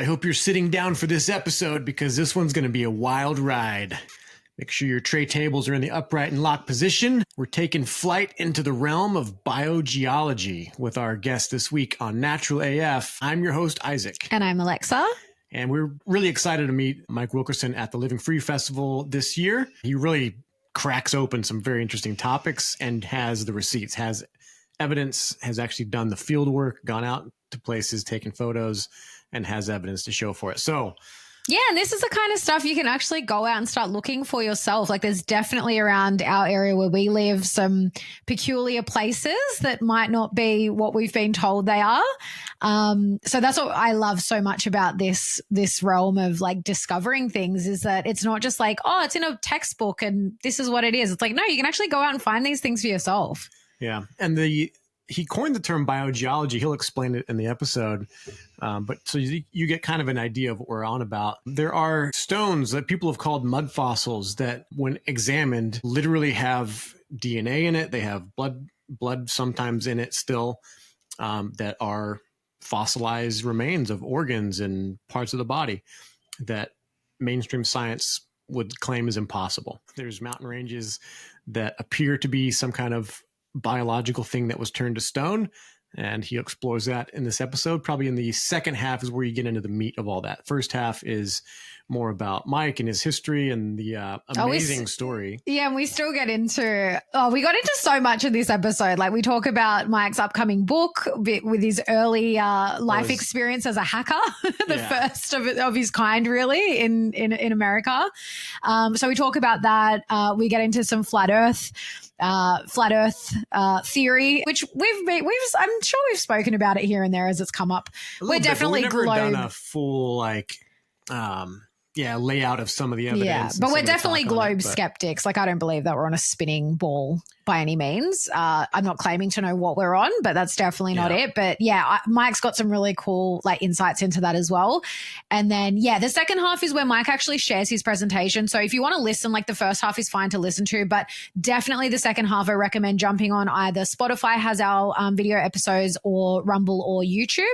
I hope you're sitting down for this episode because this one's going to be a wild ride. Make sure your tray tables are in the upright and locked position. We're taking flight into the realm of biogeology with our guest this week on Natural AF. I'm your host, Isaac. And I'm Alexa. And we're really excited to meet Mike Wilkerson at the Living Free Festival this year. He really cracks open some very interesting topics and has the receipts, has evidence, has actually done the field work, gone out to places, taken photos, and has evidence to show for it. So yeah, and this is the kind of stuff you can actually go out and start looking for yourself. Like there's definitely around our area where we live some peculiar places that might not be what we've been told they are. So that's what I love so much about this realm of like discovering things is that it's not just like, oh, it's in a textbook and this is what it is. It's like, no, you can actually go out and find these things for yourself. Yeah. And he coined the term biogeology. He'll explain it in the episode. But so you get kind of an idea of what we're on about. There are stones that people have called mud fossils that when examined literally have DNA in it. They have blood sometimes in it still that are fossilized remains of organs and parts of the body that mainstream science would claim is impossible. There's mountain ranges that appear to be some kind of biological thing that was turned to stone. And he explores that in this episode. Probably in the second half is where you get into the meat of all that. First half is more about Mike and his history and the amazing story. Yeah, and we still get into, we got into so much in this episode. Like we talk about Mike's upcoming book with his early life experience as a hacker, first of his kind really in America. So we talk about that. We get into some flat earth theory, which I'm sure we've spoken about it here and there as it's come up. We're definitely never done a full layout of some of the evidence. Yeah, but we're definitely globe skeptics. Like I don't believe that we're on a spinning ball by any means. I'm not claiming to know what we're on, but that's definitely not it. But yeah, Mike's got some really cool like insights into that as well. And then the second half is where Mike actually shares his presentation. So if you want to listen, like the first half is fine to listen to, but definitely the second half I recommend jumping on either Spotify has our video episodes or Rumble or YouTube,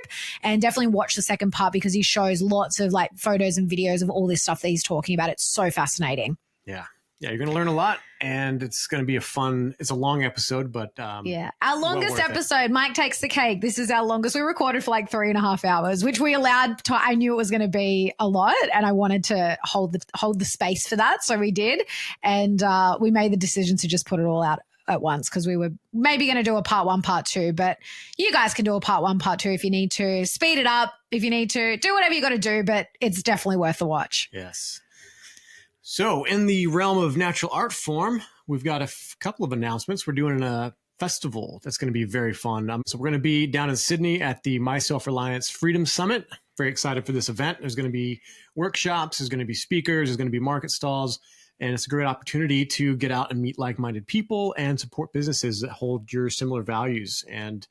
and definitely watch the second part because he shows lots of like photos and videos of all this stuff that he's talking about. It's so fascinating. Yeah, you're going to learn a lot, and it's going to be it's a long episode, but our longest episode, Mike takes the cake. This is our longest. We recorded for like 3.5 hours, which we allowed. I knew it was going to be a lot, and I wanted to hold the space for that, so we did, and we made the decision to just put it all out at once because we were maybe going to do a part 1, part 2, but you guys can do a part 1, part 2 if you need to. Speed it up if you need to. Do whatever you got to do, but it's definitely worth the watch. Yes. So in the realm of natural art form, we've got a couple of announcements. We're doing a festival that's going to be very fun. So we're going to be down in Sydney at the My Self-Reliance Freedom Summit. Very excited for this event. There's going to be workshops, there's going to be speakers, there's going to be market stalls, and it's a great opportunity to get out and meet like-minded people and support businesses that hold your similar values and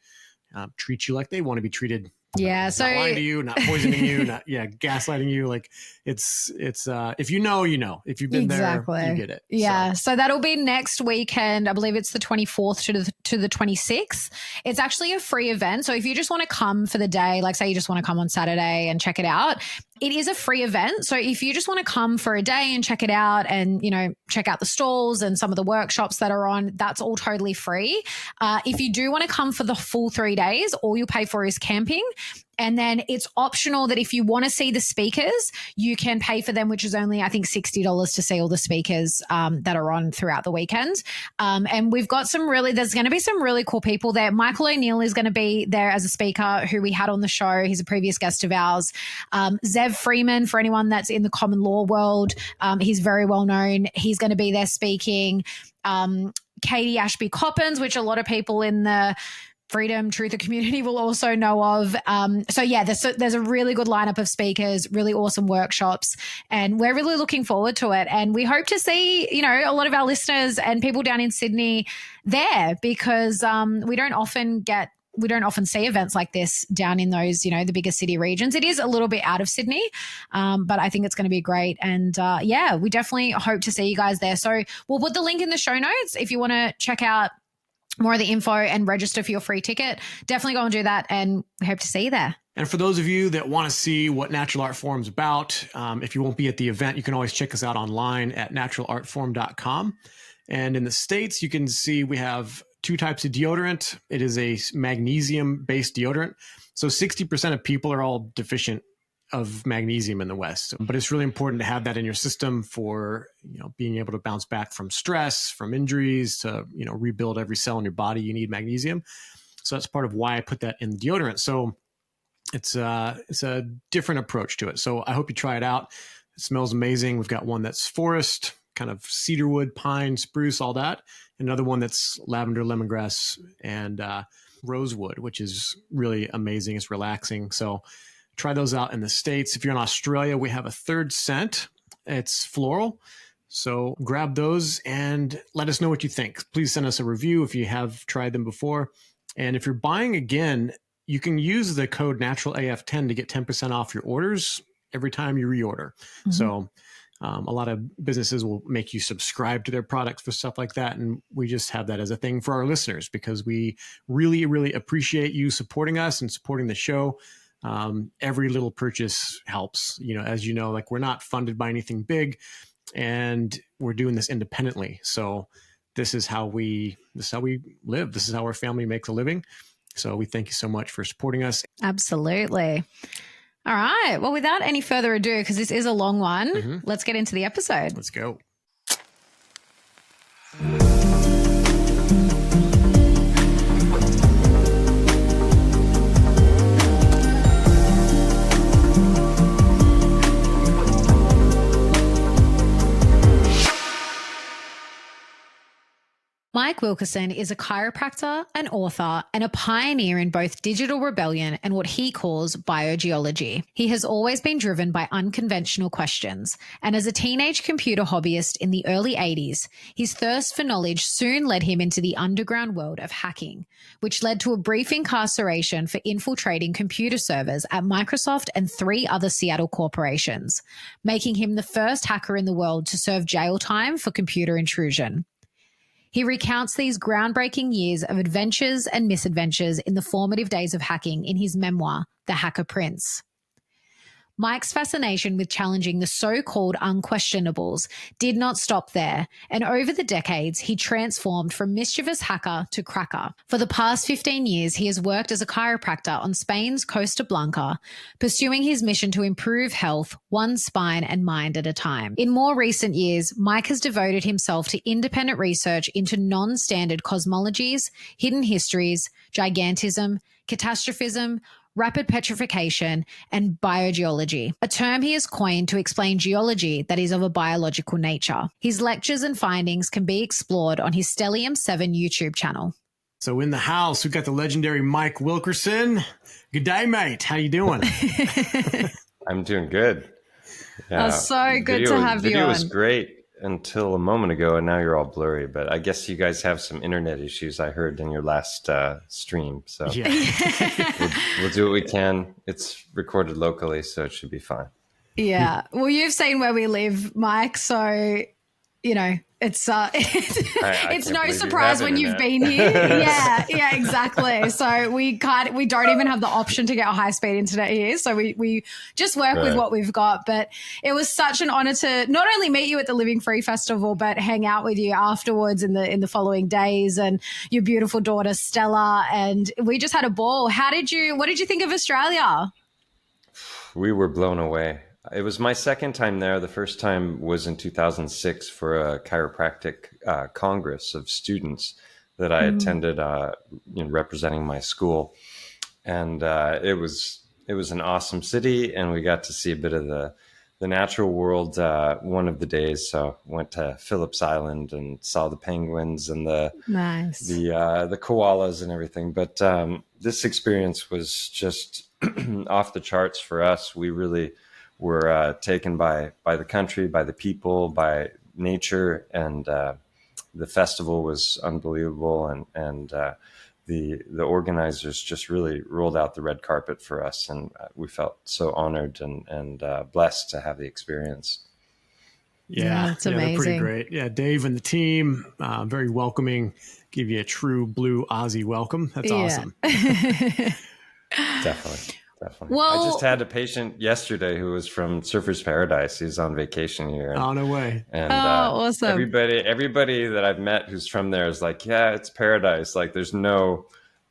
treat you like they want to be treated. Yeah, so not lying to you, not poisoning you, not gaslighting you. Like it's if you know, you know. If you've been there, you get it. Yeah, so that'll be next weekend. I believe it's the 24th to the 26th. It's actually a free event. So if you just want to come for the day, like say you just want to come on Saturday and check it out, it is a free event. So if you just want to come for a day and check it out and, check out the stalls and some of the workshops that are on, that's all totally free. If you do want to come for the full 3 days, all you pay for is camping. And then it's optional that if you want to see the speakers, you can pay for them, which is only, I think, $60 to see all the speakers that are on throughout the weekend. And we've got there's going to be some really cool people there. Michael O'Neill is going to be there as a speaker who we had on the show. He's a previous guest of ours. Zev Freeman, for anyone that's in the common law world, he's very well known. He's going to be there speaking. Katie Ashby Coppins, which a lot of people in the freedom, truther community will also know of. There's a really good lineup of speakers, really awesome workshops, and we're really looking forward to it. And we hope to see, a lot of our listeners and people down in Sydney there because we don't often see events like this down in those, the bigger city regions. It is a little bit out of Sydney, but I think it's going to be great. And we definitely hope to see you guys there. So we'll put the link in the show notes if you want to check out more of the info and register for your free ticket. Definitely go and do that, and we hope to see you there. And for those of you that want to see what Natural Art Forum's about, if you won't be at the event, you can always check us out online at naturalartforum.com. And in the States, you can see we have 2 types of deodorant. It is a magnesium-based deodorant. So 60% of people are all deficient of magnesium in the West. But it's really important to have that in your system for, being able to bounce back from stress, from injuries, to, rebuild every cell in your body. You need magnesium. So that's part of why I put that in the deodorant. So it's a different approach to it. So I hope you try it out. It smells amazing. We've got one that's forest, kind of cedarwood, pine, spruce, all that. Another one that's lavender, lemongrass, and rosewood, which is really amazing. It's relaxing. So try those out in the States. If you're in Australia, we have a 3rd scent. It's floral. So grab those and let us know what you think. Please send us a review if you have tried them before. And if you're buying again, you can use the code NaturalAF10 to get 10% off your orders every time you reorder. Mm-hmm. So a lot of businesses will make you subscribe to their products for stuff like that. And we just have that as a thing for our listeners because we really, really appreciate you supporting us and supporting the show. Every little purchase helps, as you know, like we're not funded by anything big and we're doing this independently. So this is how we live. This is how our family makes a living. So we thank you so much for supporting us. Absolutely. All right. Well, without any further ado, because this is a long one, let's get into the episode. Let's go. Mike Wilkerson is a chiropractor, an author, and a pioneer in both digital rebellion and what he calls biogeology. He has always been driven by unconventional questions, and as a teenage computer hobbyist in the early 80s, his thirst for knowledge soon led him into the underground world of hacking, which led to a brief incarceration for infiltrating computer servers at Microsoft and 3 other Seattle corporations, making him the first hacker in the world to serve jail time for computer intrusion. He recounts these groundbreaking years of adventures and misadventures in the formative days of hacking in his memoir, The Hacker Prince. Mike's fascination with challenging the so-called unquestionables did not stop there, and over the decades, he transformed from mischievous hacker to cracker. For the past 15 years, he has worked as a chiropractor on Spain's Costa Blanca, pursuing his mission to improve health, one spine and mind at a time. In more recent years, Mike has devoted himself to independent research into non-standard cosmologies, hidden histories, gigantism, catastrophism, rapid petrification, and biogeology, a term he has coined to explain geology that is of a biological nature. His lectures and findings can be explored on his Stellium 7 YouTube channel. So in the house, we've got the legendary Mike Wilkerson. Good day, mate. How you doing? I'm doing good. Yeah. Oh, so good to have you on. Video was great until a moment ago, and now you're all blurry. But I guess you guys have some internet issues, I heard in your last stream. So yeah. we'll do what we can. It's recorded locally, so it should be fine. Yeah. Well, you've seen where we live, Mike. So, it's it's no surprise when you've been here. Yeah, exactly. So we don't even have the option to get a high speed internet here. So we just work with what we've got. But it was such an honor to not only meet you at the Living Free Festival, but hang out with you afterwards in the following days, and your beautiful daughter Stella. And we just had a ball. What did you think of Australia? We were blown away. It was my second time there. The first time was in 2006 for a chiropractic congress of students that I attended, representing my school. And it was an awesome city, and we got to see a bit of the natural world one of the days. So went to Phillips Island and saw the penguins and the koalas and everything. But this experience was just off the charts for us. We really were taken by the country, by the people, by nature, and the festival was unbelievable. And the organizers just really rolled out the red carpet for us, and we felt so honored and blessed to have the experience. Yeah, it's amazing. They're pretty great. Yeah, Dave and the team, very welcoming. Give you a true blue Aussie welcome. That's awesome. Definitely. Definitely. I Well, just had a patient yesterday who was from Surfer's Paradise. He's on vacation here. Oh, no way. And awesome. everybody that I've met who's from there is like, yeah, it's paradise. Like there's no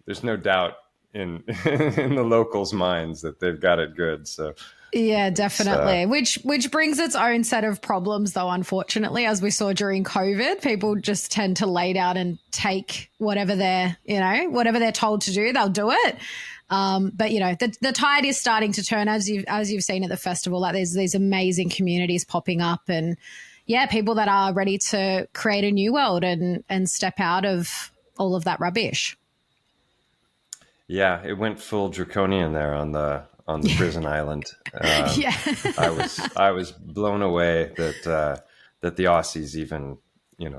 doubt in in the locals' minds that they've got it good. So yeah, definitely. Which brings its own set of problems, though. Unfortunately, as we saw during COVID, people just tend to lay down and take whatever they're told to do, they'll do it. But the tide is starting to turn, as you've seen at the festival. Like there's these amazing communities popping up, and people that are ready to create a new world and step out of all of that rubbish. Yeah, it went full draconian there on the prison island. I was blown away that the Aussies even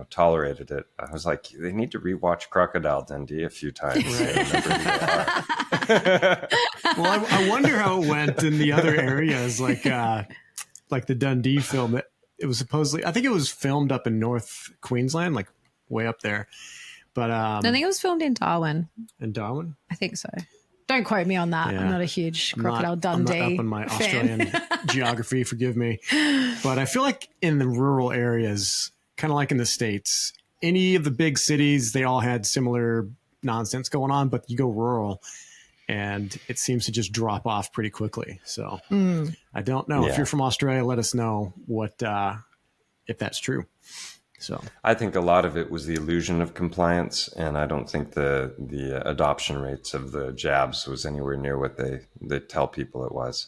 tolerated it. I was like, they need to rewatch Crocodile Dundee a few times. Well, I wonder how it went in the other areas, like the Dundee film. That it was supposedly, I think it was filmed up in North Queensland, like way up there. But I think it was filmed in Darwin. In Darwin? I think so. Don't quote me on that. Yeah. I'm not a huge Crocodile Dundee I'm not up on my fan. Australian geography, forgive me. But I feel like in the rural areas, kind of like in the States, any of the big cities, they all had similar nonsense going on, but you go rural and it seems to just drop off pretty quickly. So I don't know. If you're from Australia, let us know if that's true. So I think a lot of it was the illusion of compliance, and I don't think the adoption rates of the jabs was anywhere near what they tell people it was.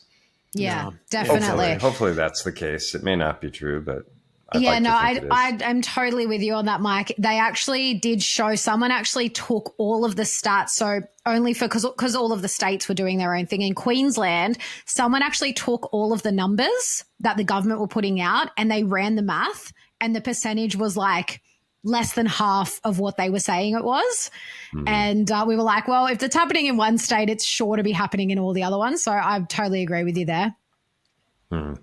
Yeah, definitely. Hopefully that's the case. It may not be true, but I'm totally with you on that, Mike. They actually did show, someone actually took all of the stats. So only because all of the states were doing their own thing. In Queensland, someone actually took all of the numbers that the government were putting out and they ran the math, and the percentage was like less than half of what they were saying it was. And we were like, well, if it's happening in one state, it's sure to be happening in all the other ones. So I totally agree with you there. Yeah.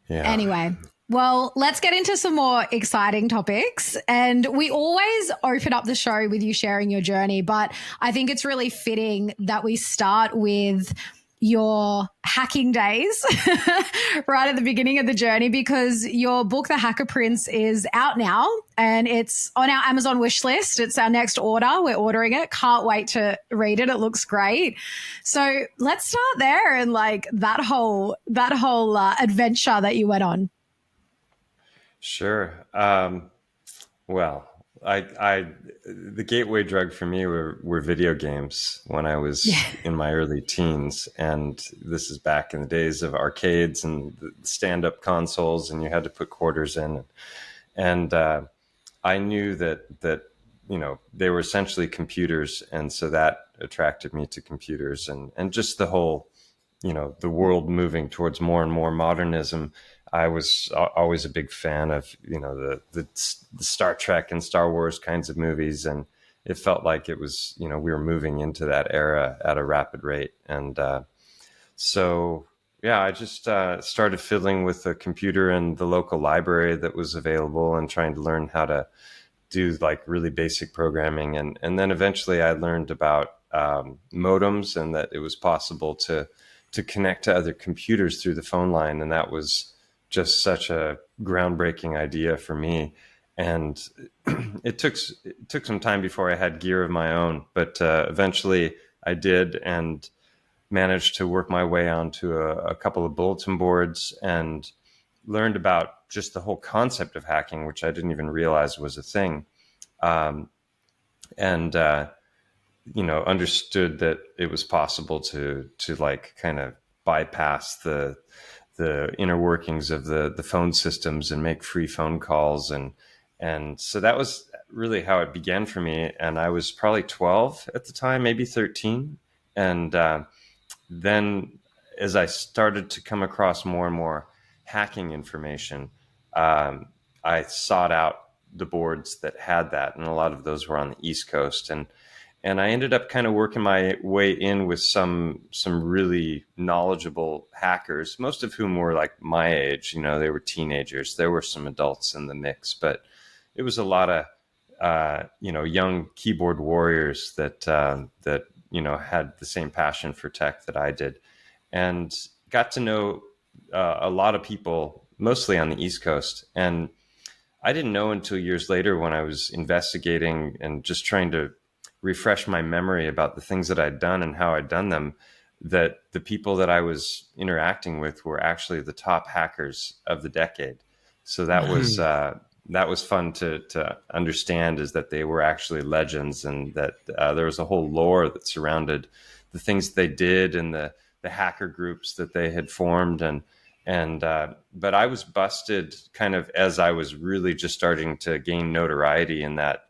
Anyway, well, let's get into some more exciting topics. And we always open up the show with you sharing your journey, but I think it's really fitting that we start with your hacking days right at the beginning of the journey, because your book, The Hacker Prince, is out now and it's on our Amazon wish list. It's our next order. We're ordering it. Can't wait to read it. It looks great. So let's start there and like that whole adventure that you went on. Sure. Well, the gateway drug for me were video games when I was in my early teens. And this is back in the days of arcades and the stand-up consoles, and you had to put quarters in. And I knew that they were essentially computers. And so that attracted me to computers and just the whole, the world moving towards more and more modernism. I was always a big fan of, the Star Trek and Star Wars kinds of movies. And it felt like it was, we were moving into that era at a rapid rate. And I just started fiddling with a computer in the local library that was available and trying to learn how to do like really basic programming. And then eventually I learned about modems and that it was possible to connect to other computers through the phone line. And that was just such a groundbreaking idea for me. And it took some time before I had gear of my own, but eventually I did and managed to work my way onto a couple of bulletin boards and learned about just the whole concept of hacking, which I didn't even realize was a thing. Understood that it was possible to like kind of bypass the inner workings of the phone systems and make free phone calls. And so that was really how it began for me. And I was probably 12 at the time, maybe 13. And then as I started to come across more and more hacking information, I sought out the boards that had that. And a lot of those were on the East Coast. And I ended up kind of working my way in with some really knowledgeable hackers, most of whom were like my age. They were teenagers. There were some adults in the mix, but it was a lot of young keyboard warriors that had the same passion for tech that I did, and got to know a lot of people, mostly on the East Coast. And I didn't know until years later, when I was investigating and just trying to refresh my memory about the things that I'd done and how I'd done them, that the people that I was interacting with were actually the top hackers of the decade. So that was fun to understand, is that they were actually legends, and that there was a whole lore that surrounded the things they did and the hacker groups that they had formed. But I was busted kind of as I was really just starting to gain notoriety in that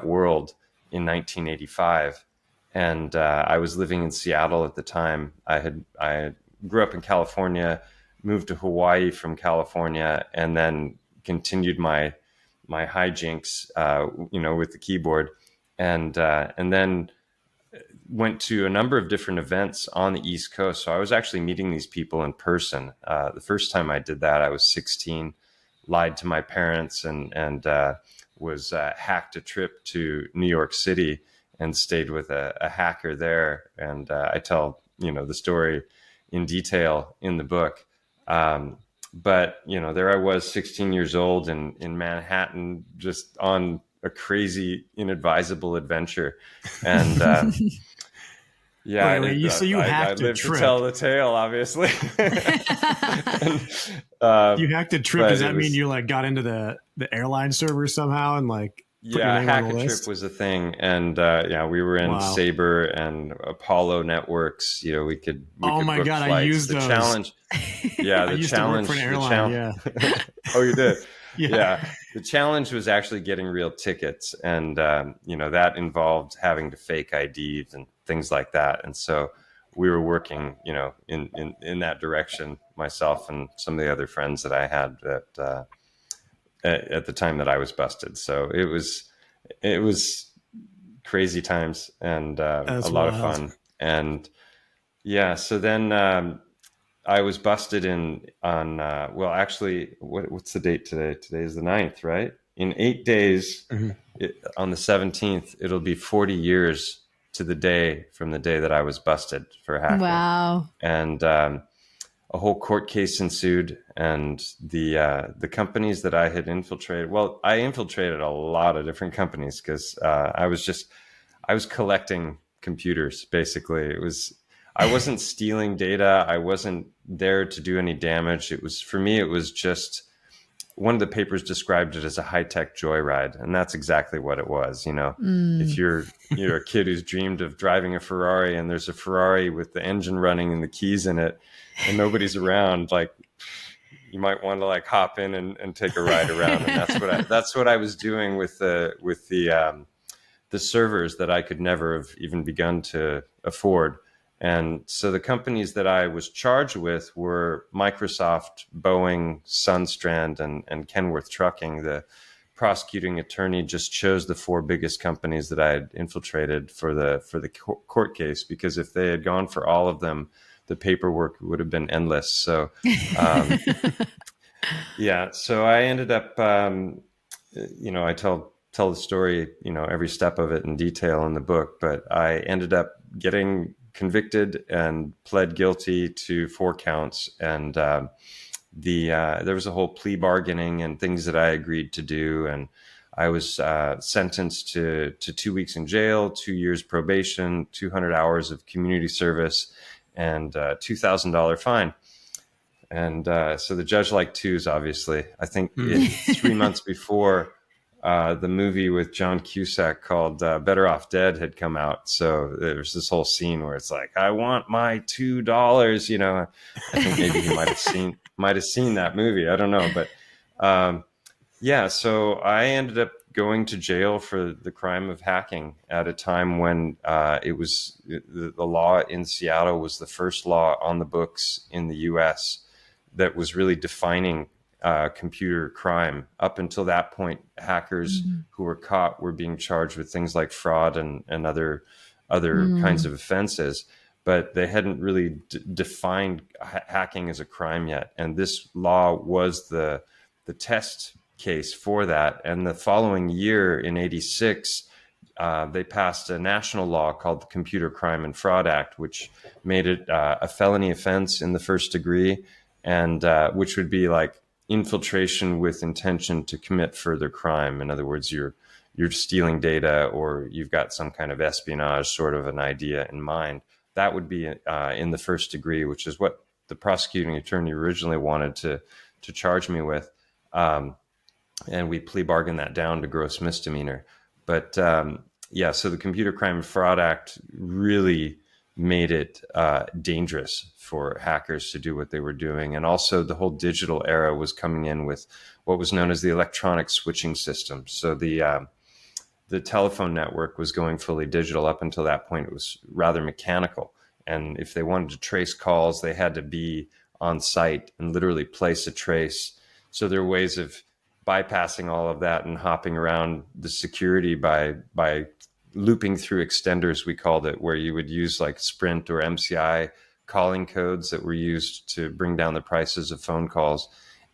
world in 1985. And I was living in Seattle at the time. I grew up in California, moved to Hawaii from California, and then continued my hijinks, with the keyboard, and then went to a number of different events on the East Coast. So I was actually meeting these people in person. The first time I did that, I was 16, lied to my parents, and was hacked a trip to New York City and stayed with a hacker there. And I tell, the story in detail in the book. But, there I was, 16 years old in Manhattan, just on a crazy, inadvisable adventure. And yeah, so you hacked I a lived trip to tell the tale, obviously. You hacked a trip. Does that mean you got into the airline server somehow and put your name hack on the a list? trip was a thing, and we were in Sabre and Apollo networks. We could oh my book god, flights. I used those. Challenge. Yeah, I used to work for an airline. Yeah. Oh, you did. Yeah. The challenge was actually getting real tickets, and that involved having to fake IDs and things like that. And so we were working, in that direction, myself and some of the other friends that I had that at the time that I was busted. So it was crazy times, and a lot of fun. And so then I was busted actually, what's the date today? Today is the 9th, right? In 8 days, on the 17th, it'll be 40 years to the day from the day that I was busted for hacking. Wow. And a whole court case ensued, and the companies that I had infiltrated. Well, I infiltrated a lot of different companies because I was collecting computers. Basically, I wasn't stealing data. I wasn't there to do any damage. For me, it was just, one of the papers described it as a high-tech joyride, and that's exactly what it was. If you're a kid who's dreamed of driving a Ferrari, and there's a Ferrari with the engine running and the keys in it, and nobody's around, you might want to hop in and take a ride around. And that's what I was doing with the servers that I could never have even begun to afford. And so the companies that I was charged with were Microsoft, Boeing, Sunstrand, and Kenworth Trucking. The prosecuting attorney just chose the 4 biggest companies that I had infiltrated for the court case, because if they had gone for all of them, the paperwork would have been endless. So, so I ended up, I tell the story, every step of it in detail in the book, but I ended up getting convicted and pled guilty to 4 counts. And there was a whole plea bargaining and things that I agreed to do. And I was sentenced to 2 weeks in jail, 2 years probation, 200 hours of community service, and $2,000 fine. And so the judge liked twos, obviously. I think 3 months before, the movie with John Cusack called Better Off Dead had come out. So there's this whole scene where it's like, I want my $2, I think maybe he might have seen that movie. I don't know. But so I ended up going to jail for the crime of hacking at a time when it was the law in Seattle was the first law on the books in the US that was really defining computer crime. Up until that point, hackers who were caught were being charged with things like fraud and other kinds of offenses, but they hadn't really defined hacking as a crime yet. And this law was the test case for that. And the following year in 86, they passed a national law called the Computer Crime and Fraud Act, which made it a felony offense in the first degree, and which would be like infiltration with intention to commit further crime. In other words, you're stealing data, or you've got some kind of espionage sort of an idea in mind. That would be in the first degree, which is what the prosecuting attorney originally wanted to charge me with. And we plea bargained that down to gross misdemeanor. But so the Computer Crime and Fraud Act really made it dangerous for hackers to do what they were doing. And also the whole digital era was coming in with what was known as the electronic switching system. So the telephone network was going fully digital. Up until that point, it was rather mechanical. And if they wanted to trace calls, they had to be on site and literally place a trace. So there are ways of bypassing all of that and hopping around the security by looping through extenders, we called it, where you would use like Sprint or MCI calling codes that were used to bring down the prices of phone calls.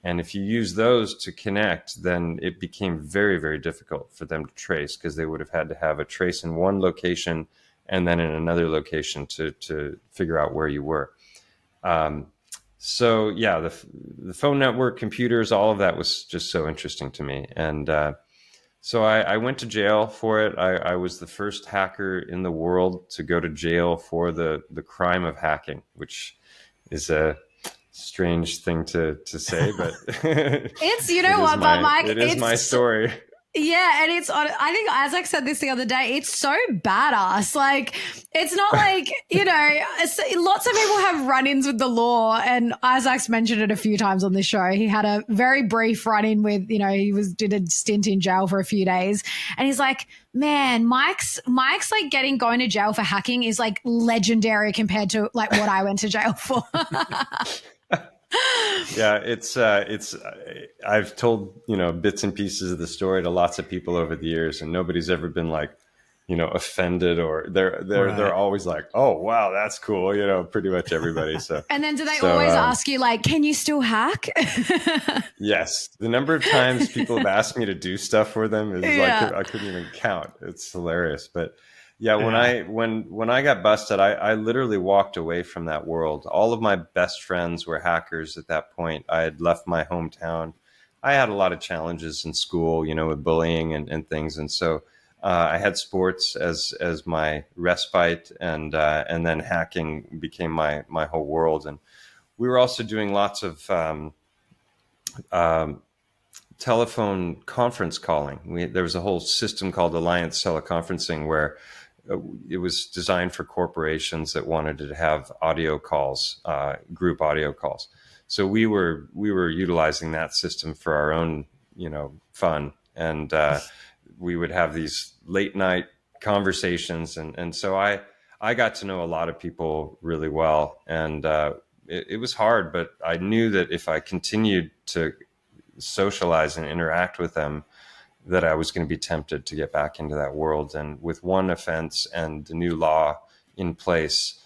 And if you use those to connect, then it became very, very difficult for them to trace, because they would have had to have a trace in one location and then in another location to figure out where you were. So yeah, the phone network, computers, all of that was just so interesting to me. And so I went to jail for it. I was the first hacker in the world to go to jail for the crime of hacking, which is a strange thing to say, but it's, you know what, but Mike, it is my story. Yeah, and I think Isaac said this the other day, it's so badass. Like, it's not like, lots of people have run-ins with the law, and Isaac's mentioned it a few times on this show. He had a very brief run-in with, he did a stint in jail for a few days, and he's like, man, Mike's like going to jail for hacking is like legendary compared to like what I went to jail for. Yeah, it's I've told, bits and pieces of the story to lots of people over the years, and nobody's ever been like, offended, or they're always like, oh, wow, that's cool. Pretty much everybody. So, and then do they always ask you like, can you still hack? Yes. The number of times people have asked me to do stuff for them is like, I couldn't even count. It's hilarious. But yeah, when I got busted, I literally walked away from that world. All of my best friends were hackers at that point. I had left my hometown. I had a lot of challenges in school, with bullying and things. And so I had sports as my respite, and then hacking became my whole world. And we were also doing lots of telephone conference calling. There was a whole system called Alliance Teleconferencing, where it was designed for corporations that wanted to have audio calls, group audio calls. So we were utilizing that system for our own, fun. And we would have these late night conversations. And so I got to know a lot of people really well. And it was hard, but I knew that if I continued to socialize and interact with them, that I was going to be tempted to get back into that world. And with one offense and the new law in place,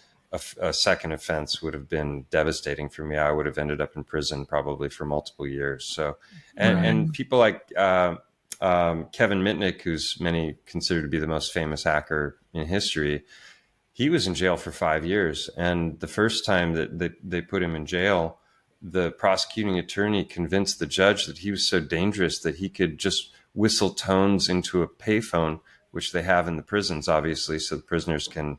a second offense would have been devastating for me. I would have ended up in prison probably for multiple years. So, and people like Kevin Mitnick, who's many consider to be the most famous hacker in history, he was in jail for 5 years. And the first time that they put him in jail, the prosecuting attorney convinced the judge that he was so dangerous that he could just whistle tones into a payphone, which they have in the prisons, obviously, so the prisoners can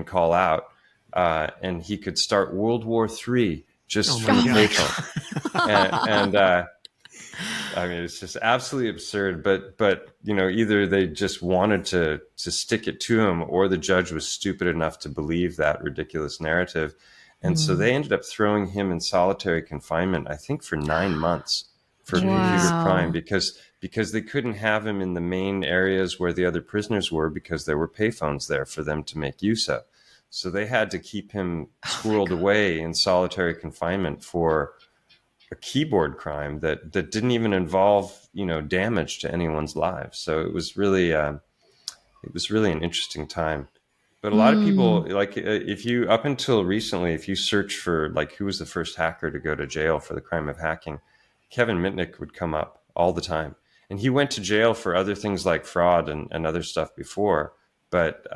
call out. And he could start World War III just from the payphone. and I mean, it's just absolutely absurd. But either they just wanted to stick it to him, or the judge was stupid enough to believe that ridiculous narrative. And so they ended up throwing him in solitary confinement, I think, for 9 months for computer crime, because they couldn't have him in the main areas where the other prisoners were, because there were payphones there for them to make use of. So they had to keep him squirreled away in solitary confinement for a keyboard crime that didn't even involve, damage to anyone's lives. So it was really an interesting time. But a lot of people, like, up until recently, if you search for like who was the first hacker to go to jail for the crime of hacking, Kevin Mitnick would come up all the time. And he went to jail for other things like fraud and other stuff before. But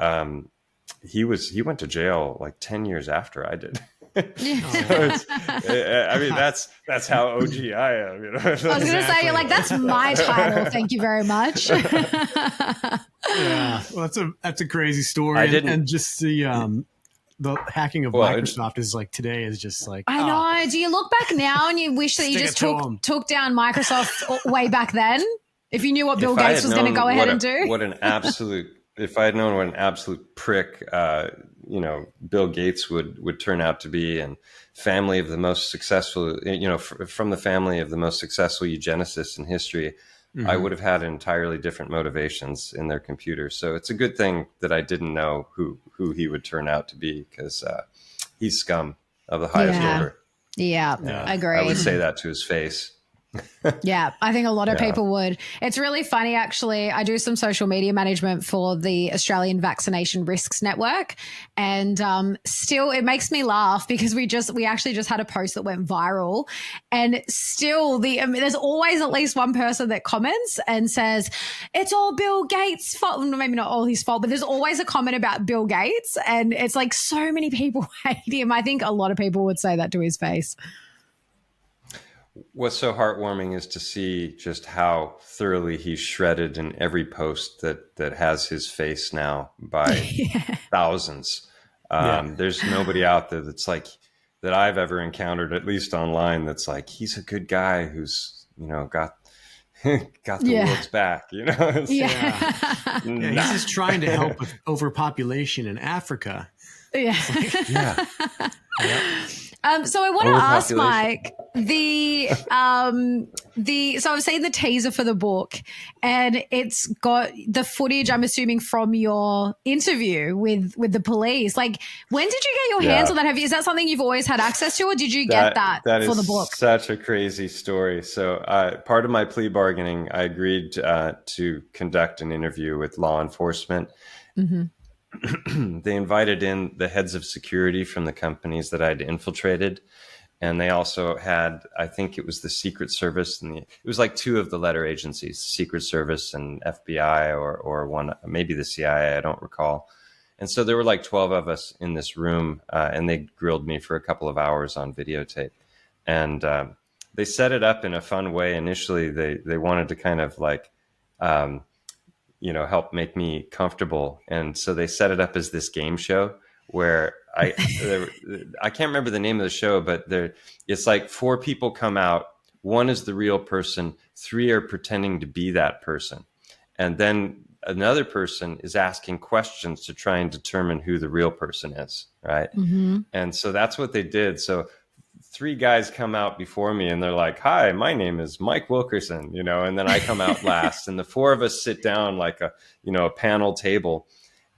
he went to jail like 10 years after I did. So I mean, that's how OG I am. You know? I was going to say, you're like, that's my title. Thank you very much. Yeah, well, that's a crazy story. And just the hacking of Microsoft is like today is just like, I know. Do you look back now and you wish that you just took down Microsoft way back then? If you knew what Bill Gates was going to go ahead and do? If I had known what an absolute prick, Bill Gates would turn out to be, and family of the most successful, from the family of the most successful eugenicists in history, I would have had entirely different motivations in their computer. So it's a good thing that I didn't know who he would turn out to be, because he's scum of the highest order. Yeah, agreed. I would say that to his face. Yeah, I think a lot of people would. It's really funny, actually. I do some social media management for the Australian Vaccination Risks Network, and still it makes me laugh because we actually just had a post that went viral, and still there's always at least one person that comments and says it's all Bill Gates' fault. Maybe not all his fault, but there's always a comment about Bill Gates, and it's like so many people hate him. I think a lot of people would say that to his face. What's so heartwarming is to see just how thoroughly he's shredded in every post that has his face now by thousands. There's nobody out there that's like, that I've ever encountered, at least online, that's like, he's a good guy who's, got the world's back, He's just trying to help with overpopulation in Africa. Yeah. So I want to ask Mike so I've seen the teaser for the book, and it's got the footage, I'm assuming, from your interview with the police. Like, when did you get your hands on that? Is that something you've always had access to, or did you get that for the book? Such a crazy story. So part of my plea bargaining, I agreed to conduct an interview with law enforcement. Mm-hmm. They invited in the heads of security from the companies that I'd infiltrated. And they also had, I think it was the Secret Service, and it was like two of the letter agencies, Secret Service and FBI, or one, maybe the CIA, I don't recall. And so there were like 12 of us in this room, and they grilled me for a couple of hours on videotape. And they set it up in a fun way. Initially, they wanted to kind of like, help make me comfortable. And so they set it up as this game show where I can't remember the name of the show, but it's like 4 people come out. 1 is the real person. 3 are pretending to be that person. And then another person is asking questions to try and determine who the real person is. Right. Mm-hmm. And so that's what they did. So 3 guys come out before me and they're like, hi, my name is Mike Wilkerson, and then I come out last, and the 4 of us sit down like a panel table,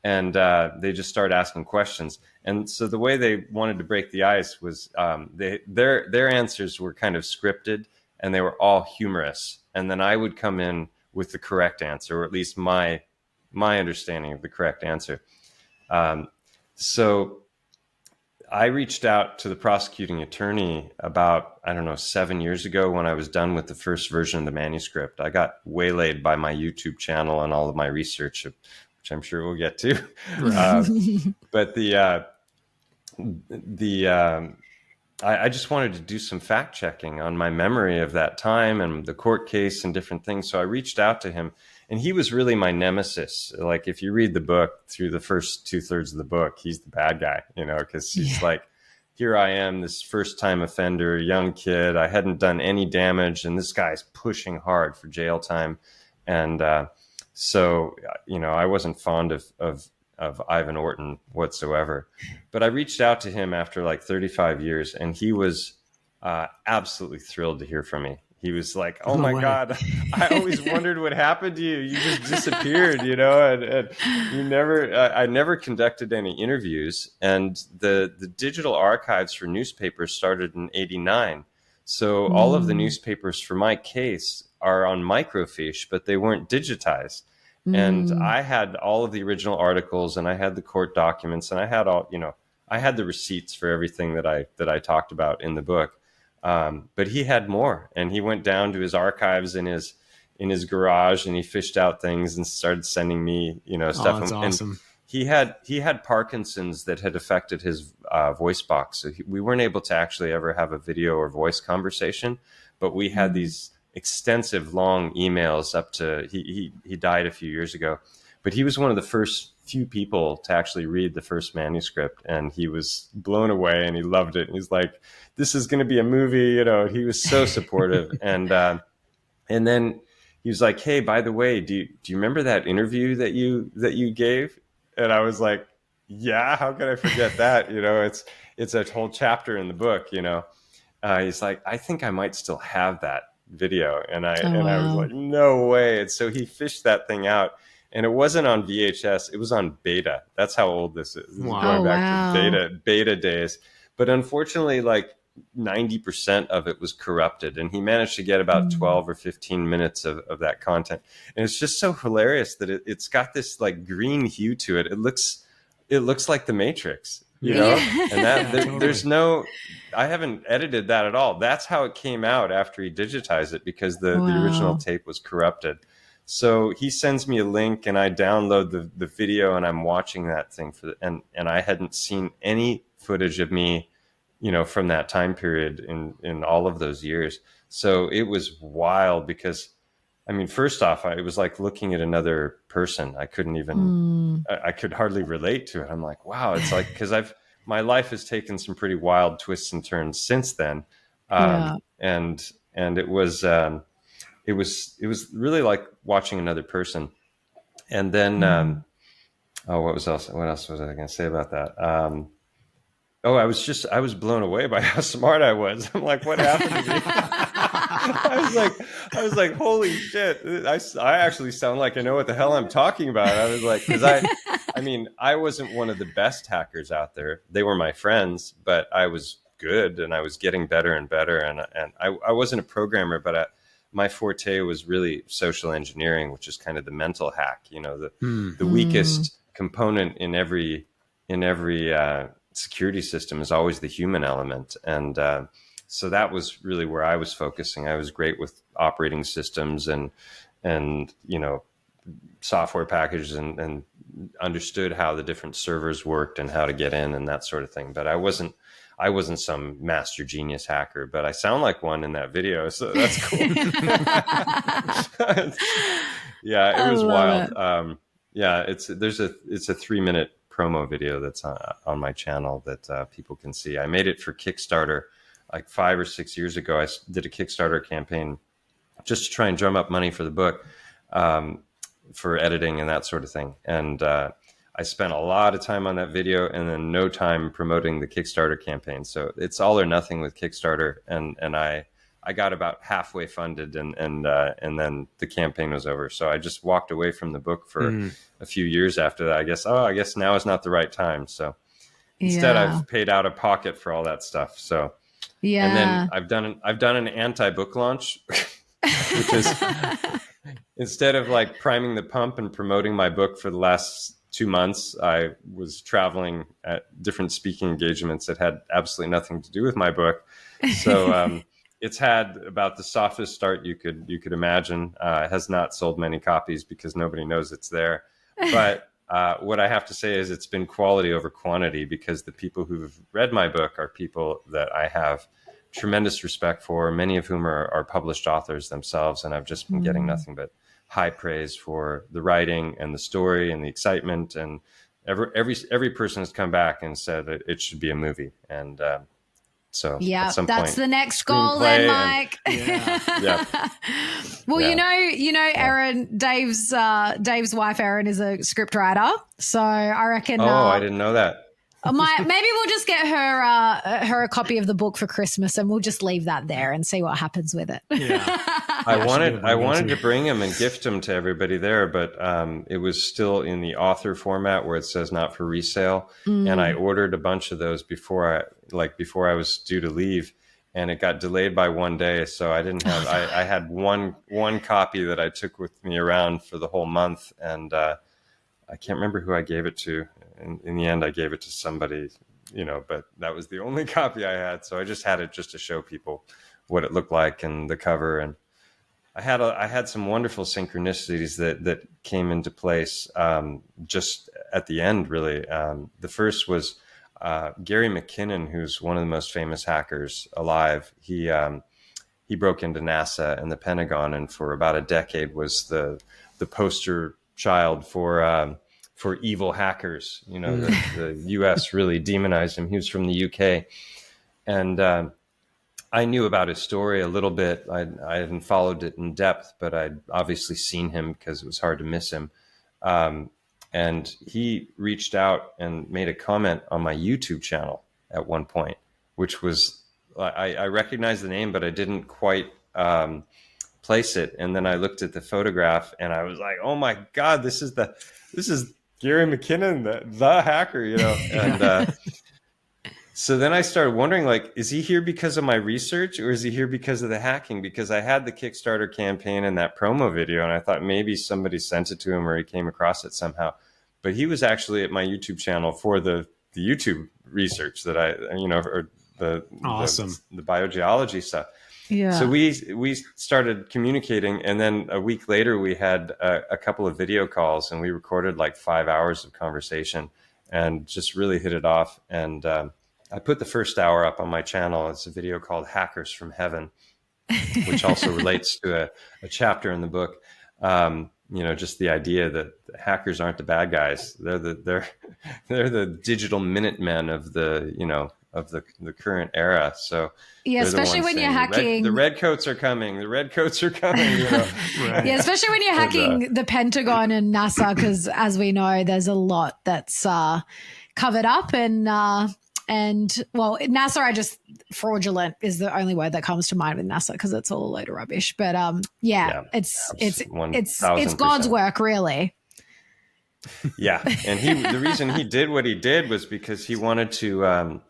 and they just start asking questions. And so the way they wanted to break the ice was their answers were kind of scripted, and they were all humorous. And then I would come in with the correct answer, or at least my understanding of the correct answer. So I reached out to the prosecuting attorney about, 7 years ago when I was done with the first version of the manuscript. I got waylaid by my YouTube channel and all of my research, which I'm sure we'll get to. But I just wanted to do some fact checking on my memory of that time and the court case and different things. So I reached out to him, and he was really my nemesis. Like, if you read the book through the first 2/3 of the book, he's the bad guy, because he's like, here I am, this first time offender, young kid. I hadn't done any damage, and this guy's pushing hard for jail time. And so I wasn't fond of Ivan Orton whatsoever. But I reached out to him after like 35 years, and he was absolutely thrilled to hear from me. He was like, oh my God, I always wondered what happened to you. You just disappeared, and you never, I never conducted any interviews. And the digital archives for newspapers started in '89. So all of the newspapers for my case are on microfiche, but they weren't digitized. And I had all of the original articles, and I had the court documents, and I had I had the receipts for everything that I talked about in the book. But he had more, and he went down to his archives in in his garage, and he fished out things and started sending me, stuff. Oh, that's awesome. And he had Parkinson's that had affected his voice box, so we weren't able to actually ever have a video or voice conversation. But we had these extensive, long emails up to he died a few years ago, but he was one of the first few people to actually read the first manuscript, and he was blown away and he loved it. And he's like, "This is going to be a movie," He was so supportive, and then he was like, "Hey, by the way, do you remember that interview that you gave?" And I was like, "Yeah, how could I forget that?" It's a whole chapter in the book. He's like, "I think I might still have that video," and I was like, "No way!" And so he fished that thing out, and it wasn't on VHS; it was on beta. That's how old this is. This is going back to beta days. But unfortunately, like 90% of it was corrupted, and he managed to get about 12 or 15 minutes of that content. And it's just so hilarious that it's got this like green hue to it. It looks like the Matrix, and that totally. There's no, I haven't edited that at all. That's how it came out after he digitized it, because the original tape was corrupted. So he sends me a link, and I download the video, and I'm watching that thing and I hadn't seen any footage of me, from that time period in all of those years. So it was wild, because, I mean, first off, it was like looking at another person. I couldn't even, I could hardly relate to it. I'm like, wow, it's like, because my life has taken some pretty wild twists and turns since then. And it was really like watching another person. And then, what else was I going to say about that? I was blown away by how smart I was. I'm like, what happened to me? I was like, holy shit. I actually sound like I know what the hell I'm talking about. I was like, because I wasn't one of the best hackers out there. They were my friends, but I was good, and I was getting better and better. And I wasn't a programmer, but my forte was really social engineering, which is kind of the mental hack, the weakest component in every security system is always the human element. And so that was really where I was focusing. I was great with operating systems and software packages, and understood how the different servers worked and how to get in and that sort of thing. But I wasn't some master genius hacker, but I sound like one in that video. So that's cool. Yeah, it was wild. It's a 3-minute promo video that's on my channel that people can see. I made it for Kickstarter like 5 or 6 years ago. I did a Kickstarter campaign just to try and drum up money for the book, for editing and that sort of thing. And I spent a lot of time on that video, and then no time promoting the Kickstarter campaign. So it's all or nothing with Kickstarter. And I got about halfway funded, and then the campaign was over. So I just walked away from the book for a few years after that. I guess now is not the right time. So instead, I've paid out of pocket for all that stuff. So and then I've done an anti-book launch, which is instead of like priming the pump and promoting my book for the last 2 months, I was traveling at different speaking engagements that had absolutely nothing to do with my book. So it's had about the softest start you could imagine. It has not sold many copies because nobody knows it's there. But what I have to say is it's been quality over quantity, because the people who've read my book are people that I have tremendous respect for, many of whom are published authors themselves. And I've just been getting nothing but high praise for the writing and the story and the excitement. And every person has come back and said that it should be a movie. And so at some that's point, the next goal then, Mike. Well, Erin, Dave's wife, Erin, is a script writer. So I reckon. I didn't know that. Maybe we'll just get her a copy of the book for Christmas, and we'll just leave that there and see what happens with it. Yeah. I wanted to bring him and gift him to everybody there, but it was still in the author format where it says not for resale. And I ordered a bunch of those before I was due to leave, and it got delayed by 1 day. So I didn't have, I had one copy that I took with me around for the whole month. And I can't remember who I gave it to. In the end, I gave it to somebody, but that was the only copy I had. So I just had it just to show people what it looked like and the cover. And I had some wonderful synchronicities that came into place just at the end, really. The first was Gary McKinnon, who's one of the most famous hackers alive. He broke into NASA and the Pentagon, and for about a decade was the poster child for evil hackers. You know, the U.S. really demonized him. He was from the U.K. And I knew about his story a little bit. I hadn't followed it in depth, but I'd obviously seen him because it was hard to miss him. And he reached out and made a comment on my YouTube channel at one point, which was, I recognized the name, but I didn't quite place it. And then I looked at the photograph and I was like, oh my God, this is Gary McKinnon, the hacker, you know? And so then I started wondering, like, is he here because of my research or is he here because of the hacking? Because I had the Kickstarter campaign and that promo video, and I thought maybe somebody sent it to him or he came across it somehow. But he was actually at my YouTube channel for the YouTube research that or the biogeology stuff. Yeah. So we started communicating, and then a week later we had a couple of video calls, and we recorded like 5 hours of conversation and just really hit it off. And I put the first hour up on my channel. It's a video called Hackers from Heaven, which also relates to a chapter in the book. Just the idea that hackers aren't the bad guys. They're the digital Minutemen of the current era. So yeah, especially when you're hacking. The red coats are coming. The red coats are coming. You know? Right. Yeah, especially when you're hacking the Pentagon and NASA, because as we know, there's a lot that's covered up and well, NASA, fraudulent is the only word that comes to mind with NASA because it's all a load of rubbish. But it's God's work, really. Yeah, and the reason he did what he did was because he wanted to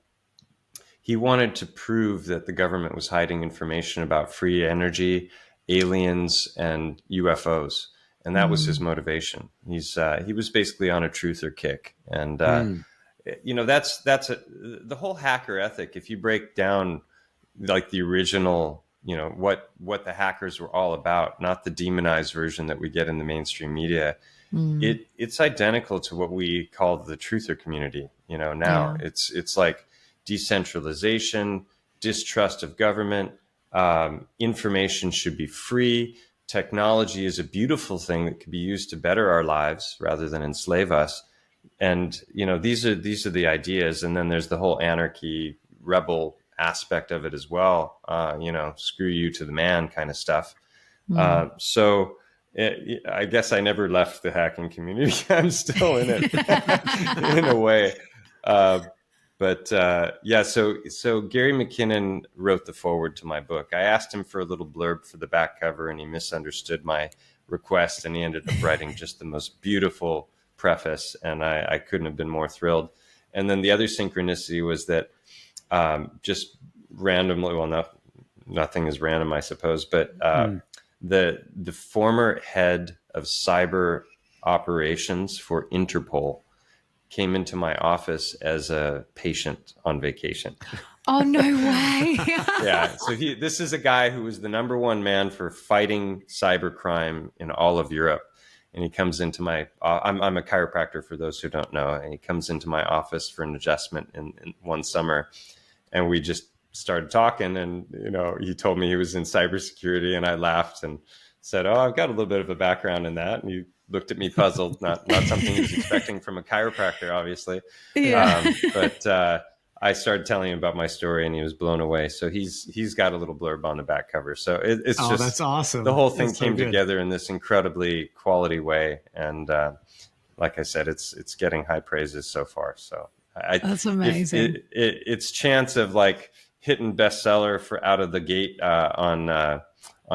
prove that the government was hiding information about free energy, aliens, and UFOs, and that was his motivation. He was basically on a truther kick, and that's the whole hacker ethic. If you break down like the original, what the hackers were all about, not the demonized version that we get in the mainstream media. It's identical to what we call the truther community. Now it's like decentralization, distrust of government, information should be free. Technology is a beautiful thing that could be used to better our lives rather than enslave us. And, these are the ideas. And then there's the whole anarchy rebel aspect of it as well. Screw you to the man kind of stuff. So I guess I never left the hacking community. I'm still in it in a way. So Gary McKinnon wrote the foreword to my book. I asked him for a little blurb for the back cover, and he misunderstood my request, and he ended up writing just the most beautiful preface, and I couldn't have been more thrilled. And then the other synchronicity was that just randomly, well, nothing is random, I suppose, but the former head of cyber operations for Interpol came into my office as a patient on vacation. Oh, no way. Yeah. So this is a guy who was the number one man for fighting cybercrime in all of Europe. And he comes into I'm a chiropractor for those who don't know. And he comes into my office for an adjustment in one summer. And we just started talking, and, he told me he was in cybersecurity, and I laughed and said, oh, I've got a little bit of a background in that. And he looked at me puzzled, not something he was expecting from a chiropractor, obviously. Yeah. But I started telling him about my story, and he was blown away. So he's got a little blurb on the back cover. So it's just, that's awesome. The whole thing came together in this incredibly quality way. And like I said, it's getting high praises so far. So that's amazing. Its chance of like hitting bestseller for out of the gate on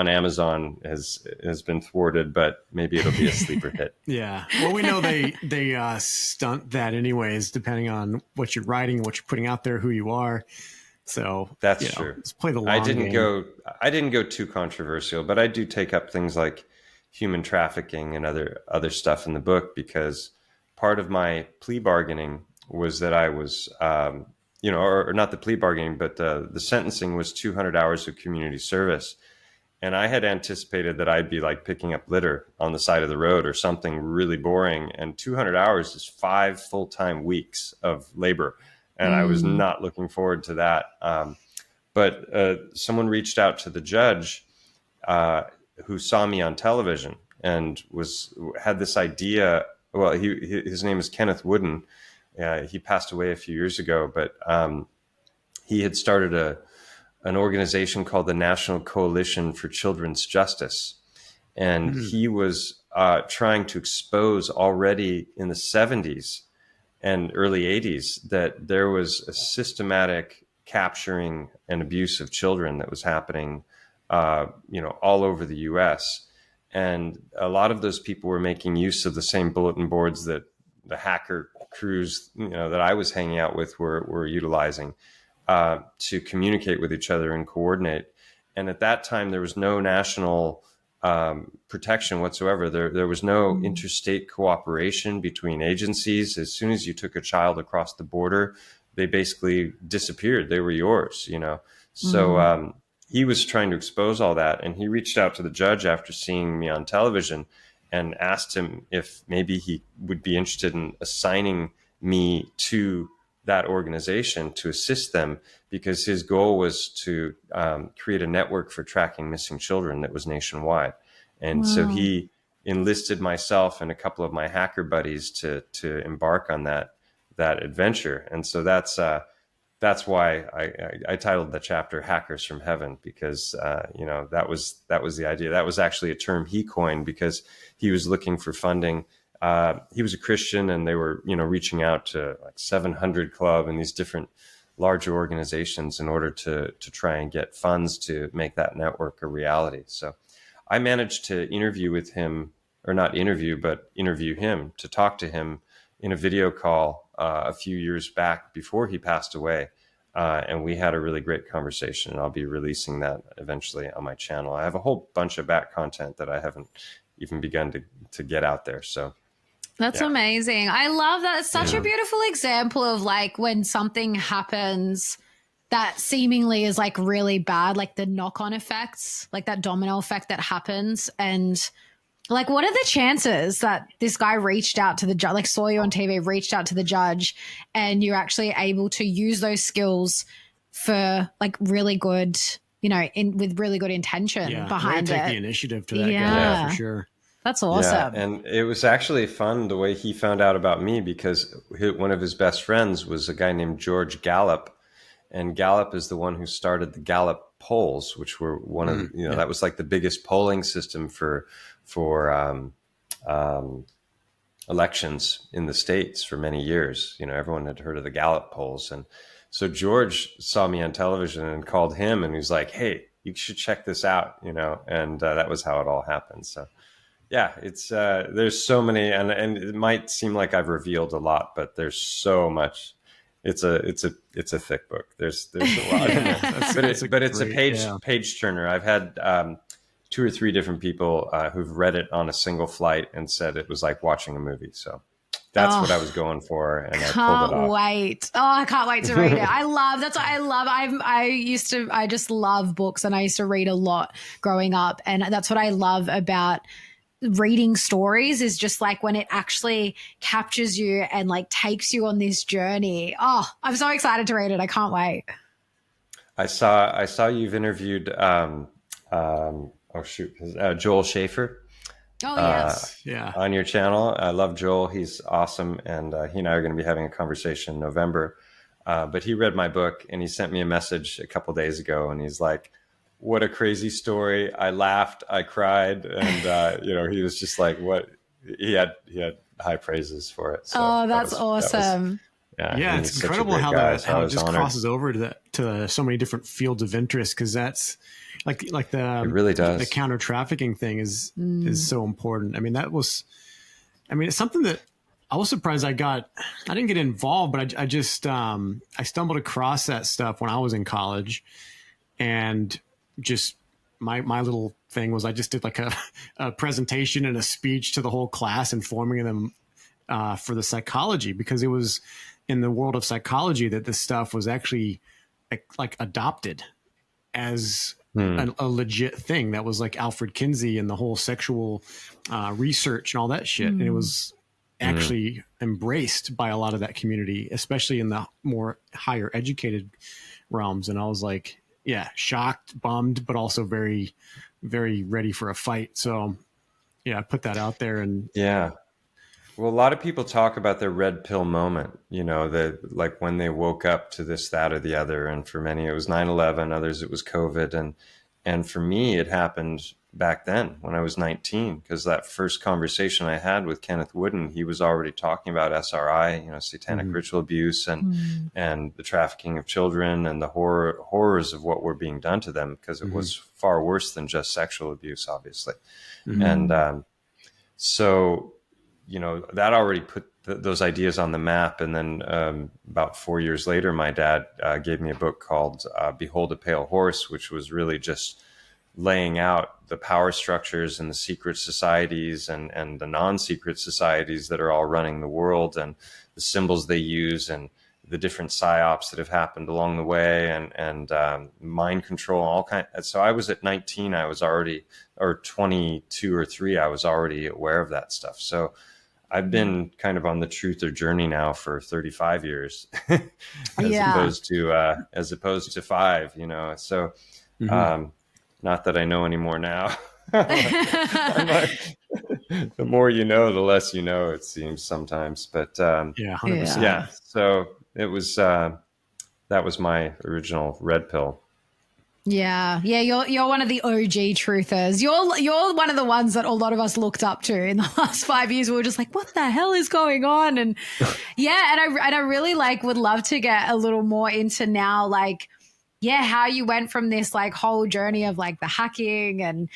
Amazon has been thwarted, but maybe it'll be a sleeper hit. Yeah. Well, we know they stunt that anyways, depending on what you're writing, what you're putting out there, who you are. So that's true. Let's play the long game. I didn't go too controversial, but I do take up things like human trafficking and other stuff in the book, because part of my plea bargaining was that I was, or not the plea bargaining, but the sentencing was 200 hours of community service. And I had anticipated that I'd be like picking up litter on the side of the road or something really boring. And 200 hours is 5 full-time weeks of labor. And I was not looking forward to that. But someone reached out to the judge who saw me on television and had this idea. Well, his name is Kenneth Wooden. He passed away a few years ago, but he had started an organization called the National Coalition for Children's Justice. And he was trying to expose already in the 70s and early 80s that there was a systematic capturing and abuse of children that was happening, all over the U.S. And a lot of those people were making use of the same bulletin boards that the hacker crews, that I was hanging out with were utilizing to communicate with each other and coordinate. And at that time, there was no national protection whatsoever. There was no interstate cooperation between agencies. As soon as you took a child across the border, they basically disappeared. They were yours, So he was trying to expose all that. And he reached out to the judge after seeing me on television and asked him if maybe he would be interested in assigning me to that organization to assist them, because his goal was to create a network for tracking missing children that was nationwide. And so he enlisted myself and a couple of my hacker buddies to embark on that adventure. And so that's why I titled the chapter "Hackers from Heaven," because that was the idea. That was actually a term he coined because he was looking for funding. He was a Christian, and they were reaching out to like 700 Club and these different larger organizations in order to try and get funds to make that network a reality. So I managed to interview him to talk to him in a video call a few years back before he passed away. And we had a really great conversation, and I'll be releasing that eventually on my channel. I have a whole bunch of back content that I haven't even begun to get out there. So that's amazing. I love that. It's such a beautiful example of like when something happens that seemingly is like really bad, like the knock-on effects, like that domino effect that happens. And like, what are the chances that this guy reached out to the judge, like saw you on TV, reached out to the judge, and you're actually able to use those skills for like really good, with really good intention behind it. Take the initiative to that guy for sure. That's awesome. Yeah, and it was actually fun the way he found out about me, because one of his best friends was a guy named George Gallup. And Gallup is the one who started the Gallup polls, which were one of that was like the biggest polling system for elections in the States for many years. Everyone had heard of the Gallup polls. And so George saw me on television and called him, and he was like, "Hey, you should check this out," and that was how it all happened. So yeah, it's there's so many, and it might seem like I've revealed a lot, but there's so much. It's a thick book. There's a lot in there. But it's a page turner. I've had 2 or 3 different people who've read it on a single flight and said it was like watching a movie. So that's what I was going for, and I pulled it off. Can't wait. Oh, I can't wait to read it. That's what I love. I just love books, and I used to read a lot growing up, and that's what I love about reading stories, is just like when it actually captures you and like takes you on this journey. Oh, I'm so excited to read it. I can't wait. I saw you've interviewed Joel Schaefer. Oh yes. On your channel. I love Joel. He's awesome. And he and I are going to be having a conversation in November. But he read my book, and he sent me a message a couple days ago, and he's like, "What a crazy story. I laughed, I cried." And, he was just like, he had high praises for it. So that's awesome. It's incredible how it just crosses over to so many different fields of interest. Cause that's like it really does. The counter trafficking thing is so important. I mean, it's something that I was surprised I didn't get involved, but I just, I stumbled across that stuff when I was in college, and just my little thing was I just did like a presentation and a speech to the whole class, informing them for the psychology, because it was in the world of psychology that this stuff was actually like adopted as a legit thing that was like Alfred Kinsey and the whole sexual research and all that shit. And it was actually embraced by a lot of that community, especially in the more higher educated realms. And I was like, yeah, shocked, bummed, but also very, very ready for a fight. So yeah, I put that out there. And yeah. Well, a lot of people talk about their red pill moment, like when they woke up to this, that, or the other. And for many, it was 9/11, others, it was COVID. And for me, it happened back then when I was 19, because that first conversation I had with Kenneth Wooden, he was already talking about SRI, satanic ritual abuse and the trafficking of children and the horrors of what were being done to them, because it was far worse than just sexual abuse, obviously. And so, that already put those ideas on the map. And then about 4 years later, my dad gave me a book called Behold a Pale Horse, which was really just laying out the power structures and the secret societies and the non-secret societies that are all running the world, and the symbols they use, and the different psyops that have happened along the way, and mind control, all kind. So I was at 19, I was already, or 22 or 3, I was already aware of that stuff. So I've been kind of on the truther journey now for 35 years, opposed to 5, So, not that I know anymore now. The more you know, the less you know, it seems sometimes. But 100%. Yeah. So it was that was my original red pill. Yeah. You're one of the OG truthers. You're one of the ones that a lot of us looked up to in the last 5 years. We were just like, what the hell is going on? And I really would love to get a little more into now, how you went from this whole journey of the hacking and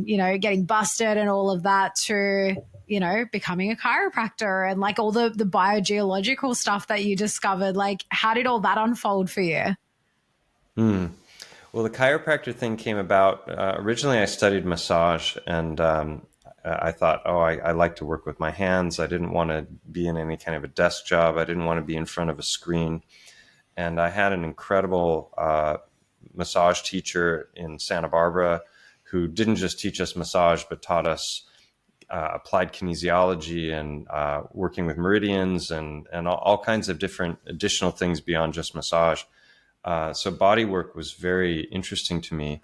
getting busted and all of that to becoming a chiropractor and all the biogeological stuff that you discovered. How did all that unfold for you? Well, the chiropractor thing came about. Originally, I studied massage, and I thought, I like to work with my hands. I didn't want to be in any kind of a desk job. I didn't want to be in front of a screen. And I had an incredible massage teacher in Santa Barbara who didn't just teach us massage, but taught us applied kinesiology and working with meridians and all kinds of different additional things beyond just massage. So body work was very interesting to me.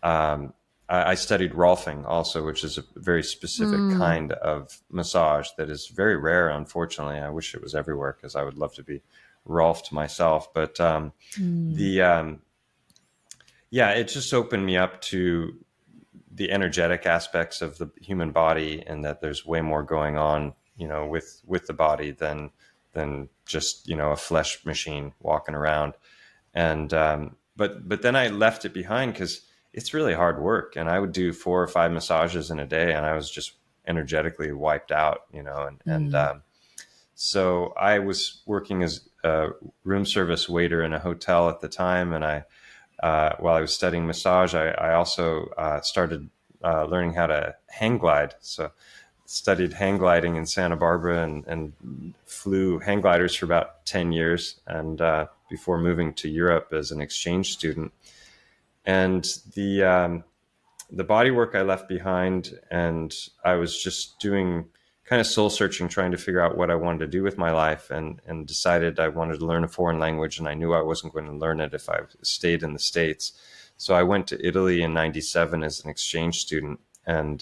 I studied Rolfing also, which is a very specific kind of massage that is very rare, unfortunately. I wish it was everywhere because I would love to be Rolfed myself. But it just opened me up to the energetic aspects of the human body, and that there's way more going on, with the body than just, a flesh machine walking around. And but then I left it behind because it's really hard work, and I would do 4 or 5 massages in a day, and I was just energetically wiped out, so I was working as a room service waiter in a hotel at the time, and while I was studying massage, I also started learning how to hang glide. So studied hang gliding in Santa Barbara and flew hang gliders for about 10 years, and before moving to Europe as an exchange student. And the body work I left behind, and I was just doing kind of soul searching, trying to figure out what I wanted to do with my life, and decided I wanted to learn a foreign language, and I knew I wasn't going to learn it if I stayed in the States. So I went to Italy in 97 as an exchange student, and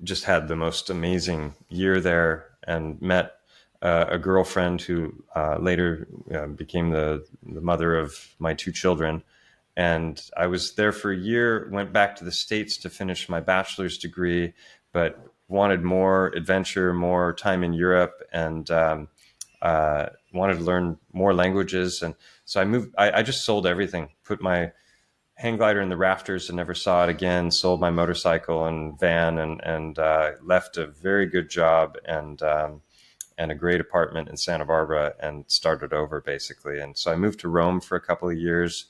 just had the most amazing year there, and met a girlfriend who later became the mother of my 2 children. And I was there for a year, went back to the States to finish my bachelor's degree, but wanted more adventure, more time in Europe, and wanted to learn more languages. And so I moved, I just sold everything, put my hang glider in the rafters and never saw it again, sold my motorcycle and van, and left a very good job and a great apartment in Santa Barbara, and started over basically. And so I moved to Rome for a couple of years,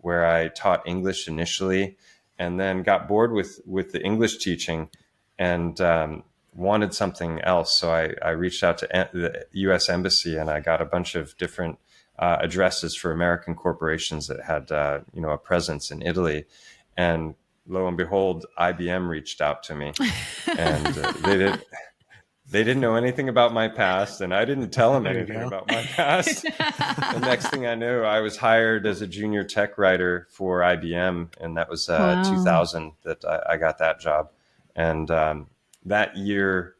where I taught English initially, and then got bored with the English teaching, and wanted something else. So I reached out to the U.S. Embassy, and I got a bunch of different addresses for American corporations that had, a presence in Italy. And lo and behold, IBM reached out to me, and they didn't know anything about my past, and I didn't tell them anything about my past. The next thing I knew, I was hired as a junior tech writer for IBM, and that was 2000 that I got that job. And that year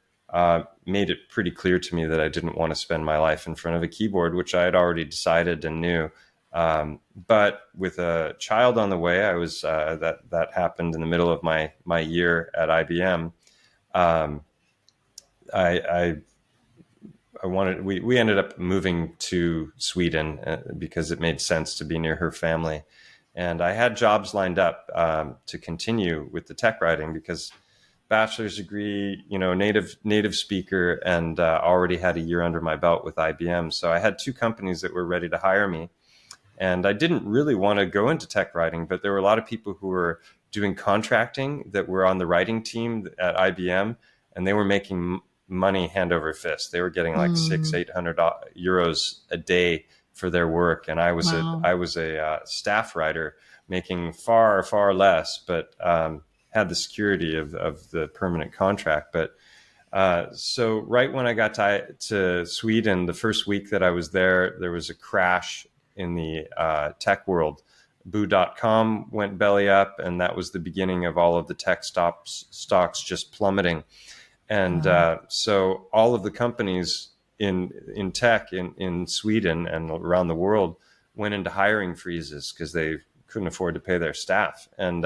made it pretty clear to me that I didn't want to spend my life in front of a keyboard, which I had already decided and knew. But with a child on the way, I was that happened in the middle of my year at IBM. We ended up moving to Sweden because it made sense to be near her family. And I had jobs lined up to continue with the tech writing because bachelor's degree, native speaker, and already had a year under my belt with IBM. So I had two companies that were ready to hire me. And I didn't really want to go into tech writing, but there were a lot of people who were doing contracting that were on the writing team at IBM, and they were making money hand over fist. They were getting like €600-800 a day for their work, and I was a staff writer making far less, but had the security of the permanent contract. But so right when I got to Sweden, the first week that I was there was a crash in the tech world. Boo.com went belly up, and that was the beginning of all of the tech stocks just plummeting. And so all of the companies in tech in Sweden and around the world went into hiring freezes because they couldn't afford to pay their staff. And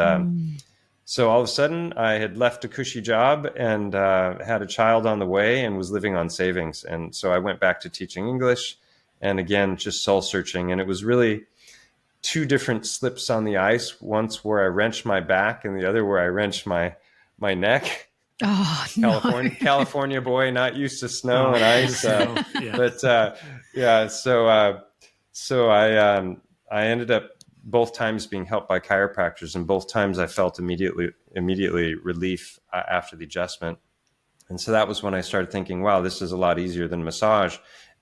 so all of a sudden I had left a cushy job and had a child on the way and was living on savings. And so I went back to teaching English, and again, just soul searching. And it was really two different slips on the ice, once where I wrenched my back and the other where I wrenched my neck. Oh, California boy, not used to snow and ice. So I ended up both times being helped by chiropractors, and both times I felt immediately relief after the adjustment. And so that was when I started thinking, wow, this is a lot easier than massage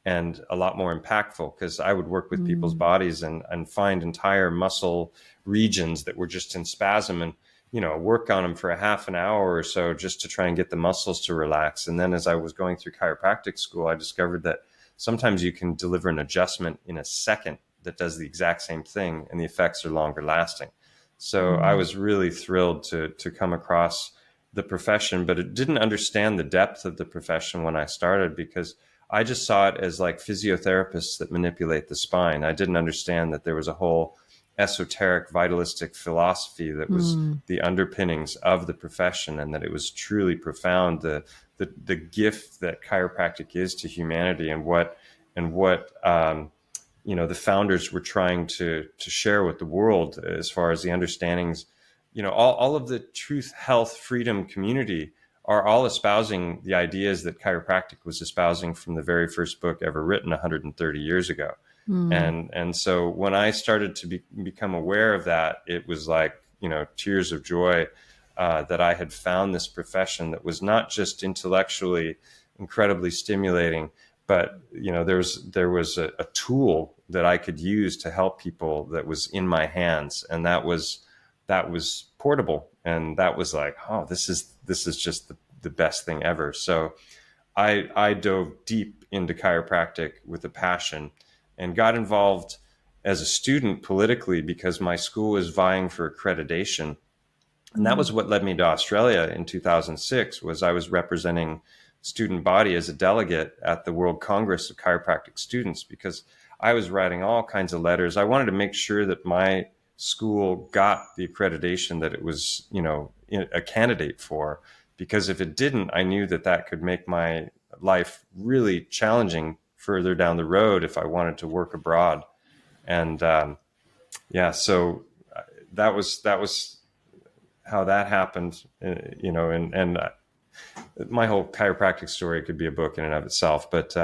and a lot more impactful, because I would work with people's bodies and find entire muscle regions that were just in spasm, and work on them for a half an hour or so just to try and get the muscles to relax. And then as I was going through chiropractic school, I discovered that sometimes you can deliver an adjustment in a second that does the exact same thing, and the effects are longer lasting. So I was really thrilled to come across the profession, but it didn't understand the depth of the profession when I started, because I just saw it as like physiotherapists that manipulate the spine. I didn't understand that there was a whole esoteric vitalistic philosophy that was the underpinnings of the profession, and that it was truly profound, the gift that chiropractic is to humanity, and what the founders were trying to share with the world as far as the understandings. All of the truth, health, freedom community are all espousing the ideas that chiropractic was espousing from the very first book ever written 130 years ago. And so when I started to become aware of that, it was like, tears of joy that I had found this profession that was not just intellectually incredibly stimulating, but there was a tool that I could use to help people that was in my hands, and that was portable, and that was like, oh, this is just the best thing ever. So I dove deep into chiropractic with a passion, and got involved as a student politically because my school was vying for accreditation. And that was what led me to Australia in 2006, was I was representing student body as a delegate at the World Congress of Chiropractic Students, because I was writing all kinds of letters. I wanted to make sure that my school got the accreditation that it was, a candidate for, because if it didn't, I knew that could make my life really challenging further down the road if I wanted to work abroad. And so that was how that happened, and my whole chiropractic story could be a book in and of itself. But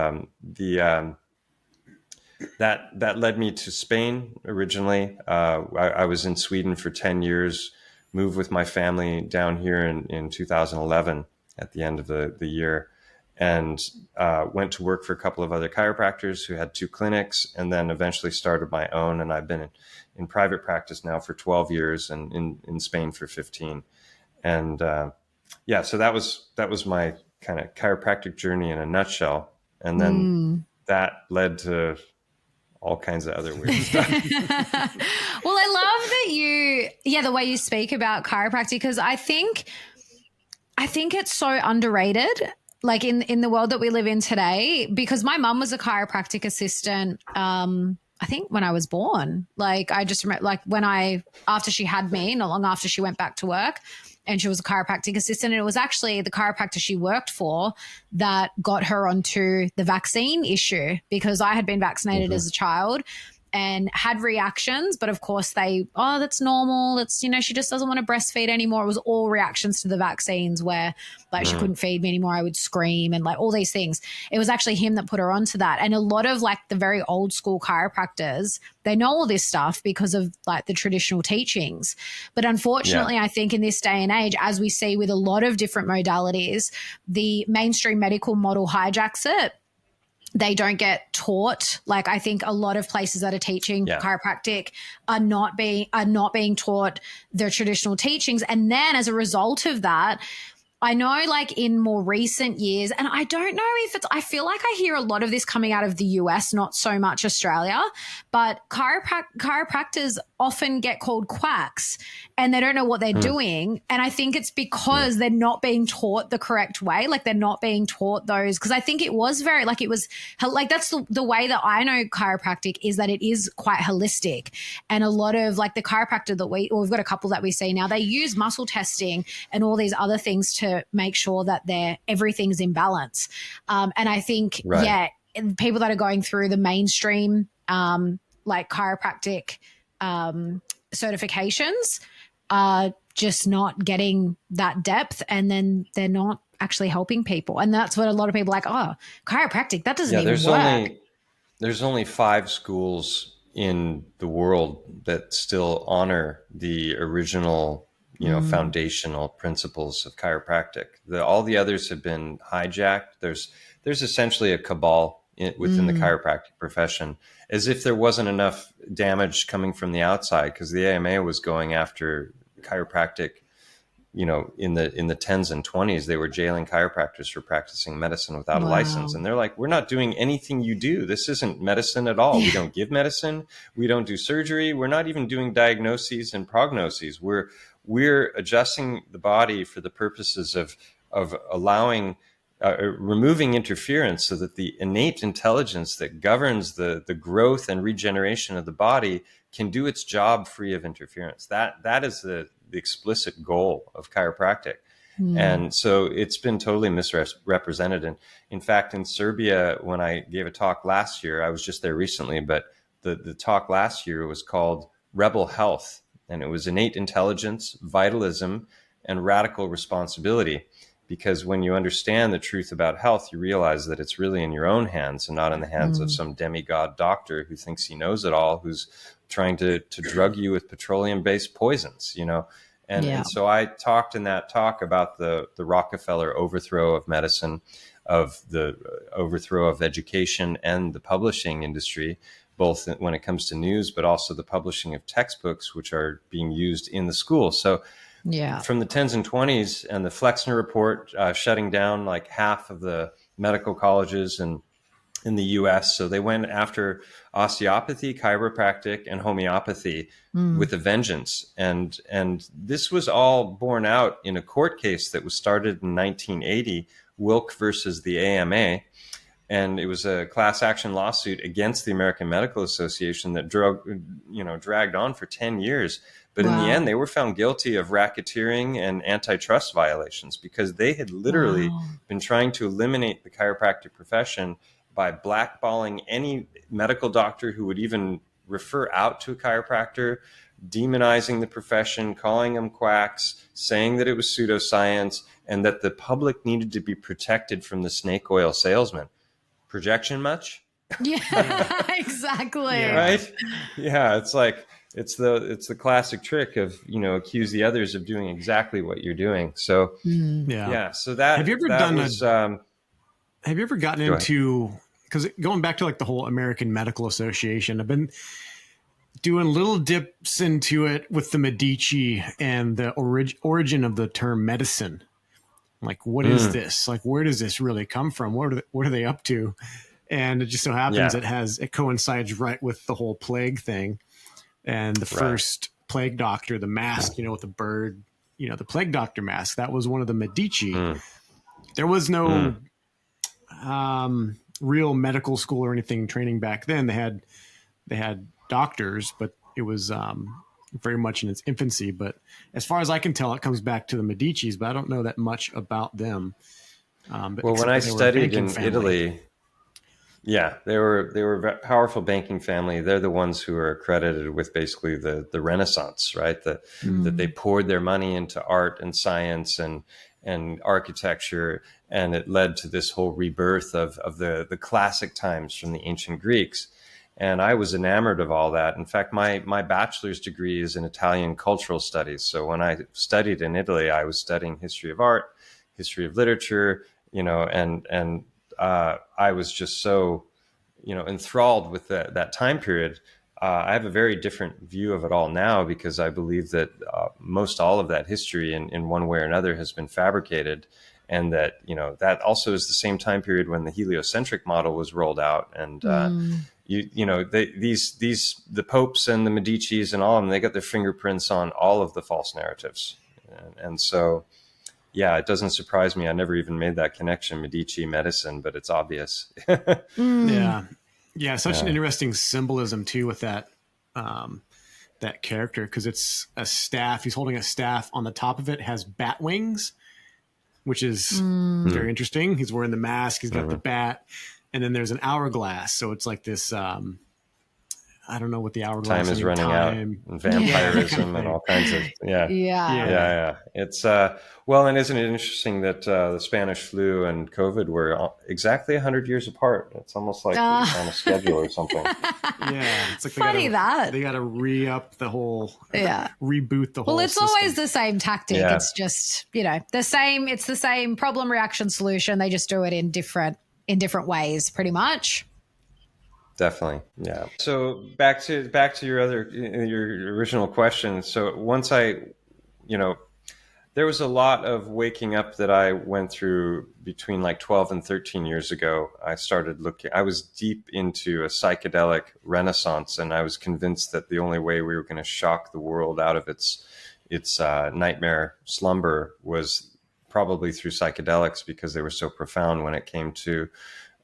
that led me to Spain originally. I was in Sweden for 10 years, moved with my family down here in 2011 at the end of the year. and went to work for a couple of other chiropractors who had 2 clinics, and then eventually started my own. And I've been in private practice now for 12 years and in Spain for 15. And so that was my kind of chiropractic journey in a nutshell. And then that led to all kinds of other weird stuff. Well, I love that the way you speak about chiropractic, because I think it's so underrated, like in the world that we live in today, because my mum was a chiropractic assistant, I think when I was born. Like, I just remember, like, after she had me, not long after she went back to work, and she was a chiropractic assistant. And it was actually the chiropractor she worked for that got her onto the vaccine issue, because I had been vaccinated as a child and had reactions. But of course that's normal. It's, she just doesn't want to breastfeed anymore. It was all reactions to the vaccines where like she couldn't feed me anymore. I would scream and like all these things. It was actually him that put her onto that. And a lot of like the very old school chiropractors, they know all this stuff because of like the traditional teachings. But unfortunately, I think in this day and age, as we see with a lot of different modalities, the mainstream medical model hijacks it. They don't get taught. Like, I think a lot of places that are teaching chiropractic are not being taught their traditional teachings. And then as a result of that, I know like in more recent years, and I don't know if I feel like I hear a lot of this coming out of the US, not so much Australia, but chiropractors often get called quacks and they don't know what they're doing. And I think it's because they're not being taught the correct way. Like, they're not being taught those, because I think it was very, like, it was like, that's the way that I know chiropractic is that it is quite holistic. And a lot of like the chiropractor that we've got a couple that we see now, they use muscle testing and all these other things to make sure that everything's in balance. And I think, people that are going through the mainstream, like chiropractic certifications are just not getting that depth, and then they're not actually helping people. And that's what a lot of people are like, oh, chiropractic, that doesn't even work. There's only 5 schools in the world that still honor the original, foundational principles of chiropractic. All the others have been hijacked. There's essentially a cabal within the chiropractic profession, as if there wasn't enough damage coming from the outside, because the AMA was going after chiropractic, in the 10s and 20s. They were jailing chiropractors for practicing medicine without a license. And they're like, we're not doing anything you do. This isn't medicine at all. We don't give medicine. We don't do surgery. We're not even doing diagnoses and prognoses. We're adjusting the body for the purposes of allowing removing interference so that the innate intelligence that governs the growth and regeneration of the body can do its job free of interference. That is the explicit goal of chiropractic. And so it's been totally misrepresented. And in fact, in Serbia, when I gave a talk last year, I was just there recently, but the talk last year was called Rebel Health. And it was innate intelligence, vitalism, and radical responsibility. Because when you understand the truth about health, you realize that it's really in your own hands and not in the hands of some demigod doctor who thinks he knows it all, who's trying to drug you with petroleum-based poisons, And so I talked in that talk about the Rockefeller overthrow of medicine, of the overthrow of education and the publishing industry, both when it comes to news, but also the publishing of textbooks, which are being used in the school. So from the 10s and 20s and the Flexner Report shutting down like half of the medical colleges in the US. So they went after osteopathy, chiropractic, and homeopathy with a vengeance. And this was all borne out in a court case that was started in 1980, Wilk versus the AMA. And it was a class action lawsuit against the American Medical Association that dragged on for 10 years. But in the end, they were found guilty of racketeering and antitrust violations because they had literally been trying to eliminate the chiropractic profession by blackballing any medical doctor who would even refer out to a chiropractor, demonizing the profession, calling them quacks, saying that it was pseudoscience, and that the public needed to be protected from the snake oil salesman. Projection much? Yeah, exactly. Right? Yeah, it's like it's the classic trick of accuse the others of doing exactly what you're doing. So so that have you ever Have you ever gotten into, because going back to like the whole American Medical Association, I've been doing little dips into it with the Medici and the origin of the term medicine. Like, what is this? Like, where does this really come from? What are they up to? And it just so happens it coincides right with the whole plague thing. And the first plague doctor, the mask, with the bird, the plague doctor mask, that was one of the Medici. There was no real medical school or anything training back then. They had doctors, but it was very much in its infancy. But as far as I can tell, it comes back to the Medicis, but I don't know that much about them. Well, when I studied in Italy, they were a powerful banking family. They're the ones who are credited with basically the Renaissance, right? That they poured their money into art and science and architecture, and it led to this whole rebirth of the classic times from the ancient Greeks. And I was enamored of all that. In fact, my bachelor's degree is in Italian cultural studies. So when I studied in Italy, I was studying history of art, history of literature, and I was just so, enthralled with that time period. I have a very different view of it all now, because I believe that most all of that history in one way or another has been fabricated. And that, that also is the same time period when the heliocentric model was rolled out. And, the popes and the Medicis and all of them, they got their fingerprints on all of the false narratives. And so, it doesn't surprise me. I never even made that connection, Medici medicine, but it's obvious. Yeah. Such an interesting symbolism too with that, that character. 'Cause it's a staff. He's holding a staff. On the top of it has bat wings, which is very interesting. He's wearing the mask. He's got the bat. And then there's an hourglass. So it's like this, I don't know what the hourglass time is running out, and vampirism and all kinds of, It's, and isn't it interesting that the Spanish flu and COVID were exactly 100 years apart? It's almost like on a schedule or something. It's like funny they got to re-up the whole, reboot the whole Well, it's system. always the same tactic. Yeah. It's just, the same, it's the same problem, reaction, solution. They just do it in different ways, pretty much. Definitely. Yeah. So back to your original question. So once there was a lot of waking up that I went through between like 12 and 13 years ago. I was deep into a psychedelic renaissance, and I was convinced that the only way we were going to shock the world out of its nightmare slumber was probably through psychedelics, because they were so profound when it came to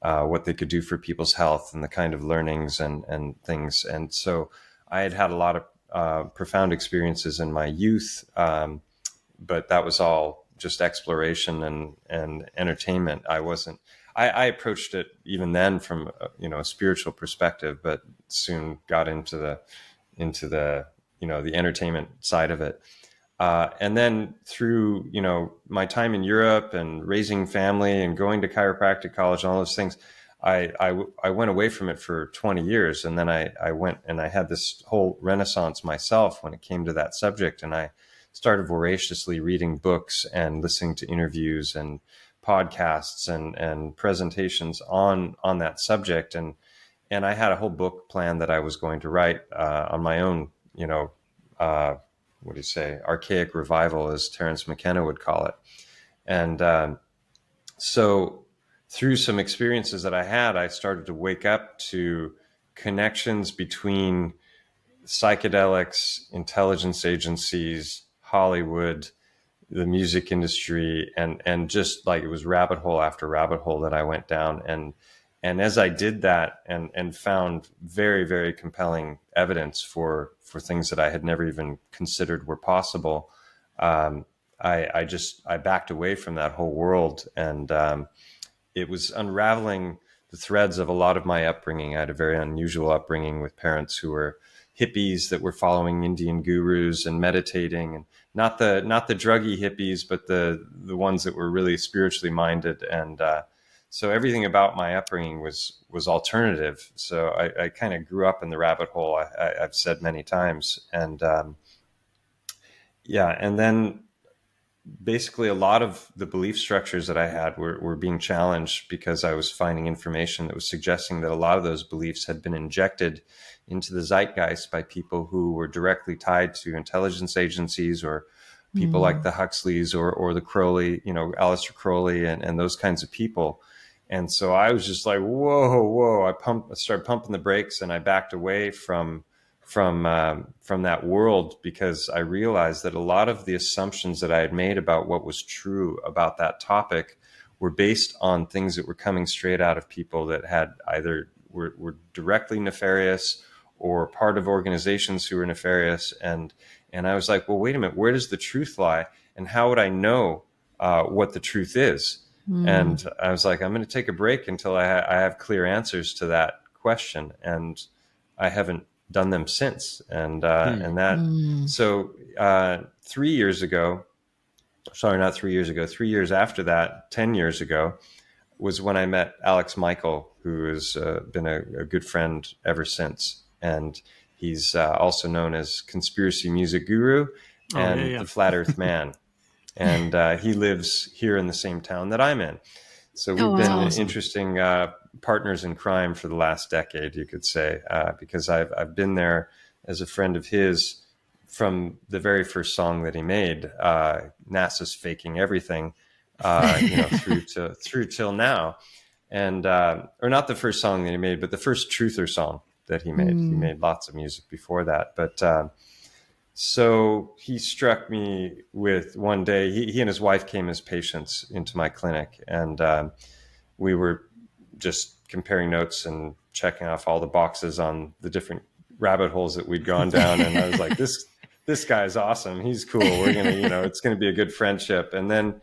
what they could do for people's health and the kind of learnings and things. And so I had a lot of profound experiences in my youth, but that was all just exploration and entertainment. I approached it even then from a spiritual perspective, but soon got into the the entertainment side of it. And then through, my time in Europe and raising family and going to chiropractic college and all those things, I went away from it for 20 years. And then I went and I had this whole renaissance myself when it came to that subject. And I started voraciously reading books and listening to interviews and podcasts and presentations on that subject. And I had a whole book plan that I was going to write on my own, what do you say, archaic revival, as Terence McKenna would call it. And so through some experiences that I had, I started to wake up to connections between psychedelics, intelligence agencies, Hollywood, the music industry, and just like it was rabbit hole after rabbit hole that I went down. And as I did that and found very, very compelling evidence for things that I had never even considered were possible, I backed away from that whole world. And it was unraveling the threads of a lot of my upbringing. I had a very unusual upbringing with parents who were hippies that were following Indian gurus and meditating, and not the druggy hippies, but the ones that were really spiritually minded. And so everything about my upbringing was alternative. So I kind of grew up in the rabbit hole, I've said many times. And and then basically a lot of the belief structures that I had were being challenged because I was finding information that was suggesting that a lot of those beliefs had been injected into the zeitgeist by people who were directly tied to intelligence agencies or people like the Huxleys or the Crowley, Aleister Crowley and those kinds of people. And so I was just like, whoa. I started pumping the brakes, and I backed away from that world, because I realized that a lot of the assumptions that I had made about what was true about that topic were based on things that were coming straight out of people that had either were directly nefarious or part of organizations who were nefarious. And I was like, well, wait a minute, where does the truth lie? And how would I know what the truth is? And I was like, I'm going to take a break until I have clear answers to that question. And I haven't done them since. So 3 years ago, sorry, not 3 years ago, 3 years after that, 10 years ago, was when I met Alex Michael, who has been a good friend ever since. And he's also known as Conspiracy Music Guru and the Flat Earth Man. And he lives here in the same town that I'm in. So we've been interesting partners in crime for the last decade, you could say, because I've been there as a friend of his from the very first song that he made, NASA's Faking Everything, through till now. And or not the first song that he made, but the first truther song that he made. He made lots of music before that, but so he struck me with one day, he and his wife came as patients into my clinic, and we were just comparing notes and checking off all the boxes on the different rabbit holes that we'd gone down. And I was like, this guy's awesome. He's cool. We're going to, it's going to be a good friendship. And then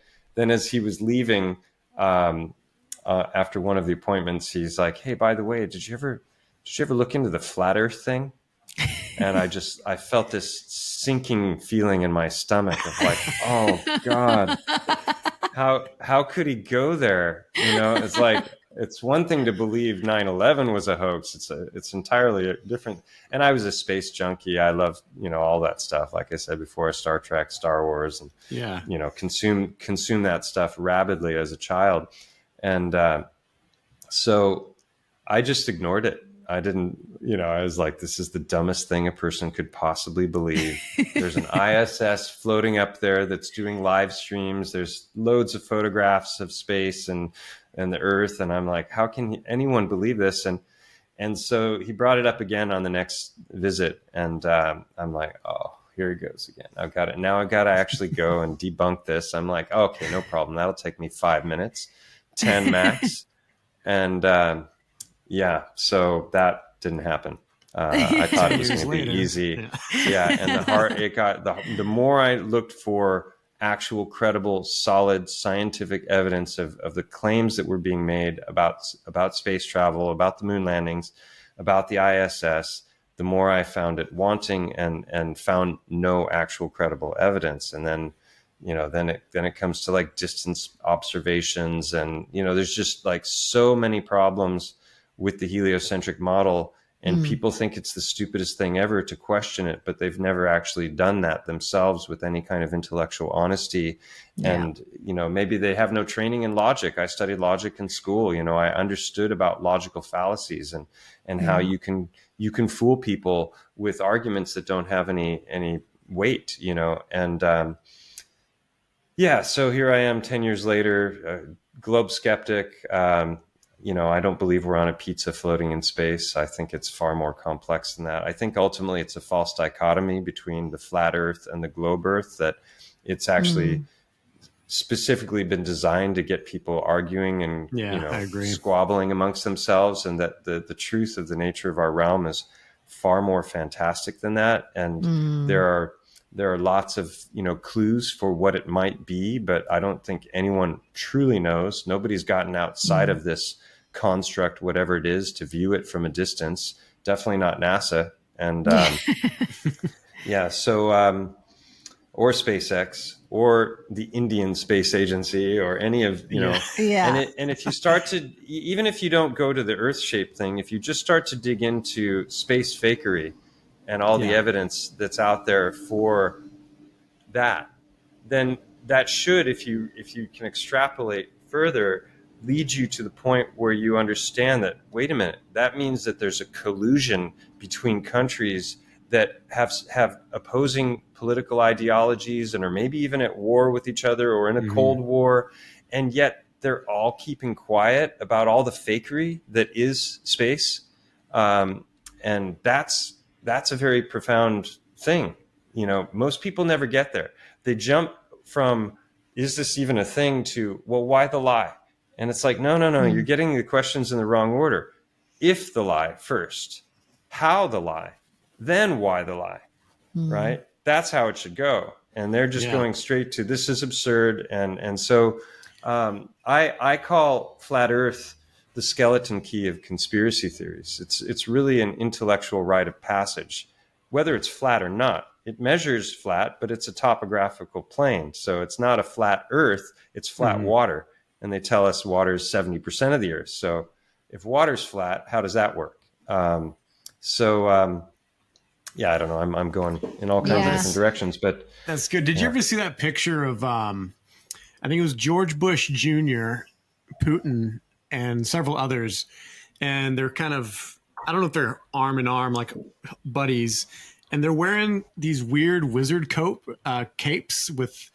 as he was leaving, after one of the appointments, he's like, hey, by the way, did you ever look into the flat earth thing? And I felt this sinking feeling in my stomach of like, oh God, how could he go there? It's like, it's one thing to believe 9/11 was a hoax. It's entirely different. And I was a space junkie. I love, all that stuff. Like I said before, Star Trek, Star Wars, and, consume that stuff rapidly as a child. And so I just ignored it. I didn't, I was like, this is the dumbest thing a person could possibly believe. There's an ISS floating up there that's doing live streams. There's loads of photographs of space and the Earth. And I'm like, how can anyone believe this? And so he brought it up again on the next visit. And I'm like, oh, here he goes again. I've got it. Now I've got to actually go and debunk this. I'm like, okay, no problem. That'll take me 5 minutes, 10 max. And, so that didn't happen. I thought it was going to be easy. And the more I looked for actual credible, solid scientific evidence of the claims that were being made about space travel, about the moon landings, about the ISS, the more I found it wanting and found no actual credible evidence. And then, then it comes to like distance observations, and, there's just like so many problems with the heliocentric model, and people think it's the stupidest thing ever to question it, but they've never actually done that themselves with any kind of intellectual honesty. And, maybe they have no training in logic. I studied logic in school. I understood about logical fallacies and how you can fool people with arguments that don't have any weight, and, so here I am 10 years later, globe skeptic. I don't believe we're on a pizza floating in space. I think it's far more complex than that. I think ultimately it's a false dichotomy between the flat Earth and the globe Earth, that it's actually specifically been designed to get people arguing and squabbling amongst themselves, and that the truth of the nature of our realm is far more fantastic than that. And there are lots of clues for what it might be, but I don't think anyone truly knows. Nobody's gotten outside of this construct, whatever it is, to view it from a distance. Definitely not NASA. And or SpaceX or the Indian Space Agency or any of and if you start to, even if you don't go to the Earth-shaped thing, if you just start to dig into space fakery and all the evidence that's out there for that, then that should, if you can extrapolate further, lead you to the point where you understand that, wait a minute, that means that there's a collusion between countries that have opposing political ideologies and are maybe even at war with each other or in a Cold War, and yet they're all keeping quiet about all the fakery that is space. And that's a very profound thing. You know, most people never get there. They jump from, is this even a thing, to, well, why the lie? And it's like, no, you're getting the questions in the wrong order. If the lie first, how the lie, then why the lie, right? That's how it should go. And they're just going straight to, this is absurd. And so I call flat Earth the skeleton key of conspiracy theories. It's really an intellectual rite of passage, whether it's flat or not. It measures flat, but it's a topographical plane. So it's not a flat Earth, it's flat water. And they tell us water is 70% of the Earth. So if water's flat, how does that work? Yeah, I don't know. I'm going in all kinds of different directions, but that's good. Did you ever see that picture of, I think it was George Bush Jr., Putin, and several others, and they're kind of, I don't know if they're arm in arm, like buddies, and they're wearing these weird wizard capes with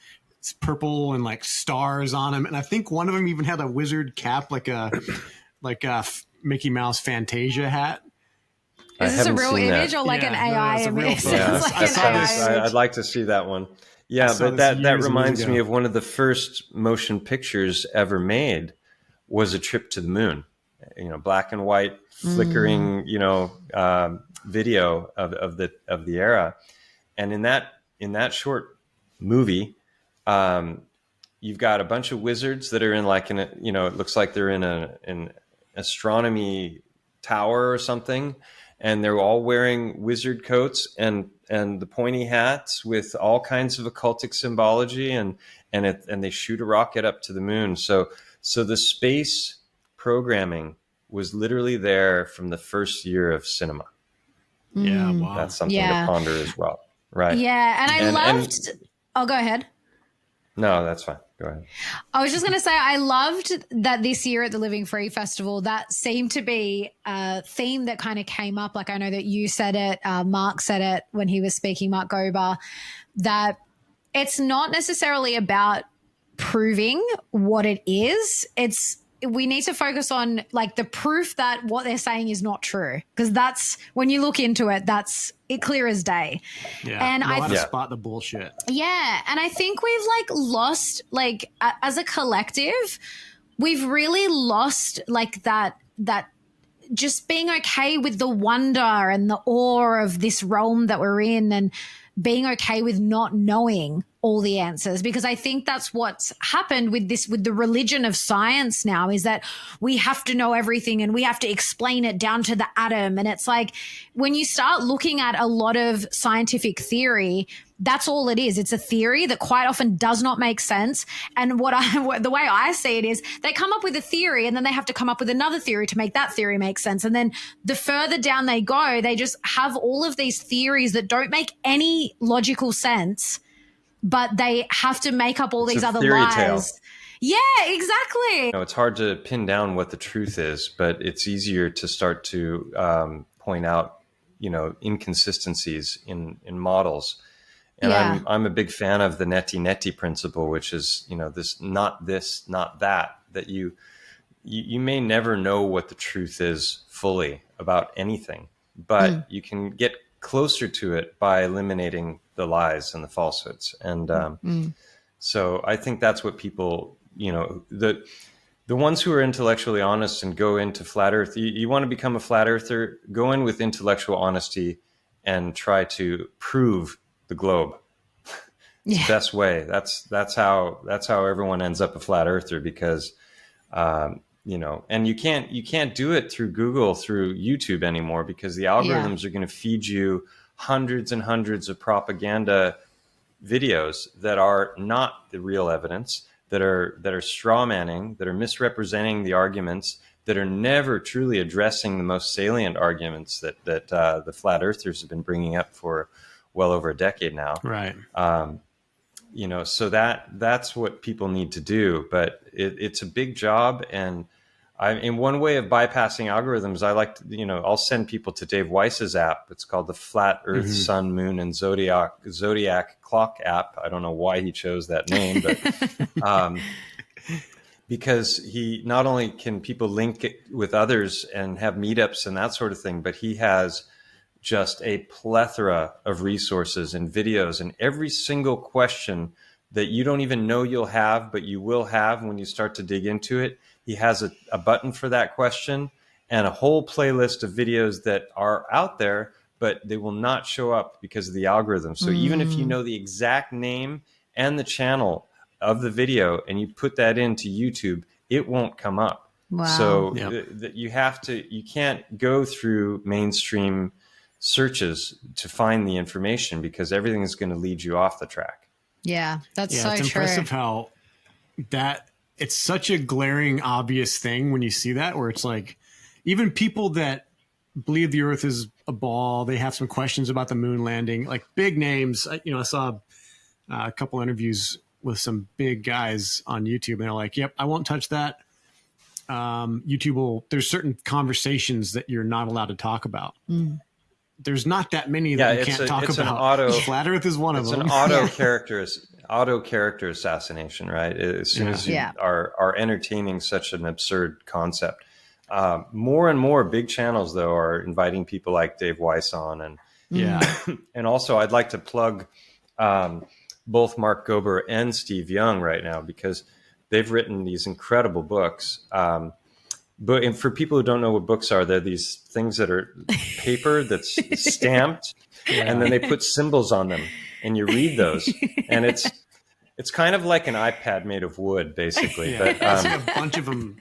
purple and like stars on them. And I think one of them even had a wizard cap, like a Mickey Mouse Fantasia hat. Is this a real image or like an AI image? I'd like to see that one. Yeah, but that reminds me of one of the first motion pictures ever made was a trip to the moon. You know, black and white, flickering, video of the era. And in that short movie, you've got a bunch of wizards that are in like it looks like they're in an astronomy tower or something. And they're all wearing wizard coats and the pointy hats with all kinds of occultic symbology, and they shoot a rocket up to the moon. So the space programming was literally there from the first year of cinema. Yeah, wow. That's something to ponder as well, right? Yeah, and I loved. Oh, go ahead. No, that's fine. Go ahead. I was just going to say, I loved that this year at the Living Free Festival, that seemed to be a theme that kind of came up. Like, I know that you said it, Mark said it when he was speaking, Mark Gober, that it's not necessarily about proving what it is. We need to focus on like the proof that what they're saying is not true, because that's, when you look into it, that's it clear as day. Yeah, and I to spot the bullshit. Yeah, and I think we've like lost, like as a collective, we've really lost like that just being okay with the wonder and the awe of this realm that we're in, and being okay with not knowing all the answers, because I think that's what's happened with the religion of science now, is that we have to know everything and we have to explain it down to the atom. And it's like, when you start looking at a lot of scientific theory, that's all it is. It's a theory that quite often does not make sense. And the way I see it is, they come up with a theory and then they have to come up with another theory to make that theory make sense. And then the further down they go, they just have all of these theories that don't make any logical sense, but they have to make up all these other lies. Tale. Yeah, exactly. It's hard to pin down what the truth is, but it's easier to start to point out, inconsistencies in models. And I'm a big fan of the neti principle, which is, this, not that you may never know what the truth is fully about anything, but you can get closer to it by eliminating the lies and the falsehoods. And so I think that's what people, the ones who are intellectually honest and go into flat Earth, you want to become a flat earther, go in with intellectual honesty and try to prove the globe. It's the best way. That's how everyone ends up a flat earther, because and you can't do it through Google, through YouTube anymore, because the algorithms are going to feed you hundreds and hundreds of propaganda videos that are not the real evidence, that are straw manning, that are misrepresenting the arguments, that are never truly addressing the most salient arguments that the flat earthers have been bringing up for well over a decade now. Right. so that's what people need to do. But it's a big job. And in one way of bypassing algorithms, I like to, I'll send people to Dave Weiss's app. It's called the Flat Earth, Sun, Moon, and Zodiac Clock app. I don't know why he chose that name, but because he not only can people link it with others and have meetups and that sort of thing, but he has just a plethora of resources and videos, and every single question that you don't even know you'll have, but you will have when you start to dig into it. He has a button for that question and a whole playlist of videos that are out there, but they will not show up because of the algorithm. So even if you know the exact name and the channel of the video and you put that into YouTube, it won't come up. Wow. So you can't go through mainstream searches to find the information because everything is going to lead you off the track. Yeah, that's so it's true. impressive how it's such a glaring, obvious thing when you see that, where it's like, even people that believe the Earth is a ball, they have some questions about the moon landing, like big names. I saw a couple interviews with some big guys on YouTube, and they're like, "Yep, I won't touch that." YouTube there's certain conversations that you're not allowed to talk about. There's not that many that you can't talk about. Flat Earth is one of them. It's an auto character assassination, right? As soon as you are entertaining such an absurd concept. More and more big channels, though, are inviting people like Dave Weiss on. And and also I'd like to plug both Mark Gober and Steve Young right now, because they've written these incredible books. But for people who don't know what books are, they're these things that are paper that's stamped, and then they put symbols on them, and you read those, and it's kind of like an iPad made of wood, basically. But a bunch of them.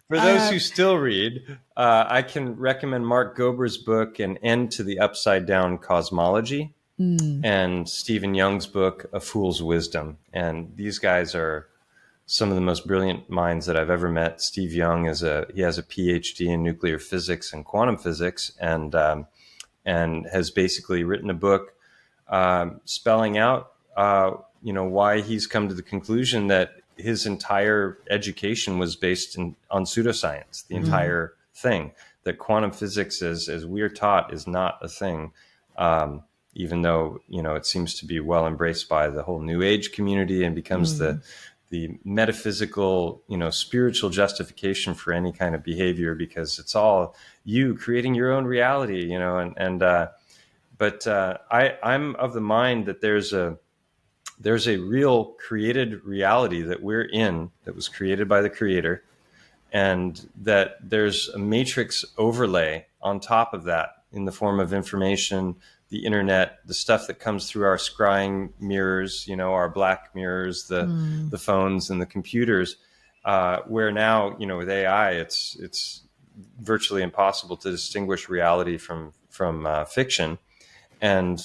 For those who still read, I can recommend Mark Gober's book, An End to the Upside Down Cosmology, and Stephen Young's book, A Fool's Wisdom. And these guys are some of the most brilliant minds that I've ever met. Steve Young has a PhD in nuclear physics and quantum physics, and has basically written a book spelling out why he's come to the conclusion that his entire education was based on pseudoscience, the entire thing, that quantum physics, as we're taught, is not a thing, even though it seems to be well embraced by the whole New Age community and becomes the metaphysical, spiritual justification for any kind of behavior, because it's all you creating your own reality, but I'm of the mind that there's a real created reality that we're in, that was created by the Creator, and that there's a matrix overlay on top of that in the form of information, the internet, the stuff that comes through our scrying mirrors, our black mirrors, the phones and the computers, where now, with AI, it's virtually impossible to distinguish reality from fiction. And,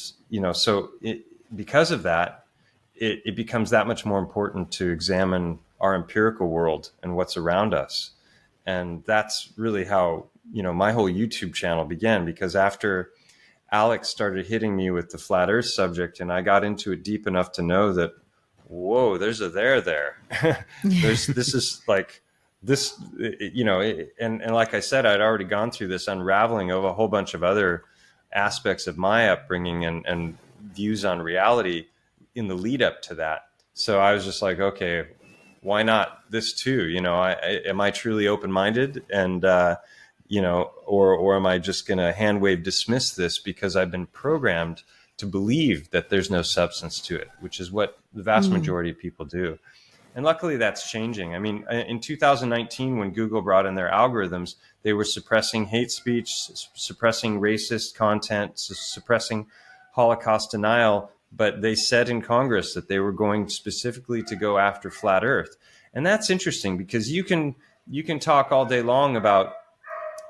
because of that, it becomes that much more important to examine our empirical world and what's around us. And that's really how, my whole YouTube channel began, because after Alex started hitting me with the flat Earth subject, and I got into it deep enough to know that, whoa, there's a there. This is like this, and like I said, I'd already gone through this unraveling of a whole bunch of other aspects of my upbringing and views on reality in the lead up to that. So I was just like, okay, why not this too? Am I truly open-minded? And, or am I just going to hand wave dismiss this because I've been programmed to believe that there's no substance to it, which is what the vast majority of people do. And luckily that's changing. I mean, in 2019, when Google brought in their algorithms, they were suppressing hate speech, suppressing racist content, suppressing Holocaust denial. But they said in Congress that they were going specifically to go after flat Earth. And that's interesting, because you can talk all day long about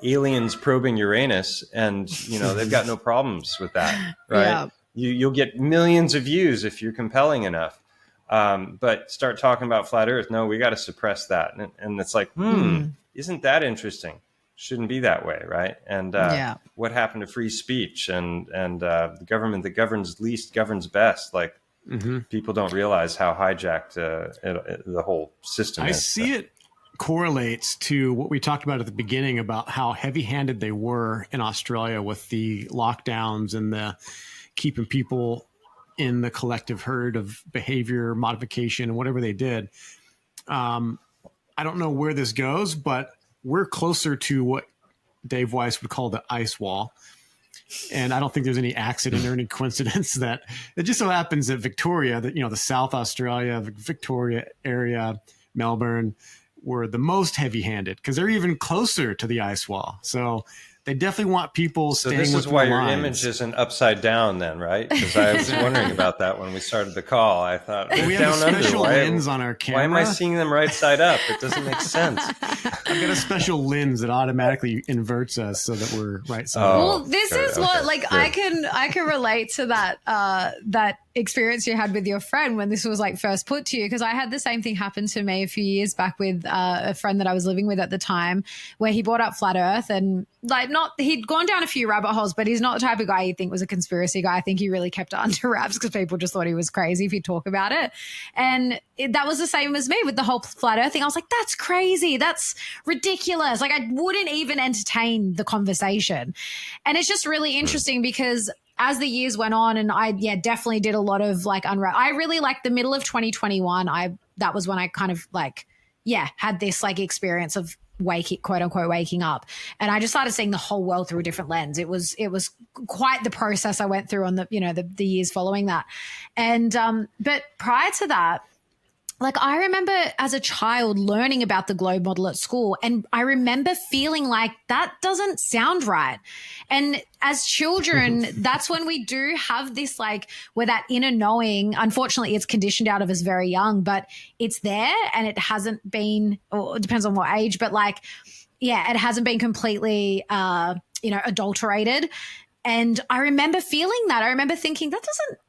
aliens probing Uranus, and they've got no problems with that, right? Yeah. You'll get millions of views if you're compelling enough. But start talking about flat Earth, no, we got to suppress that. And it's like, isn't that interesting? shouldn't be that way, right? And what happened to free speech and the government that governs least governs best? Like, people don't realize how hijacked the whole system is. I see it correlates to what we talked about at the beginning about how heavy-handed they were in Australia with the lockdowns and the keeping people in the collective herd of behavior modification and whatever they did. I don't know where this goes, but we're closer to what Dave Weiss would call the ice wall. And I don't think there's any accident or any coincidence that it just so happens that Victoria, that, the South Australia, Victoria area, Melbourne, were the most heavy-handed because they're even closer to the ice wall. So they definitely want people staying with the lines. So this is why your image isn't upside down then, right? Because I was wondering about that when we started the call. I thought, we have a special lens on our camera. Why am I seeing them right side up? It doesn't make sense. I've got a special lens that automatically inverts us so that we're right side up. Well, this is what, I can relate to that experience you had with your friend when this was first put to you, because I had the same thing happen to me a few years back with a friend that I was living with at the time, where he brought up flat earth and he'd gone down a few rabbit holes, but he's not the type of guy you'd think was a conspiracy guy. I think he really kept it under wraps because people just thought he was crazy if he'd talk about it. And that was the same as me with the whole flat earth thing. I was like, that's crazy. That's ridiculous. I wouldn't even entertain the conversation. And it's just really interesting because as the years went on, and I definitely did a lot of unravel. I really the middle of 2021. That was when I kind of had this experience of quote unquote waking up, and I just started seeing the whole world through a different lens. It was quite the process I went through on the years following that, and but prior to that. I remember as a child learning about the globe model at school, and I remember feeling like that doesn't sound right. And as children, that's when we do have this where that inner knowing, unfortunately, it's conditioned out of us very young, but it's there and it hasn't been, or it depends on what age, but it hasn't been completely, adulterated. And I remember feeling that. I remember thinking, that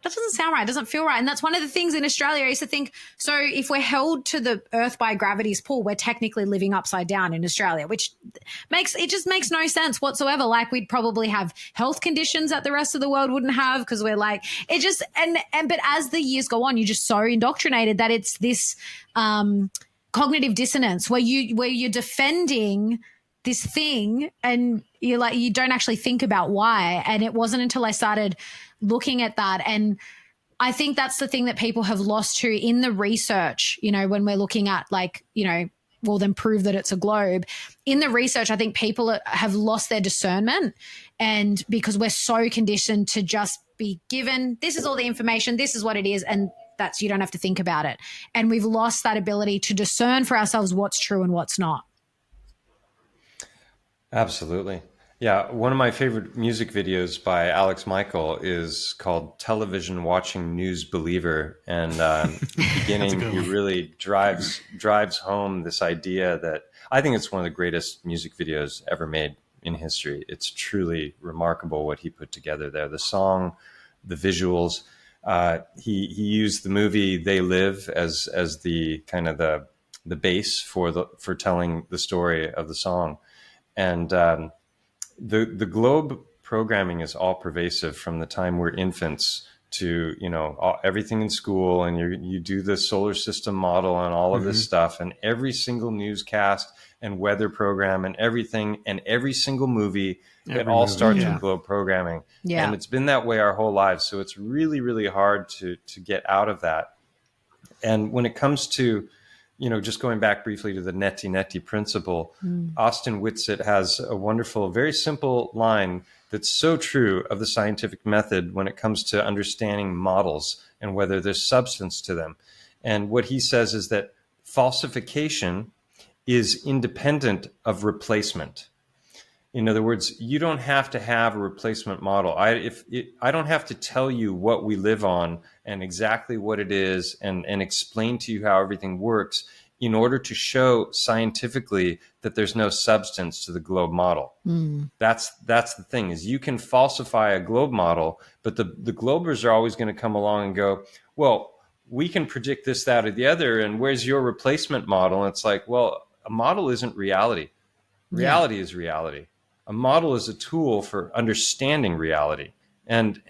doesn't sound right. It doesn't feel right. And that's one of the things in Australia. I used to think, so if we're held to the earth by gravity's pull, we're technically living upside down in Australia, which just makes no sense whatsoever. We'd probably have health conditions that the rest of the world wouldn't have because we're but as the years go on, you're just so indoctrinated that it's this cognitive dissonance where you're defending this thing and you don't actually think about why. And it wasn't until I started looking at that. And I think that's the thing that people have lost to in the research, when we're looking at then prove that it's a globe. In the research, I think people have lost their discernment, and because we're so conditioned to just be given, this is all the information, this is what it is, and you don't have to think about it. And we've lost that ability to discern for ourselves what's true and what's not. Absolutely. Yeah. One of my favorite music videos by Alex Michael is called Television Watching News Believer. And in the beginning, he really drives home this idea that I think it's one of the greatest music videos ever made in history. It's truly remarkable what he put together there. The song, the visuals, he used the movie They Live as the kind of the base for telling the story of the song. And the globe programming is all pervasive from the time we're infants to, everything in school, and you do the solar system model and all of this stuff, and every single newscast and weather program and everything and every single movie, it all starts with globe programming. Yeah. And it's been that way our whole lives. So it's really, really hard to get out of that. And when it comes to just going back briefly to the neti principle, Austin Whitsitt has a wonderful, very simple line that's so true of the scientific method when it comes to understanding models and whether there's substance to them. And what he says is that falsification is independent of replacement. In other words, you don't have to have a replacement model. I don't have to tell you what we live on and exactly what it is and explain to you how everything works in order to show scientifically that there's no substance to the globe model. That's the thing, is you can falsify a globe model, but the globers are always going to come along and go, well, we can predict this, that, or the other, and where's your replacement model? And it's like, well, a model isn't reality. Reality is reality. A model is a tool for understanding reality. And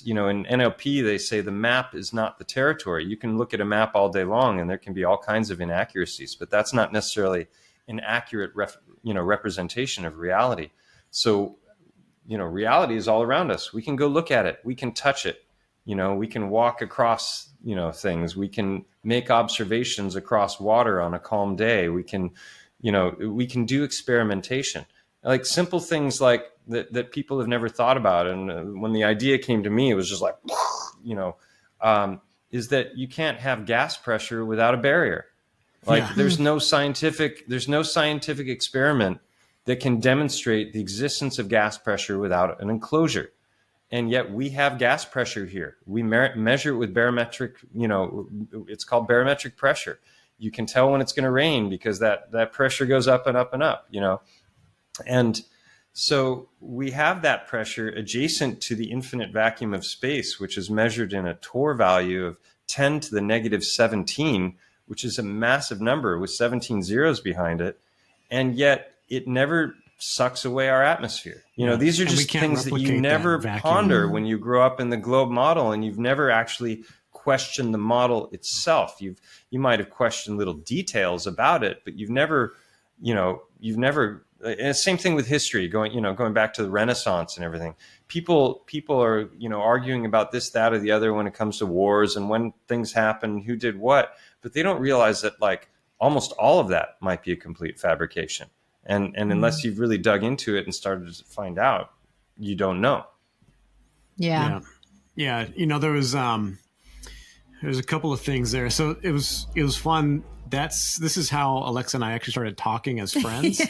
you know, in NLP, they say the map is not the territory. You can look at a map all day long and there can be all kinds of inaccuracies, but that's not necessarily an accurate representation of reality. So, you know, reality is all around us. We can go look at it. We can touch it. You know, we can walk across, you know, things. We can make observations across water on a calm day. We can, you know, we can do experimentation. Like simple things like that people have never thought about. And when the idea came to me, it was just like, you know, is that you can't have gas pressure without a barrier. Like there's no scientific experiment that can demonstrate the existence of gas pressure without an enclosure. And yet we have gas pressure here. We measure it with barometric, you know, it's called barometric pressure. You can tell when it's going to rain because that pressure goes up and up and up, you know. And so we have that pressure adjacent to the infinite vacuum of space, which is measured in a Torr value of 10 to the negative 17, which is a massive number with 17 zeros behind it. And yet it never sucks away our atmosphere. You know, these are just things that you never ponder when you grow up in the globe model, and you've never actually questioned the model itself. You might have questioned little details about it, but you've never, and same thing with history, going back to the Renaissance and everything. People are, you know, arguing about this, that, or the other when it comes to wars and when things happen, who did what, but they don't realize that like almost all of that might be a complete fabrication. And unless you've really dug into it and started to find out, you don't know. Yeah. You know, there's a couple of things there. So it was fun. This is how Alexa and I actually started talking as friends.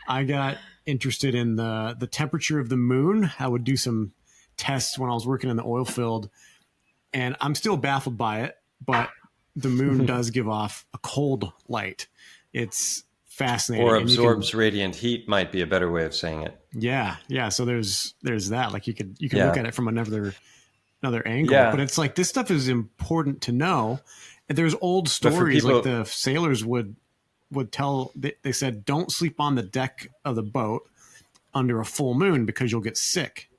I got interested in the temperature of the moon. I would do some tests when I was working in the oil field, and I'm still baffled by it, but the moon does give off a cold light. It's fascinating. Or absorbs radiant heat might be a better way of saying it. Yeah. So there's that. Like you can look at it from another angle. Yeah. But it's like this stuff is important to know. And there's old stories like the sailors would tell. They said, don't sleep on the deck of the boat under a full moon because you'll get sick,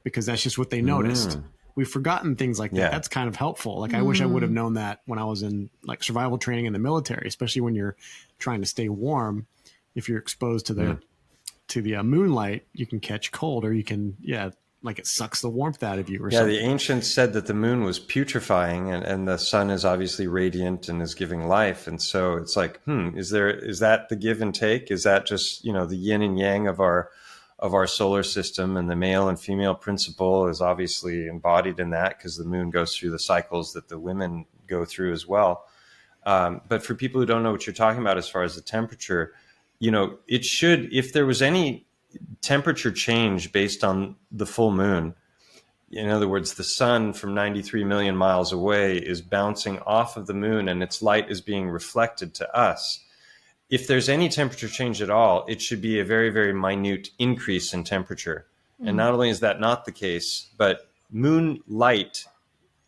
because that's just what they noticed. We've forgotten things like that. Yeah. That's kind of helpful. Like I wish I would have known that when I was in like survival training in the military, especially when you're trying to stay warm. If you're exposed to the moonlight, you can catch cold, or you can like it sucks the warmth out of you or something. The ancients said that the moon was putrefying, and the sun is obviously radiant and is giving life. And so it's like, is that the give and take? Is that just, you know, the yin and yang of our solar system? And the male and female principle is obviously embodied in that, because the moon goes through the cycles that the women go through as well. But for people who don't know what you're talking about as far as the temperature, you know, it should, if there was any temperature change based on the full moon, in other words, the sun from 93 million miles away is bouncing off of the moon and its light is being reflected to us. If there's any temperature change at all, it should be a very, very minute increase in temperature. And not only is that not the case, but moon light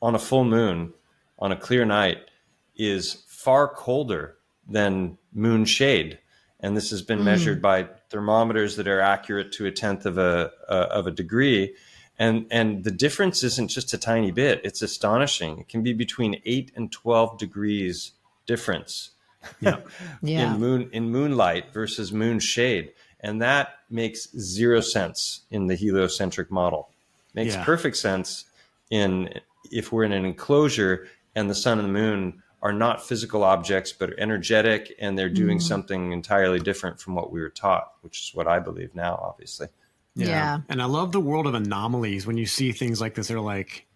on a full moon on a clear night is far colder than moon shade. And this has been measured by thermometers that are accurate to 1/10 of a degree. And the difference isn't just a tiny bit. It's astonishing. It can be between 8 and 12 degrees difference in moonlight versus moon shade. And that makes zero sense in the heliocentric model. Makes perfect sense if we're in an enclosure and the sun and the moon are not physical objects, but energetic, and they're doing something entirely different from what we were taught, which is what I believe now, obviously. Yeah. And I love the world of anomalies. When you see things like this, they're like,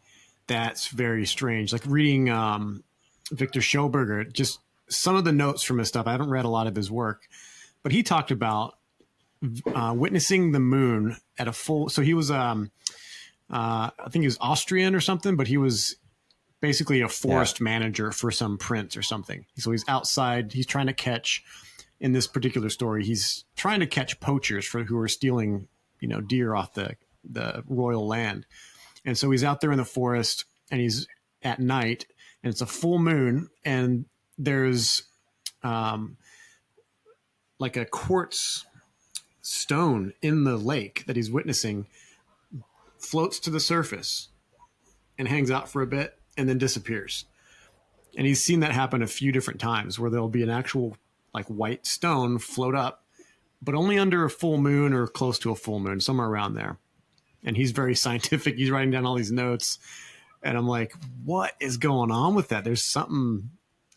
that's very strange. Like reading Victor Schauberger, just some of the notes from his stuff. I haven't read a lot of his work, but he talked about witnessing the moon at a full. So he was, I think he was Austrian or something, but he was basically a forest manager for some prince or something. So he's outside. He's trying to catch, in this particular story, he's trying to catch poachers who are stealing, you know, deer off the royal land. And so he's out there in the forest, and he's at night, and it's a full moon, and there's like a quartz stone in the lake that he's witnessing floats to the surface and hangs out for a bit and then disappears. And he's seen that happen a few different times where there'll be an actual like white stone float up, but only under a full moon or close to a full moon, somewhere around there. And he's very scientific. He's writing down all these notes. And I'm like, what is going on with that? There's some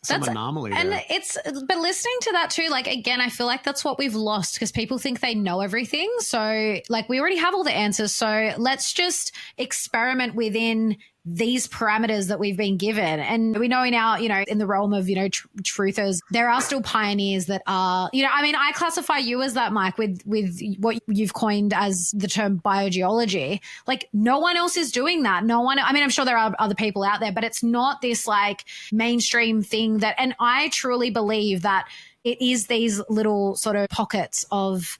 anomaly and there. But listening to that too, like, again, I feel like that's what we've lost because people think they know everything. So like we already have all the answers. So let's just experiment within these parameters that we've been given. And we know in our, in the realm of, truthers, there are still pioneers that are, I mean, I classify you as that, Mike, with what you've coined as the term biogeology. Like no one else is doing that. No one, I mean, I'm sure there are other people out there, but it's not this like mainstream thing that, and I truly believe that it is these little sort of pockets of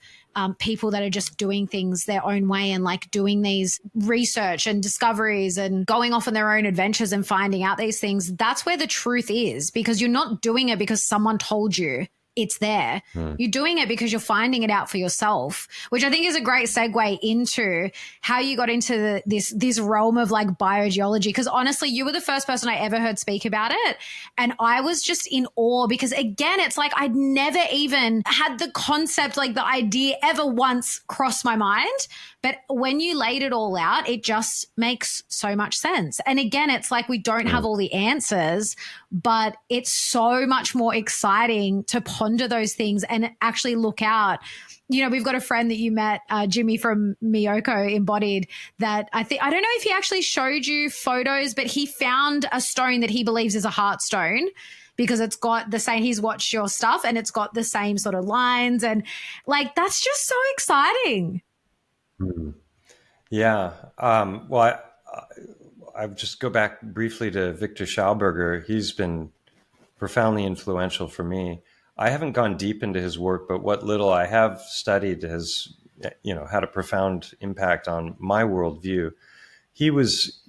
people that are just doing things their own way and like doing these research and discoveries and going off on their own adventures and finding out these things. That's where the truth is, because you're not doing it because someone told you it's there. You're doing it because you're finding it out for yourself, which I think is a great segue into how you got into this realm of like biogeology. Because honestly, you were the first person I ever heard speak about it. And I was just in awe because again, it's like I'd never even had the concept, like the idea ever once crossed my mind. But when you laid it all out, it just makes so much sense. And again, it's like we don't have all the answers, but it's so much more exciting to ponder those things and actually look out. We've got a friend that you met, Jimmy from Miyoko Embodied, that I don't know if he actually showed you photos, but he found a stone that he believes is a heart stone because it's got the same, he's watched your stuff and it's got the same sort of lines. And like, that's just so exciting. Yeah. Well, I just go back briefly to Victor Schauberger. He's been profoundly influential for me. I haven't gone deep into his work, but what little I have studied has, had a profound impact on my worldview. He was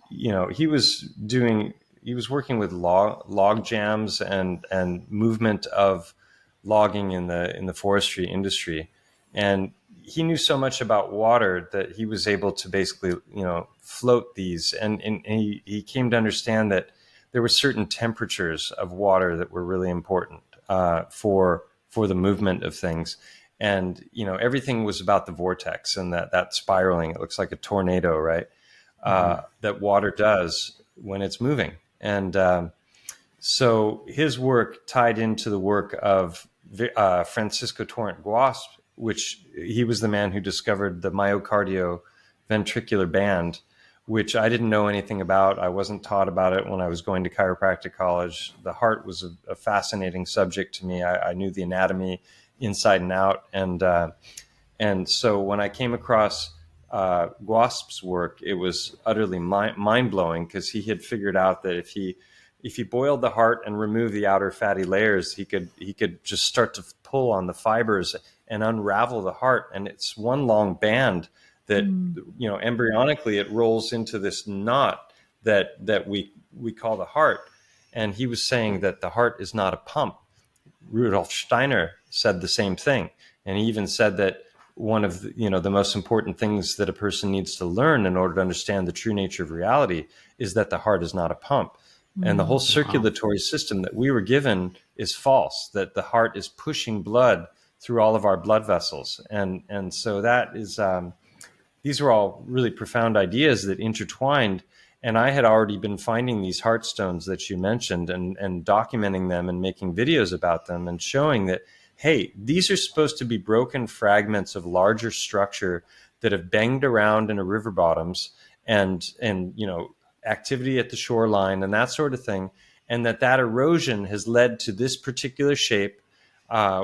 working with log jams and movement of logging in the forestry industry. And he knew so much about water that he was able to basically, float these. And he came to understand that there were certain temperatures of water that were really important for the movement of things. And, everything was about the vortex and that spiraling. It looks like a tornado, right? That water does when it's moving. And so his work tied into the work of Francisco Torrent Guasp, which he was the man who discovered the myocardio-ventricular band, which I didn't know anything about. I wasn't taught about it when I was going to chiropractic college. The heart was a fascinating subject to me. I knew the anatomy inside and out. And so when I came across Guasp's work, it was utterly mind-blowing because he had figured out that if he boiled the heart and removed the outer fatty layers, he could just start to pull on the fibers and unravel the heart. And it's one long band that, embryonically it rolls into this knot that we call the heart. And he was saying that the heart is not a pump. Rudolf Steiner said the same thing. And he even said that one of the most important things that a person needs to learn in order to understand the true nature of reality is that the heart is not a pump. And the whole circulatory system that we were given is false, that the heart is pushing blood through all of our blood vessels. And so that is, these were all really profound ideas that intertwined. And I had already been finding these heart stones that you mentioned and documenting them and making videos about them and showing that, hey, these are supposed to be broken fragments of larger structure that have banged around in a river bottoms and activity at the shoreline and that sort of thing. And that erosion has led to this particular shape,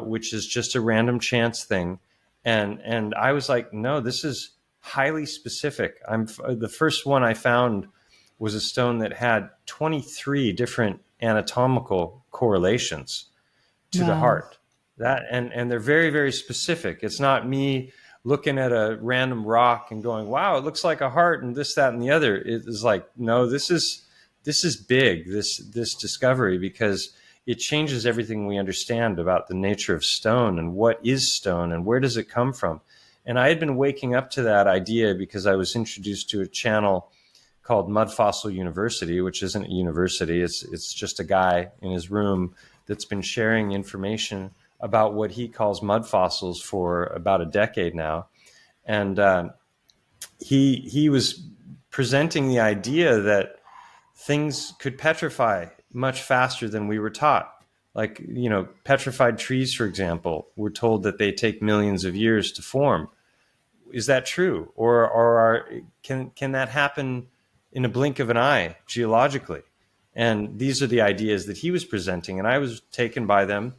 which is just a random chance thing. And I was like, no, this is highly specific. The first one I found was a stone that had 23 different anatomical correlations to the heart. And they're very, very specific. It's not me looking at a random rock and going, wow, it looks like a heart and this, that, and the other. It is like, no, this is big, this discovery, because it changes everything we understand about the nature of stone and what is stone and where does it come from. And I had been waking up to that idea because I was introduced to a channel called Mud Fossil University, which isn't a university. It's just a guy in his room that's been sharing information about what he calls mud fossils for about a decade now. And he was presenting the idea that things could petrify much faster than we were taught. Like, petrified trees, for example, we're told that they take millions of years to form. Is that true? Or can that happen in a blink of an eye geologically? And these are the ideas that he was presenting, and I was taken by them.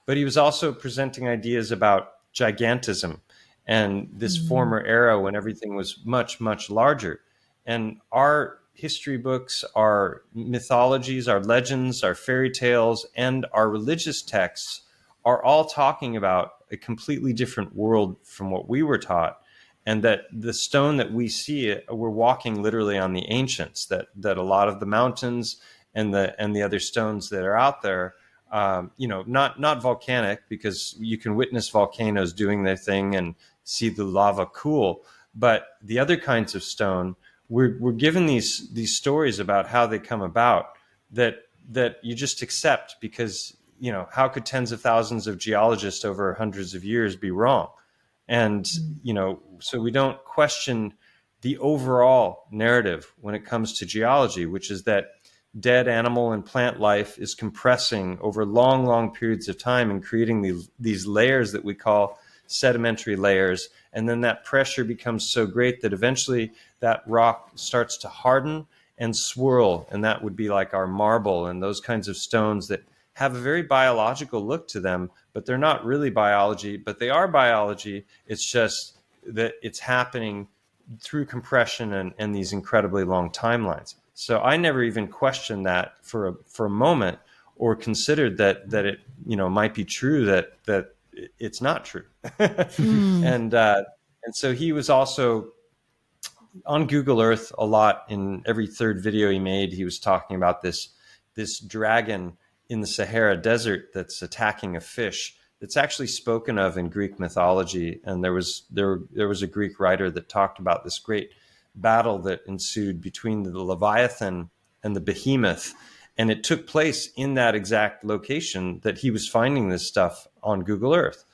But he was also presenting ideas about gigantism and this former era when everything was much, much larger. And our history books, our mythologies, our legends, our fairy tales, and our religious texts are all talking about a completely different world from what we were taught. And that the stone that we see, we're walking literally on the ancients, that a lot of the mountains and the other stones that are out there, not volcanic, because you can witness volcanoes doing their thing and see the lava cool, but the other kinds of stone, we're given these stories about how they come about that you just accept because, how could tens of thousands of geologists over hundreds of years be wrong? And, so we don't question the overall narrative when it comes to geology, which is that dead animal and plant life is compressing over long, long periods of time and creating these layers that we call sedimentary layers. And then that pressure becomes so great that eventually that rock starts to harden and swirl. And that would be like our marble and those kinds of stones that have a very biological look to them, but they're not really biology, but they are biology. It's just that it's happening through compression and these incredibly long timelines. So I never even questioned that for a moment, or considered that it might be true that it's not true. And so he was also on Google Earth a lot. In every third video he made, he was talking about this dragon in the Sahara Desert that's attacking a fish that's actually spoken of in Greek mythology. And there was a Greek writer that talked about this great battle that ensued between the Leviathan and the Behemoth. And it took place in that exact location that he was finding this stuff on Google Earth.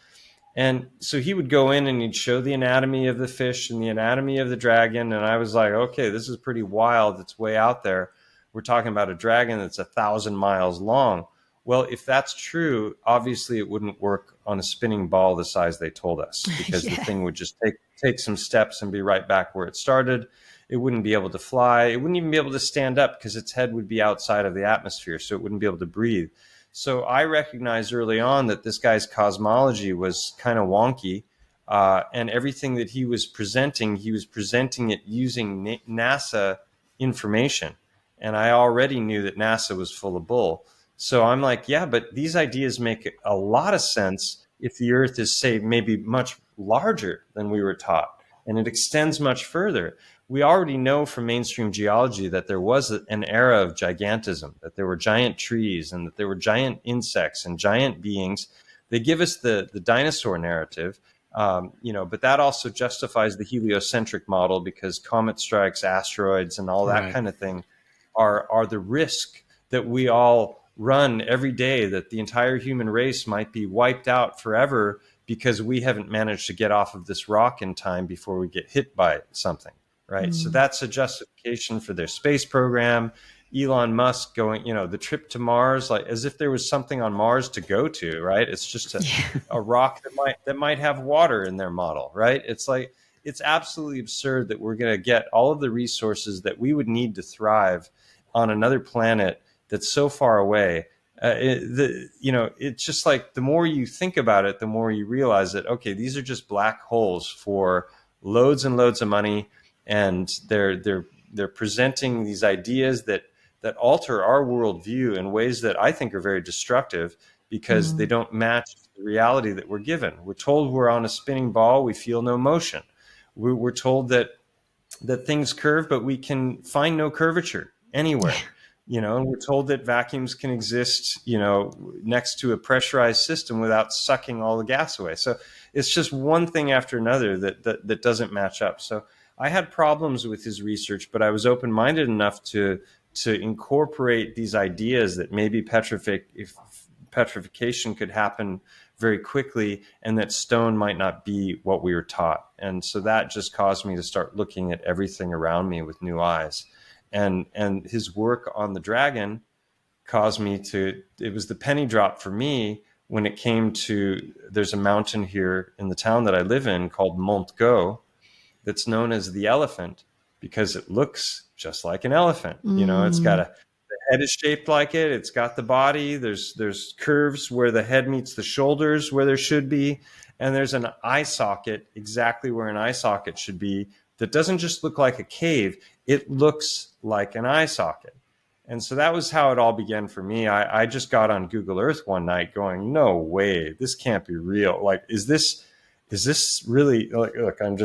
And so he would go in and he'd show the anatomy of the fish and the anatomy of the dragon. And I was like, okay, this is pretty wild. It's way out there. We're talking about a dragon that's 1,000 miles long. Well, if that's true, obviously it wouldn't work on a spinning ball the size they told us, because the thing would just take some steps and be right back where it started. It wouldn't be able to fly. It wouldn't even be able to stand up because its head would be outside of the atmosphere, so it wouldn't be able to breathe. So I recognized early on that this guy's cosmology was kind of wonky, and everything that he was presenting it using NASA information. And I already knew that NASA was full of bull. So I'm like, yeah, but these ideas make a lot of sense if the Earth is, say, maybe much larger than we were taught, and it extends much further. We already know from mainstream geology that there was an era of gigantism, that there were giant trees and that there were giant insects and giant beings. They give us the dinosaur narrative, but that also justifies the heliocentric model, because comet strikes, asteroids, and all that kind of thing are the risk that we all run every day, that the entire human race might be wiped out forever because we haven't managed to get off of this rock in time before we get hit by something, right? So that's a justification for their space program. Elon Musk going, the trip to Mars, like as if there was something on Mars to go to, right? It's just a rock that might have water in their model, right? It's like, it's absolutely absurd that we're going to get all of the resources that we would need to thrive on another planet that's so far away. It's just like, the more you think about it, the more you realize that, okay, these are just black holes for loads and loads of money. And they're presenting these ideas that alter our worldview in ways that I think are very destructive, because they don't match the reality that we're given. We're told we're on a spinning ball. We feel no motion. We're told that things curve, but we can find no curvature anywhere. And we're told that vacuums can exist, next to a pressurized system without sucking all the gas away. So it's just one thing after another that doesn't match up. So I had problems with his research, but I was open-minded enough to incorporate these ideas that maybe petrification could happen very quickly, and that stone might not be what we were taught. And so that just caused me to start looking at everything around me with new eyes. And his work on the dragon caused me to, it was the penny drop for me when it came to, there's a mountain here in the town that I live in called Mont Go that's known as the elephant because it looks just like an elephant. You know, it's got the head is shaped like it. It's got the body. There's curves where the head meets the shoulders where there should be. And there's an eye socket exactly where an eye socket should be that doesn't just look like a cave. It looks like an eye socket. And so that was how it all began for me. I just got on Google Earth one night going, no way, this can't be real. Like, is this really, like, look, I've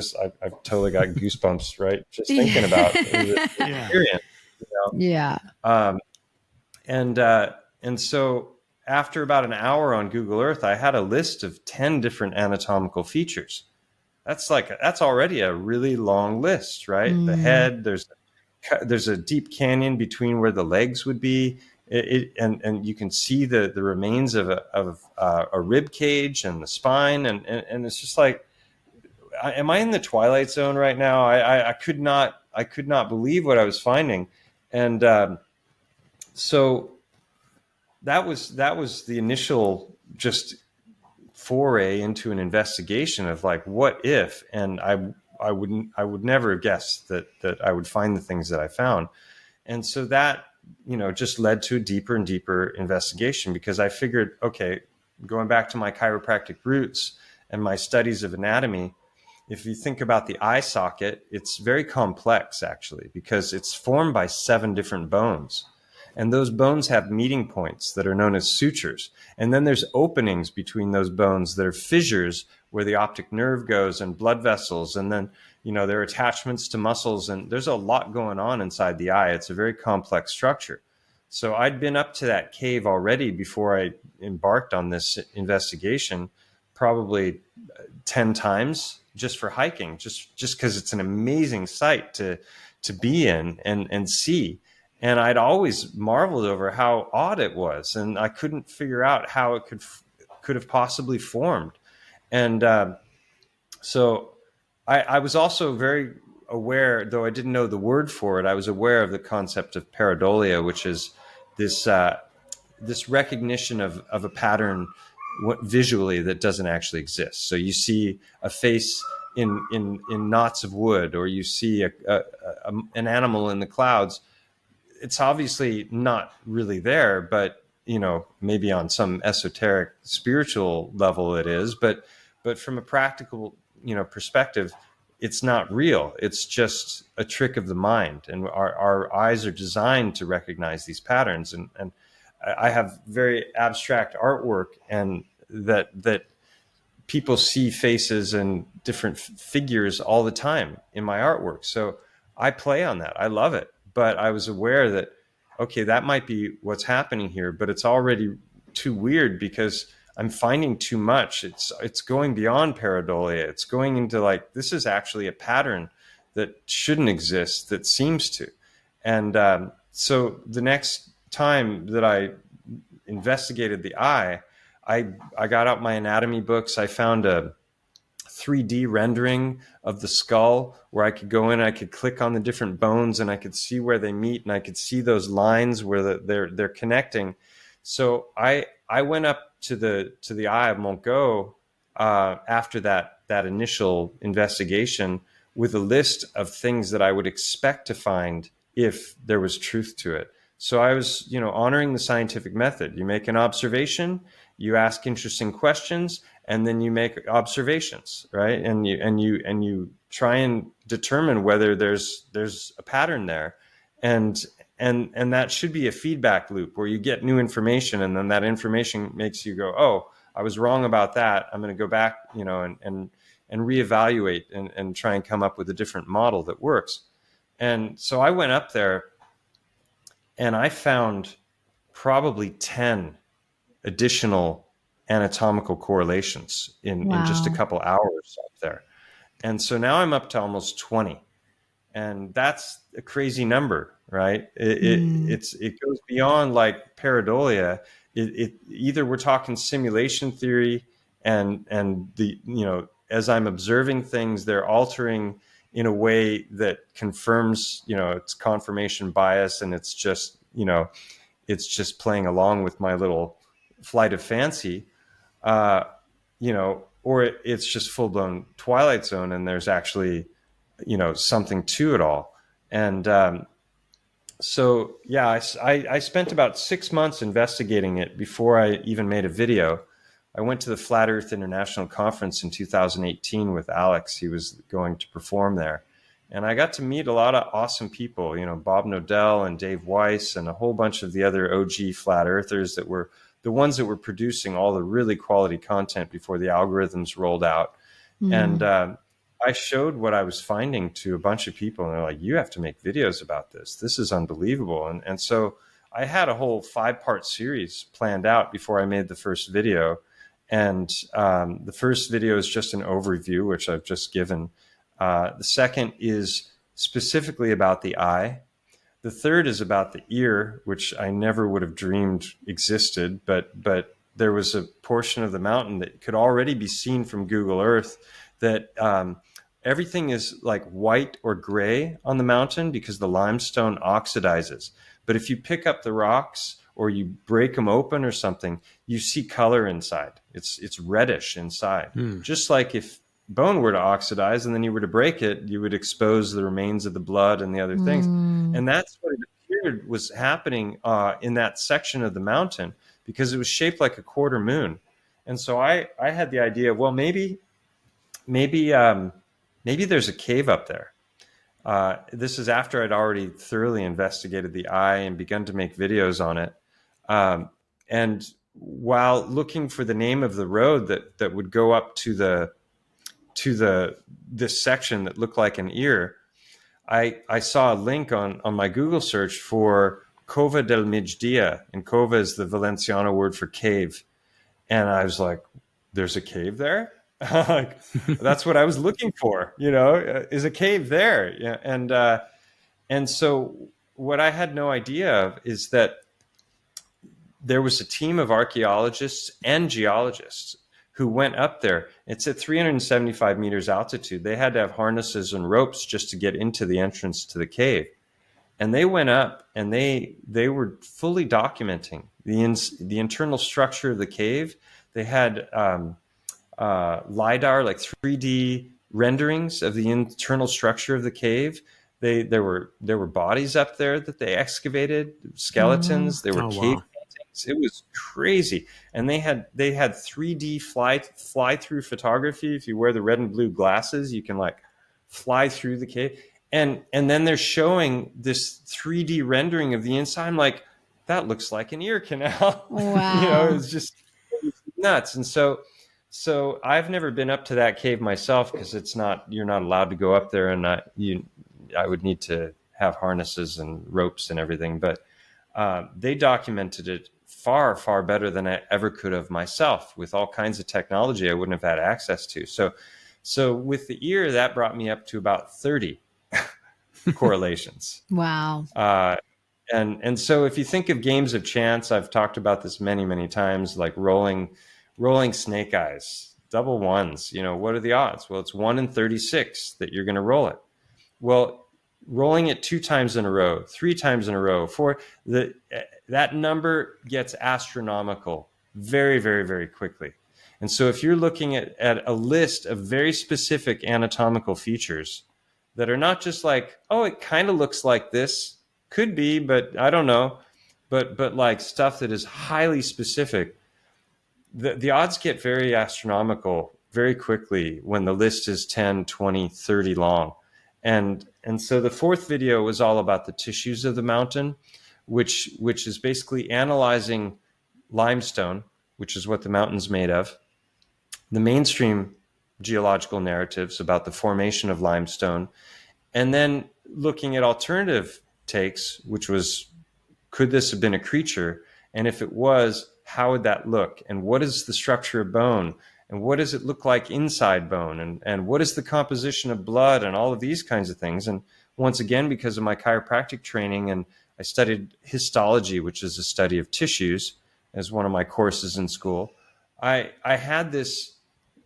totally got goosebumps, right? Just thinking about the experience. You know? Yeah. And so after about an hour on Google Earth, I had a list of 10 different anatomical features. That's already a really long list, right? The head, there's a deep canyon between where the legs would be. And you can see the remains of a rib cage and the spine. And it's just like, am I in the Twilight Zone right now? I could not believe what I was finding. And, so that was the initial just foray into an investigation of like, what if, and I would never have guessed that I would find the things that I found. And so that, you know, just led to a deeper and deeper investigation, because I figured, okay, going back to my chiropractic roots and my studies of anatomy, if you think about the eye socket, it's very complex actually, because it's formed by 7 different bones. And those bones have meeting points that are known as sutures. And then there's openings between those bones that are fissures where the optic nerve goes and blood vessels. And then, you know, there are attachments to muscles, and there's a lot going on inside the eye. It's a very complex structure. So I'd been up to that cave already before I embarked on this investigation, probably 10 times just for hiking, just because it's an amazing sight to be in and see. And I'd always marveled over how odd it was, and I couldn't figure out how it could have possibly formed. And so I was also very aware, though I didn't know the word for it, I was aware of the concept of pareidolia, which is this recognition of a pattern visually that doesn't actually exist. So you see a face in knots of wood, or you see an animal in the clouds. It's obviously not really there, but, you know, maybe on some esoteric spiritual level it is, but from a practical, you know, perspective, it's not real. It's just a trick of the mind. And our eyes are designed to recognize these patterns. And I have very abstract artwork, and that people see faces and different figures all the time in my artwork. So I play on that. I love it. But I was aware that, okay, that might be what's happening here, but it's already too weird because I'm finding too much. It's going beyond pareidolia. It's going into like, this is actually a pattern that shouldn't exist, that seems to. And so the next time that I investigated the eye, I got out my anatomy books. I found a 3D rendering of the skull where I could go in, I could click on the different bones, and I could see where they meet, and I could see those lines where they're connecting. So I went up to the eye of Montgo after that initial investigation with a list of things that I would expect to find if there was truth to it. So I was, you know, honoring the scientific method. You make an observation, you ask interesting questions, and then you make observations, right? And you try and determine whether there's a pattern there, and that should be a feedback loop where you get new information, and then that information makes you go, oh, I was wrong about that. I'm going to go back, you know, and reevaluate and try and come up with a different model that works. And so I went up there, and I found probably 10 additional anatomical correlations in just a couple hours up there. And so now I'm up to almost 20. And that's a crazy number, right? It goes beyond like pareidolia. It either we're talking simulation theory and the, you know, as I'm observing things, they're altering in a way that confirms, you know, it's confirmation bias, and it's just, you know, it's just playing along with my little flight of fancy, you know, or it's just full blown Twilight Zone, and there's actually, you know, something to it all. And so, yeah, I spent about 6 months investigating it before I even made a video. I went to the Flat Earth International Conference in 2018 with Alex. He was going to perform there. And I got to meet a lot of awesome people, you know, Bob Nodell and Dave Weiss and a whole bunch of the other OG Flat Earthers that were the ones that were producing all the really quality content before the algorithms rolled out. And I showed what I was finding to a bunch of people, and they're like, you have to make videos about this. This is unbelievable. And so I had a whole 5-part series planned out before I made the first video. And the first video is just an overview, which I've just given. The second is specifically about the eye. The third is about the ear, which I never would have dreamed existed, but there was a portion of the mountain that could already be seen from Google Earth that everything is like white or gray on the mountain because the limestone oxidizes. But if you pick up the rocks or you break them open or something, you see color inside. It's reddish inside. Just like if bone were to oxidize and then you were to break it, you would expose the remains of the blood and the other things. And that's what it appeared was happening in that section of the mountain, because it was shaped like a quarter moon. And so I had the idea of, well, maybe there's a cave up there. This is after I'd already thoroughly investigated the eye and begun to make videos on it. And while looking for the name of the road that would go up to this section that looked like an ear, I saw a link on my Google search for Cova del Migdia, and Cova is the Valenciano word for cave. And I was like, there's a cave there? Like, that's what I was looking for, you know, is a cave there. Yeah. And so what I had no idea of is that there was a team of archaeologists and geologists who went up there. It's at 375 meters altitude. They had to have harnesses and ropes just to get into the entrance to the cave. And they went up and they were fully documenting the internal structure of the cave. They had LiDAR, like 3D renderings of the internal structure of the cave. There were bodies up there that they excavated, skeletons. There were cave paintings. It was crazy. And they had 3D fly through photography. If you wear the red and blue glasses, you can like fly through the cave. And then they're showing this 3D rendering of the inside. I'm like, that looks like an ear canal. Wow. You know, it's nuts. And so I've never been up to that cave myself, because you're not allowed to go up there, and I would need to have harnesses and ropes and everything. But they documented it far, far better than I ever could have myself, with all kinds of technology I wouldn't have had access to. So with the ear, that brought me up to about 30 correlations. Wow. And so if you think of games of chance, I've talked about this many, many times, like rolling snake eyes, double ones. You know, what are the odds? Well, it's 1 in 36 that you're going to roll it. Well, rolling it 2 times in a row, 3 times in a row, 4, that number gets astronomical very, very, very quickly. And so if you're looking at a list of very specific anatomical features that are not just like, oh, it kind of looks like this, could be, but I don't know, but like stuff that is highly specific, the odds get very astronomical very quickly when the list is 10, 20, 30 long. And so the fourth video was all about the tissues of the mountain, which is basically analyzing limestone, which is what the mountain's made of, the mainstream geological narratives about the formation of limestone, and then looking at alternative takes, which was, could this have been a creature? And if it was, how would that look? And what is the structure of bone? And what does it look like inside bone? And what is the composition of blood and all of these kinds of things? And once again, because of my chiropractic training, and I studied histology, which is a study of tissues, as one of my courses in school, I had this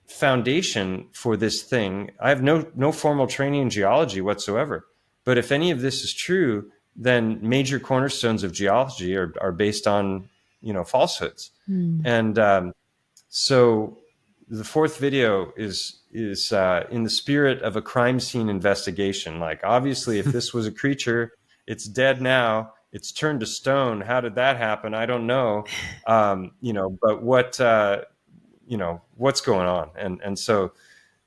foundation for this thing. I have no formal training in geology whatsoever. But if any of this is true, then major cornerstones of geology are based on, falsehoods. And so the fourth video is in the spirit of a crime scene investigation. Like, obviously, if this was a creature, it's dead now. It's turned to stone. How did that happen? I don't know. But what's going on? And so,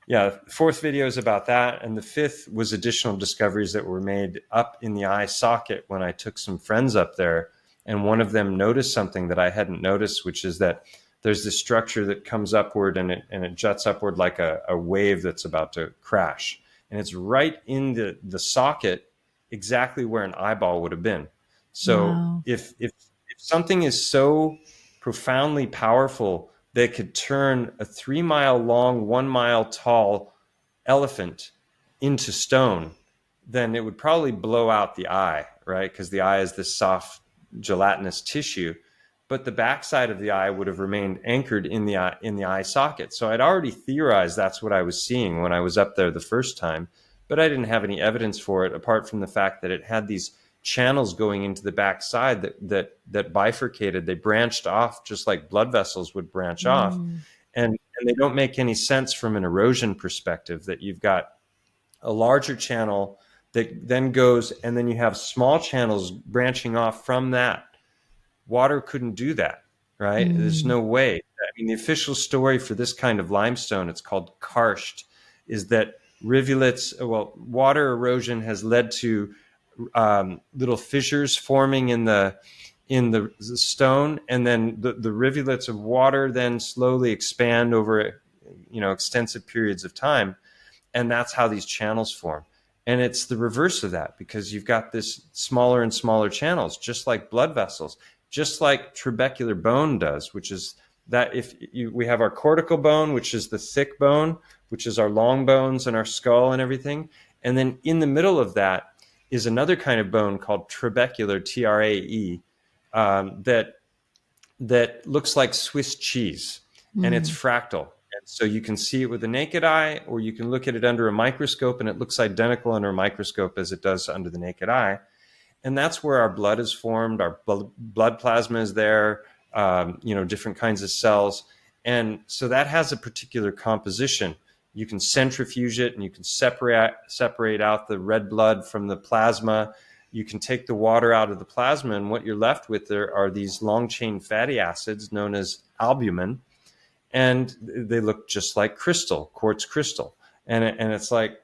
yeah, the fourth video is about that. And the fifth was additional discoveries that were made up in the eye socket when I took some friends up there. And one of them noticed something that I hadn't noticed, which is that there's this structure that comes upward and it juts upward like a wave that's about to crash. And it's right in the socket, exactly where an eyeball would have been. So Wow. if something is so profoundly powerful that could turn a 3 mile long, 1 mile tall elephant into stone, then it would probably blow out the eye, right? Because the eye is this soft gelatinous tissue, but the backside of the eye would have remained anchored in the eye socket. So I'd already theorized that's what I was seeing when I was up there the first time, but I didn't have any evidence for it apart from the fact that it had these channels going into the backside that bifurcated. They branched off just like blood vessels would branch off, and they don't make any sense from an erosion perspective. That you've got a larger channel that then goes, and then you have small channels branching off from that. Water couldn't do that, right? There's no way. I mean, the official story for this kind of limestone, it's called karst, is that water erosion has led to little fissures forming in the stone, and then the rivulets of water then slowly expand over extensive periods of time, and that's how these channels form. And it's the reverse of that, because you've got this smaller and smaller channels, just like blood vessels, just like trabecular bone does, which is that we have our cortical bone, which is the thick bone, which is our long bones and our skull and everything, and then in the middle of that is another kind of bone called trabecular, TRAE, that looks like Swiss cheese, and it's fractal. And so you can see it with the naked eye, or you can look at it under a microscope, and it looks identical under a microscope as it does under the naked eye. And that's where our blood is formed. Our blood plasma is there, different kinds of cells. And so that has a particular composition. You can centrifuge it, and you can separate out the red blood from the plasma. You can take the water out of the plasma, and what you're left with there are these long-chain fatty acids known as albumin, and they look just like quartz crystal. And it's like,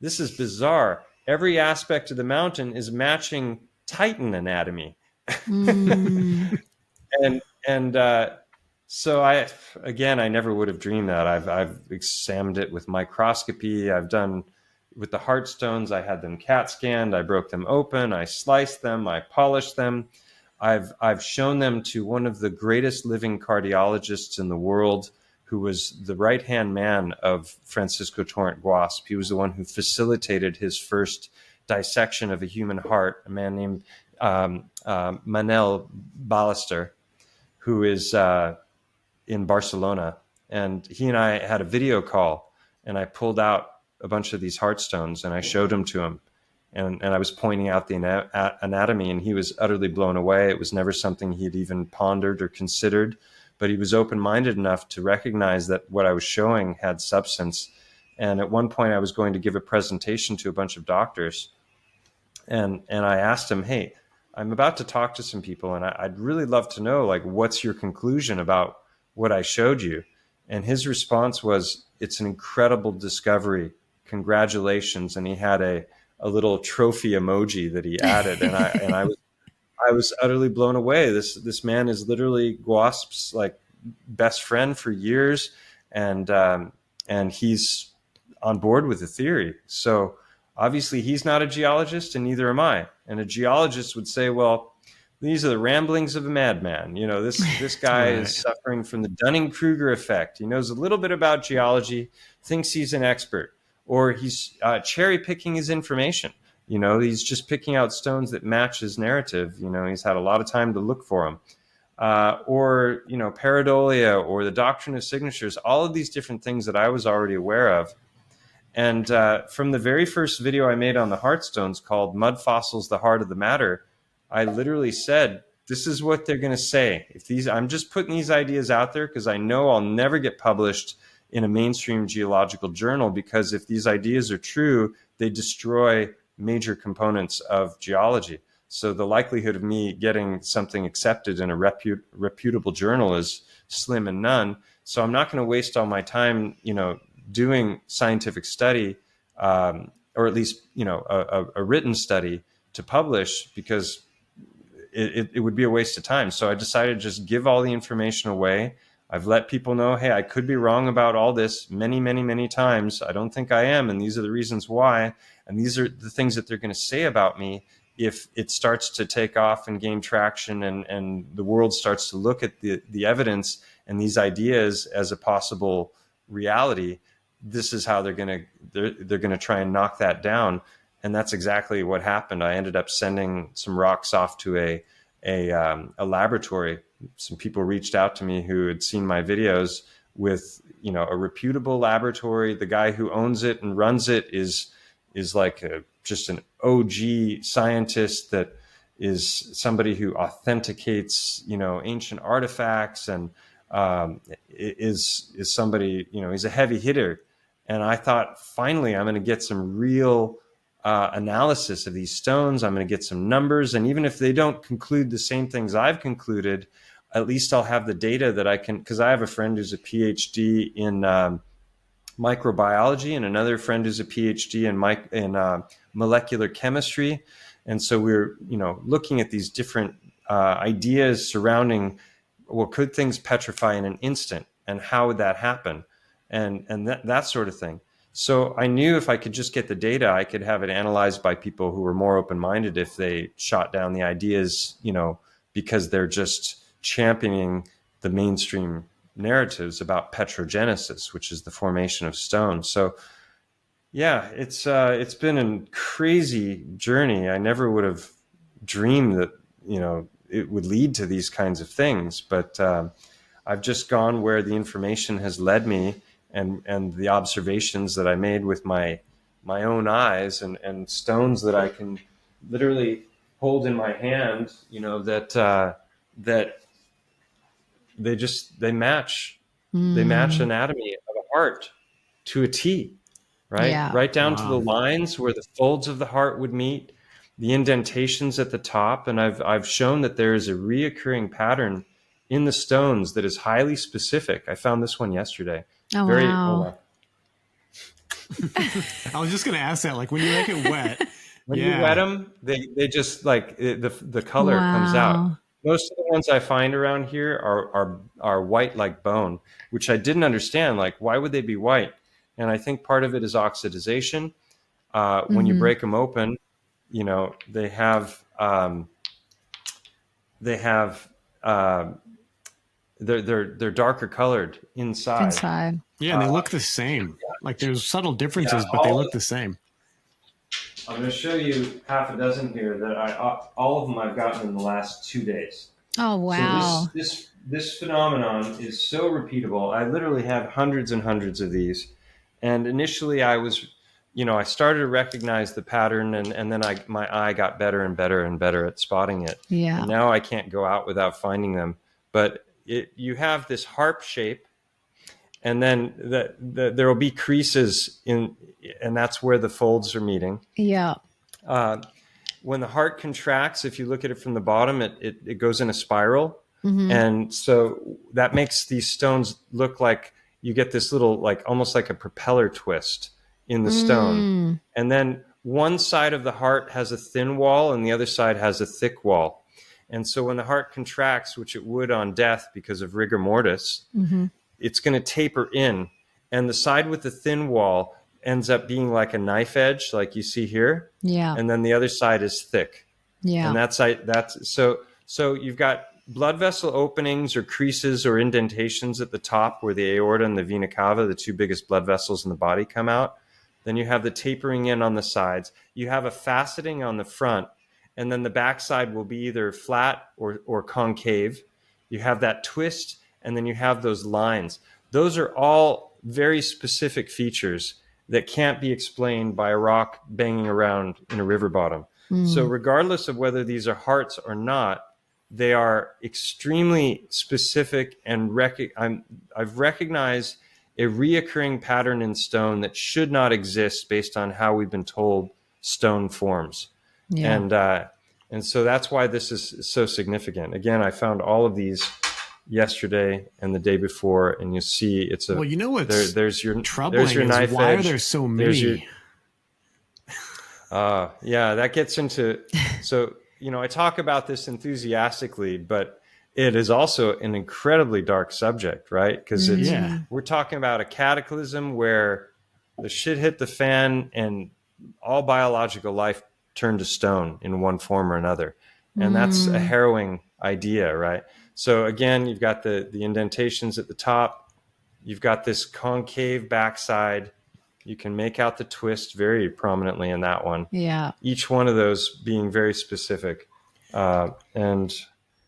this is bizarre. Every aspect of the mountain is matching Titan anatomy. So I never would have dreamed that. I've examined it with microscopy. I've done with the heart stones. I had them CAT scanned. I broke them open. I sliced them. I polished them. I've shown them to one of the greatest living cardiologists in the world, who was the right-hand man of Francisco Torrent Guasp. He was the one who facilitated his first dissection of a human heart, a man named Manel Ballester, who is in Barcelona. And he and I had a video call, and I pulled out a bunch of these heart stones, and I showed them to him. And I was pointing out the anatomy, and he was utterly blown away. It was never something he'd even pondered or considered, but he was open-minded enough to recognize that what I was showing had substance. And at one point I was going to give a presentation to a bunch of doctors, and I asked him, hey, I'm about to talk to some people, and I'd really love to know, like, what's your conclusion about what I showed you? And his response was, it's an incredible discovery. Congratulations. And he had a little trophy emoji that he added. And I was utterly blown away. This man is literally Guasp's like best friend for years. And he's on board with the theory. So obviously he's not a geologist, and neither am I. And a geologist would say, well, these are the ramblings of a madman. You know, this guy Right. is suffering from the Dunning-Kruger effect. He knows a little bit about geology, thinks he's an expert, or he's cherry picking his information. You know, he's just picking out stones that match his narrative. You know, he's had a lot of time to look for them. Or, you know, pareidolia or the doctrine of signatures, all of these different things that I was already aware of. And from the very first video I made on the Heartstones called Mud Fossils, the Heart of the Matter, I literally said, this is what they're going to say. I'm just putting these ideas out there because I know I'll never get published in a mainstream geological journal, because if these ideas are true, they destroy major components of geology. So the likelihood of me getting something accepted in a reputable journal is slim and none. So I'm not going to waste all my time, you know, doing scientific study, or at least, you know, a written study to publish, because it would be a waste of time. So I decided to just give all the information away. I've let people know, hey, I could be wrong about all this many, many, many times. I don't think I am, and these are the reasons why. And these are the things that they're going to say about me if it starts to take off and gain traction, and the world starts to look at the evidence and these ideas as a possible reality. This is how they're going to try and knock that down. And that's exactly what happened. I ended up sending some rocks off to a laboratory. Some people reached out to me who had seen my videos with, you know, a reputable laboratory. The guy who owns it and runs it is like just an OG scientist that is somebody who authenticates, you know, ancient artifacts, and is somebody, you know, he's a heavy hitter. And I thought, finally, I'm going to get some real analysis of these stones. I'm going to get some numbers. And even if they don't conclude the same things I've concluded, at least I'll have the data that I can, because I have a friend who's a PhD in microbiology and another friend who's a PhD in molecular chemistry. And so we're, you know, looking at these different ideas surrounding, well, could things petrify in an instant, and how would that happen? And that sort of thing. So I knew if I could just get the data, I could have it analyzed by people who were more open-minded if they shot down the ideas, you know, because they're just championing the mainstream narratives about petrogenesis, which is the formation of stone. So yeah, it's been a crazy journey. I never would have dreamed that, you know, it would lead to these kinds of things, but I've just gone where the information has led me, and the observations that I made with my own eyes, and stones that I can literally hold in my hand, you know, that they match anatomy of a heart to a T, right? Yeah. Right down to the lines where the folds of the heart would meet, the indentations at the top. And I've shown that there is a reoccurring pattern in the stones that is highly specific. I found this one yesterday. Oh, wow. I was just going to ask that, like when you make it wet, when you wet them, they just like the color comes out. Most of the ones I find around here are white like bone, which I didn't understand. Like, why would they be white? And I think part of it is oxidization. When you break them open, you know, they're darker colored inside. Yeah, and they look the same. Like there's subtle differences, but they look the same. I'm going to show you half a dozen here that all of them I've gotten in the last 2 days. Oh, wow. So this phenomenon is so repeatable. I literally have hundreds and hundreds of these. And initially I was, you know, I started to recognize the pattern, and then my eye got better and better and better at spotting it. Yeah. And now I can't go out without finding them. But you have this harp shape, and then there will be creases in, and that's where the folds are meeting. Yeah. When the heart contracts, if you look at it from the bottom, it goes in a spiral. And so that makes these stones look like you get this little, like almost like a propeller twist in the stone. And then one side of the heart has a thin wall and the other side has a thick wall. And so when the heart contracts, which it would on death because of rigor mortis, it's going to taper in. And the side with the thin wall ends up being like a knife edge, like you see here. Yeah. And then the other side is thick. Yeah. And that's so So you've got blood vessel openings or creases or indentations at the top where the aorta and the vena cava, the two biggest blood vessels in the body, come out. Then you have the tapering in on the sides. You have a faceting on the front, and then the backside will be either flat or concave. You have that twist, and then you have those lines. Those are all very specific features that can't be explained by a rock banging around in a river bottom. So regardless of whether these are hearts or not, they are extremely specific, and I've recognized a reoccurring pattern in stone that should not exist based on how we've been told stone forms. Yeah. And so that's why this is so significant. Again, I found all of these yesterday and the day before, and you see it's a, well, you know what's there's your troubling there's your is knife why edge. are there so many? Yeah, that gets into, so, I talk about this enthusiastically, but it is also an incredibly dark subject, right? Because we're talking about a cataclysm where the shit hit the fan and all biological life turned to stone in one form or another. And that's a harrowing idea, right? So again, you've got the indentations at the top. You've got this concave backside. You can make out the twist very prominently in that one. Yeah. Each one of those being very specific. And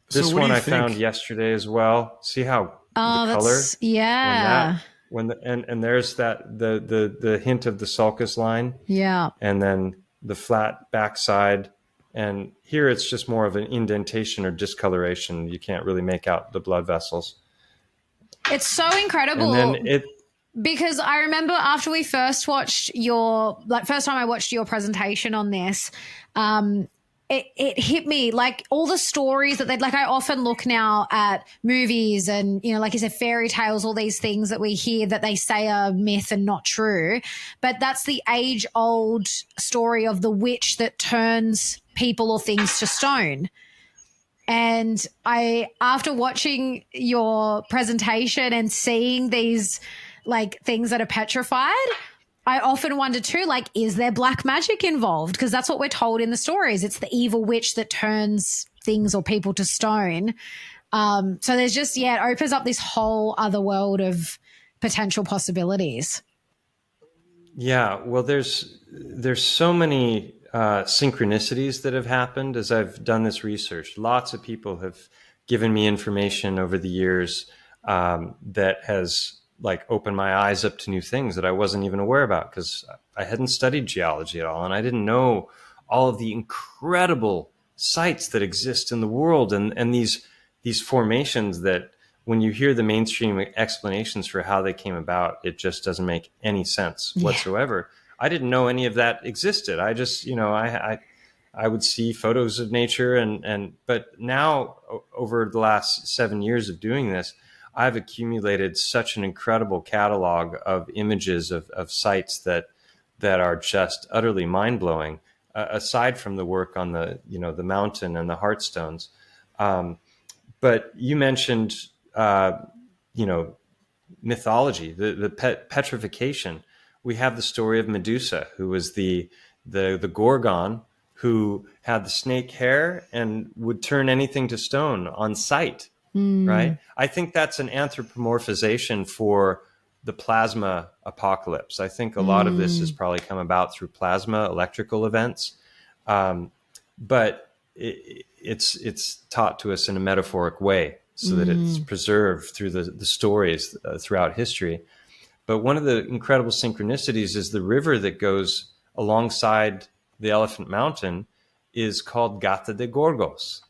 this one I found yesterday as well. See how the color? Yeah. And there's that the hint of the sulcus line. Yeah. And then the flat backside. And here it's just more of an indentation or discoloration. You can't really make out the blood vessels. It's so incredible. And then because I remember after we first watched first time I watched your presentation on this, it hit me, like all the stories that I often look now at movies and, like you said, fairy tales, all these things that we hear that they say are myth and not true. But that's the age old story of the witch that turns people or things to stone. And after watching your presentation and seeing these things that are petrified, I often wonder too, is there black magic involved? Because that's what we're told in the stories. It's the evil witch that turns things or people to stone. So there's just, it opens up this whole other world of potential possibilities. Yeah, well, there's so many synchronicities that have happened as I've done this research. Lots of people have given me information over the years that has opened my eyes up to new things that I wasn't even aware about, because I hadn't studied geology at all, and I didn't know all of the incredible sites that exist in the world, and these formations that when you hear the mainstream explanations for how they came about, it just doesn't make any sense whatsoever. I didn't know any of that existed. I just, I would see photos of nature but now over the last 7 years of doing this, I've accumulated such an incredible catalog of images of sites that are just utterly mind blowing. Aside from the work on the mountain and the heartstones, but you mentioned mythology, the petrification. We have the story of Medusa, who was the Gorgon, who had the snake hair and would turn anything to stone on sight. Right? I think that's an anthropomorphization for the plasma apocalypse. I think a lot of this has probably come about through plasma electrical events, but it's taught to us in a metaphoric way so that it's preserved through the stories throughout history. But one of the incredible synchronicities is the river that goes alongside the Elephant Mountain is called Gata de Gorgos.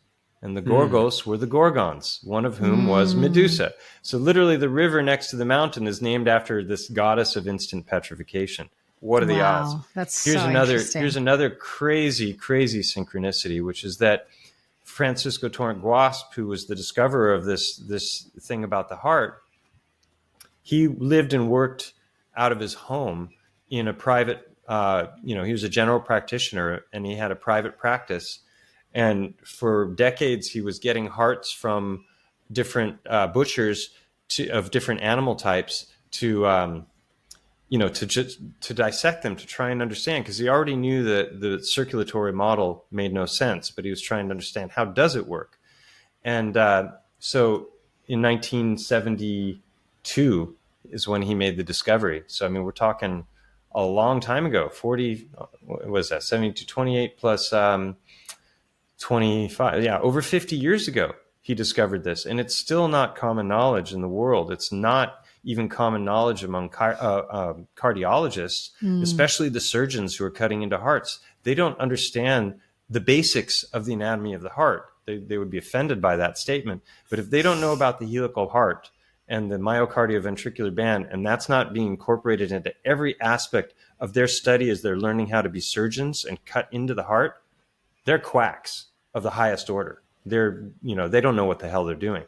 And the Gorgos were the Gorgons, one of whom was Medusa. So literally the river next to the mountain is named after this goddess of instant petrification. What are the odds? That's Here's another crazy, crazy synchronicity, which is that Francisco Torrent Guasp, who was the discoverer of this thing about the heart, he lived and worked out of his home in a private, he was a general practitioner, and he had a private practice. And for decades, he was getting hearts from different butchers of different animal types to dissect them, to try and understand, because he already knew that the circulatory model made no sense, but he was trying to understand how does it work. And so in 1972 is when he made the discovery. So, I mean, we're talking a long time ago, 40, what was that, 72, 28 plus 25. Yeah, over 50 years ago, he discovered this. And it's still not common knowledge in the world. It's not even common knowledge among cardiologists, especially the surgeons who are cutting into hearts. They don't understand the basics of the anatomy of the heart. They would be offended by that statement. But if they don't know about the helical heart and the myocardioventricular band, and that's not being incorporated into every aspect of their study as they're learning how to be surgeons and cut into the heart, they're quacks of the highest order. They don't know what the hell they're doing.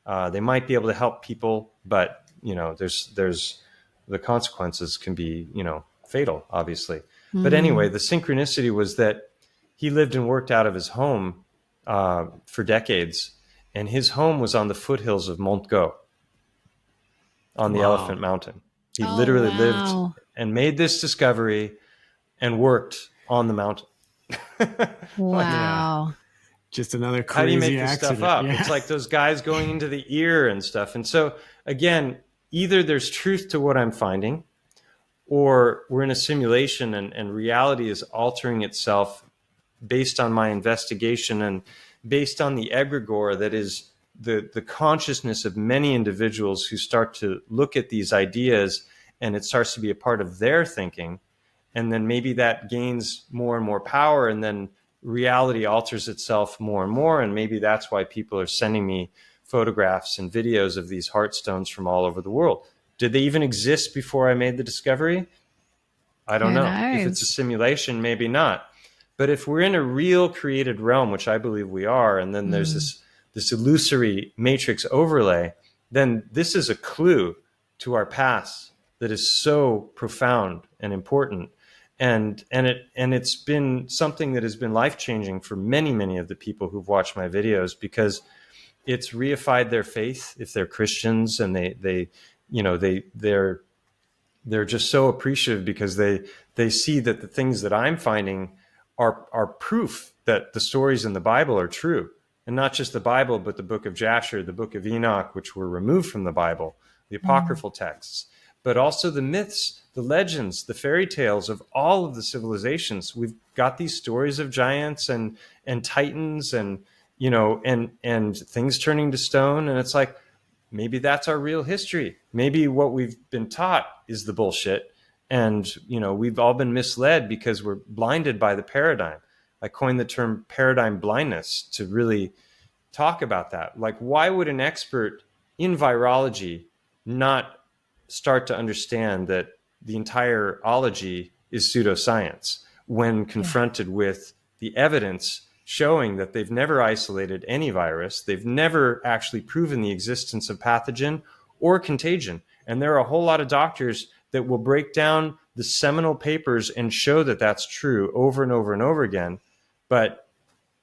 They might be able to help people, but there's the consequences can be, fatal, obviously. But anyway, the synchronicity was that he lived and worked out of his home for decades, and his home was on the foothills of Mont Go, on the Elephant Mountain. He literally lived and made this discovery and worked on the mountain. Wow. Just another crazy How do you make this accident. stuff up? Yeah. It's like those guys going into the ear and stuff. And so, again, either there's truth to what I'm finding, or we're in a simulation and reality is altering itself based on my investigation and based on the egregore that is the consciousness of many individuals who start to look at these ideas, and it starts to be a part of their thinking. And then maybe that gains more and more power, and then reality alters itself more and more. And maybe that's why people are sending me photographs and videos of these heart stones from all over the world. Did they even exist before I made the discovery? I don't know. If it's a simulation, maybe not. But if we're in a real created realm, which I believe we are, and then there's this illusory matrix overlay, then this is a clue to our past that is so profound and important. And it's been something that has been life-changing for many, many of the people who've watched my videos, because it's reified their faith if they're Christians, and they're just so appreciative because they see that the things that I'm finding are proof that the stories in the Bible are true. And not just the Bible, but the book of Jasher, the book of Enoch, which were removed from the Bible, the apocryphal texts, but also the myths, the legends, the fairy tales of all of the civilizations. We've got these stories of giants and titans and things turning to stone. And it's like, maybe that's our real history. Maybe what we've been taught is the bullshit. And, we've all been misled because we're blinded by the paradigm. I coined the term paradigm blindness to really talk about that. Like, why would an expert in virology not start to understand that the entire ology is pseudoscience when confronted with the evidence showing that they've never isolated any virus, they've never actually proven the existence of pathogen or contagion. And there are a whole lot of doctors that will break down the seminal papers and show that that's true over and over and over again. But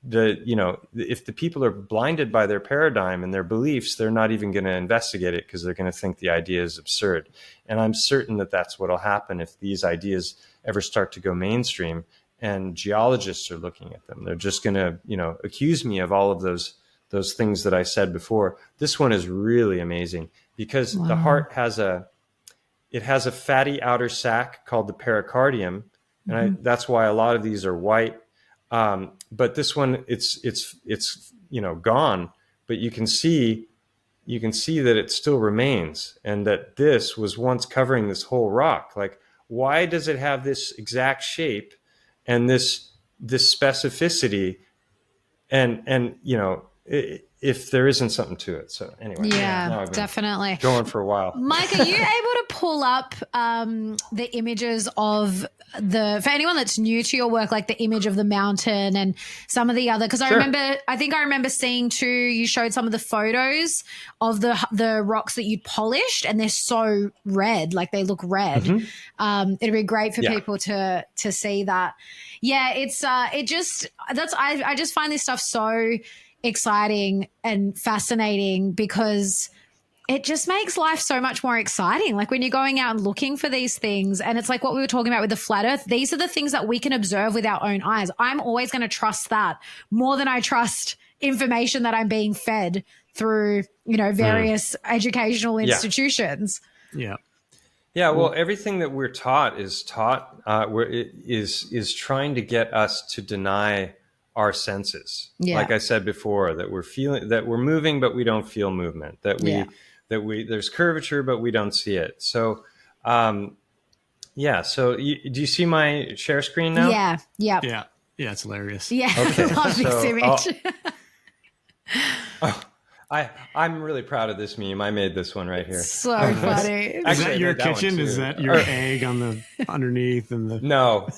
if the people are blinded by their paradigm and their beliefs, they're not even going to investigate it because they're going to think the idea is absurd. And I'm certain that that's what will happen if these ideas ever start to go mainstream and geologists are looking at them. They're just going to, accuse me of all of those things that I said before. This one is really amazing because the heart has a fatty outer sac called the pericardium. And that's why a lot of these are white. But this one, it's gone, but you can see that it still remains, and that this was once covering this whole rock. Like, why does it have this exact shape and this specificity? And if there isn't something to it. So anyway, yeah, definitely going for a while. Mike, are you able to pull up the images of for anyone that's new to your work, like the image of the mountain and some of the other, because I think I remember seeing too, you showed some of the photos of the rocks that you'd polished, and they're so red, like they look red. It'd be great for people to see that. Yeah, I just find this stuff so exciting and fascinating because it just makes life so much more exciting. Like when you're going out and looking for these things, and it's like what we were talking about with the flat earth, these are the things that we can observe with our own eyes. I'm always going to trust that more than I trust information that I'm being fed through, various educational institutions. Yeah. Yeah, well, everything that we're taught is trying to get us to deny our senses. Yeah. Like I said before, that we're moving, but we don't feel movement. There's curvature, but we don't see it. So, So do you see my share screen now? Yeah. Yeah. Yeah. Yeah. It's hilarious. Yeah. Okay. I love this image. I'm really proud of this meme. I made this one right here. So funny. Is that your kitchen? Is that your egg on the underneath and the? No,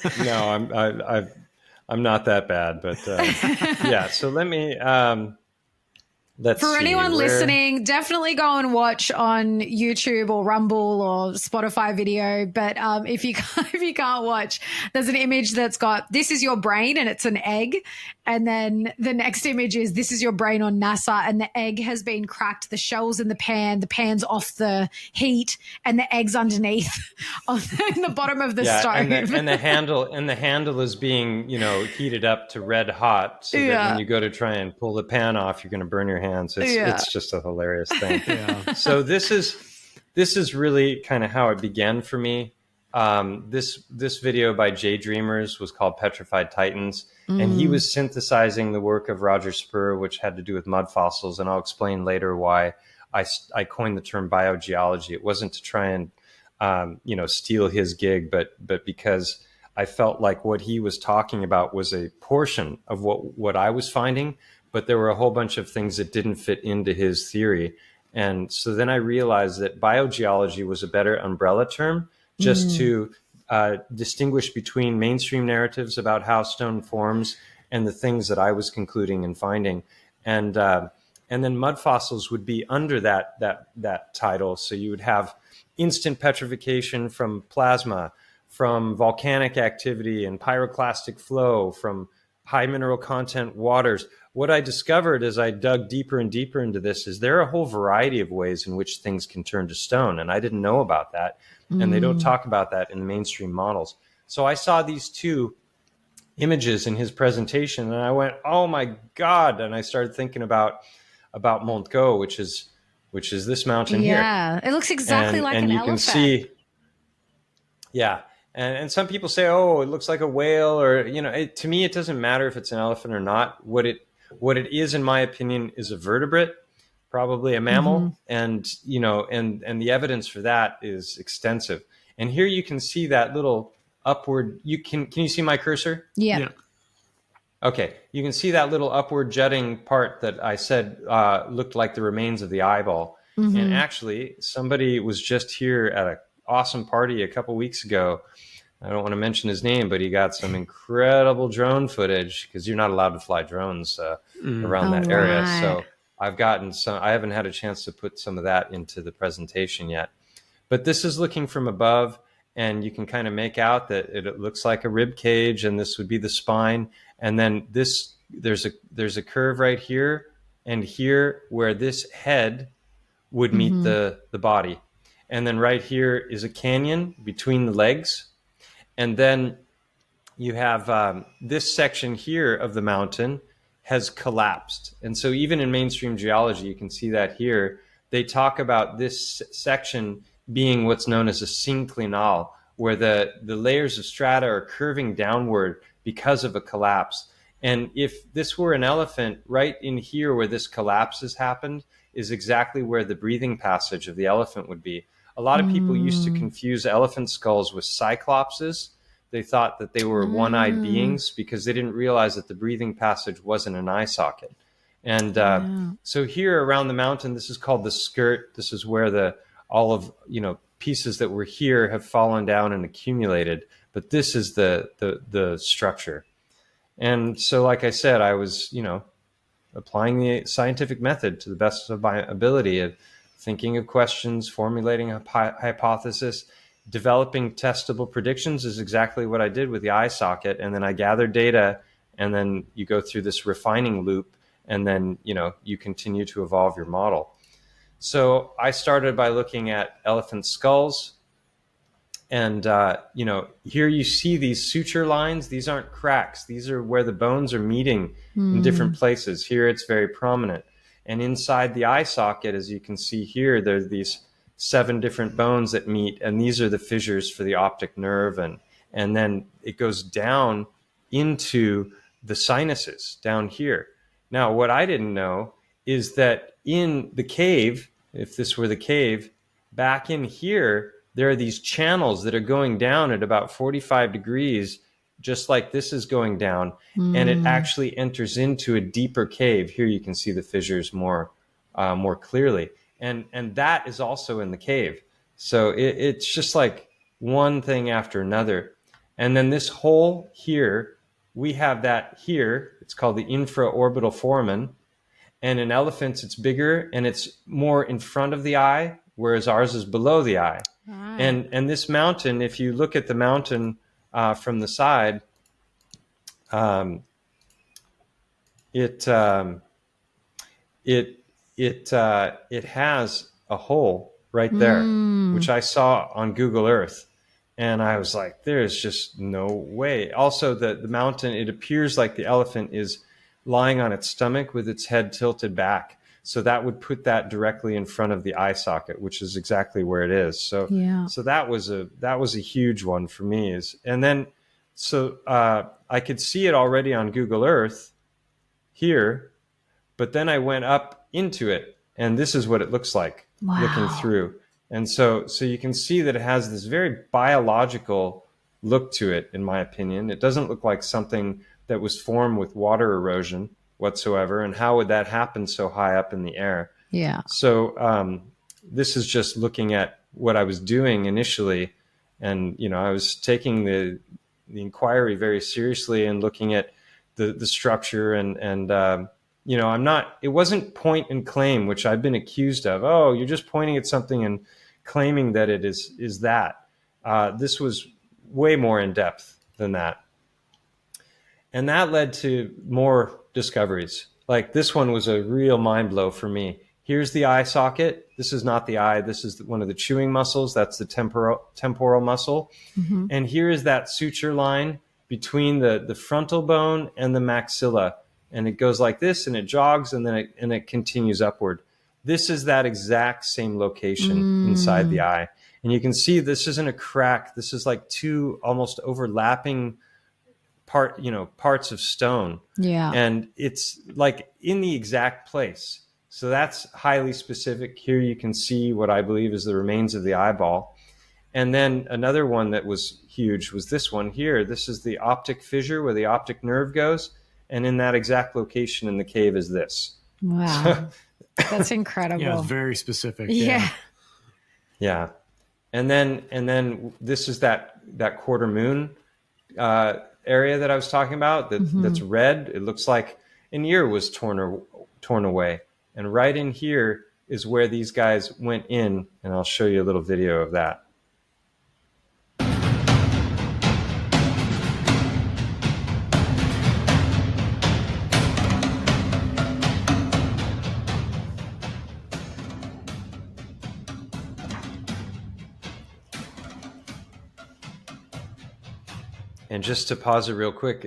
I'm not that bad, but yeah. So let me. For anyone listening, definitely go and watch on YouTube or Rumble or Spotify video. But if you can't watch, there's an image that's got this is your brain and it's an egg, and then the next image is this is your brain on NASA, and the egg has been cracked, the shell's in the pan's off the heat, and the egg's underneath in the bottom of the stove. And the handle is being heated up to red hot, so that when you go to try and pull the pan off, you're going to burn your hands. It's just a hilarious thing. So this is really kind of how it began for me. This video by Jay Dreamers was called Petrified Titans, and he was synthesizing the work of Roger Spurr, which had to do with mud fossils, and I'll explain later why I coined the term biogeology. It wasn't to try and steal his gig, but because I felt like what he was talking about was a portion of what I was finding, but there were a whole bunch of things that didn't fit into his theory. And so then I realized that biogeology was a better umbrella term just to distinguish between mainstream narratives about how stone forms and the things that I was concluding and finding. And then mud fossils would be under that title. So you would have instant petrification from plasma, from volcanic activity and pyroclastic flow, from high mineral content waters. What I discovered as I dug deeper and deeper into this is there are a whole variety of ways in which things can turn to stone. And I didn't know about that. And they don't talk about that in the mainstream models. So I saw these two images in his presentation and I went, oh my God. And I started thinking about Mont Go, which is this mountain here. Yeah, it looks exactly like an elephant. And you can see, And some people say, oh, it looks like a whale, or, to me, it doesn't matter if it's an elephant or not. What it is, in my opinion, is a vertebrate, probably a mammal. And the evidence for that is extensive. And here you can see that little upward, can you see my cursor? Yeah. Okay. You can see that little upward jutting part that I said looked like the remains of the eyeball. And actually, somebody was just here at an awesome party a couple weeks ago. I don't want to mention his name, but he got some incredible drone footage because you're not allowed to fly drones around that area. Right. So I've gotten some. I haven't had a chance to put some of that into the presentation yet. But this is looking from above, and you can kind of make out that it looks like a rib cage, and this would be the spine. And then there's a curve right here and here where this head would meet the body. And then right here is a canyon between the legs. And then you have this section here of the mountain has collapsed. And so even in mainstream geology, you can see that here, they talk about this section being what's known as a synclinal, where the layers of strata are curving downward because of a collapse. And if this were an elephant, right in here where this collapse has happened is exactly where the breathing passage of the elephant would be. A lot of people used to confuse elephant skulls with cyclopses. They thought that they were one-eyed beings because they didn't realize that the breathing passage wasn't an eye socket. And so here around the mountain, this is called the skirt. This is where pieces that were here have fallen down and accumulated. But this is the structure. And so, like I said, I was, applying the scientific method to the best of my ability of thinking of questions, formulating a hypothesis, developing testable predictions is exactly what I did with the eye socket. And then I gathered data, and then you go through this refining loop, and then, you continue to evolve your model. So I started by looking at elephant skulls, And, here you see these suture lines. These aren't cracks. These are where the bones are meeting in different places. Here it's very prominent. And inside the eye socket, as you can see here, there's these 7 different bones that meet. And these are the fissures for the optic nerve. And then it goes down into the sinuses down here. Now, what I didn't know is that in the cave, if this were the cave, back in here, there are these channels that are going down at about 45 degrees, just like this is going down. And it actually enters into a deeper cave. Here you can see the fissures more clearly. And that is also in the cave. So it's just like one thing after another. And then this hole here, we have that here. It's called the infraorbital foramen. And in elephants, it's bigger and it's more in front of the eye, whereas ours is below the eye. Right. And this mountain, if you look at the mountain from the side, it has a hole right there, which I saw on Google Earth. And I was like, there's just no way. Also, the mountain, it appears like the elephant is lying on its stomach with its head tilted back. So that would put that directly in front of the eye socket, which is exactly where it is. So, so that was a huge one for me. I could see it already on Google Earth here, but then I went up into it, and this is what it looks like looking through. And so you can see that it has this very biological look to it, in my opinion. It doesn't look like something that was formed with water erosion whatsoever. And how would that happen so high up in the air? Yeah. So this is just looking at what I was doing initially. And, I was taking the inquiry very seriously and looking at the structure and it wasn't point and claim, which I've been accused of. Oh, you're just pointing at something and claiming that it is that. This was way more in depth than that. And that led to more discoveries. Like this one was a real mind blow for me. Here's the eye socket. This is not the eye. This is one of the chewing muscles. That's the temporal muscle. Mm-hmm. And here is that suture line between the frontal bone and the maxilla. And it goes like this, and it jogs, and then it continues upward. This is that exact same location inside the eye. And you can see this isn't a crack. This is like 2 almost overlapping parts of stone. Yeah. And it's like in the exact place. So that's highly specific. Here you can see what I believe is the remains of the eyeball. And then another one that was huge was this one here. This is the optic fissure where the optic nerve goes. And in that exact location in the cave is this. Wow. That's incredible. Yeah, it's very specific. Yeah. Yeah. And then this is that quarter moon area that I was talking about that's red. It looks like an ear was torn away. And right in here is where these guys went in, and I'll show you a little video of that. And just to pause it real quick,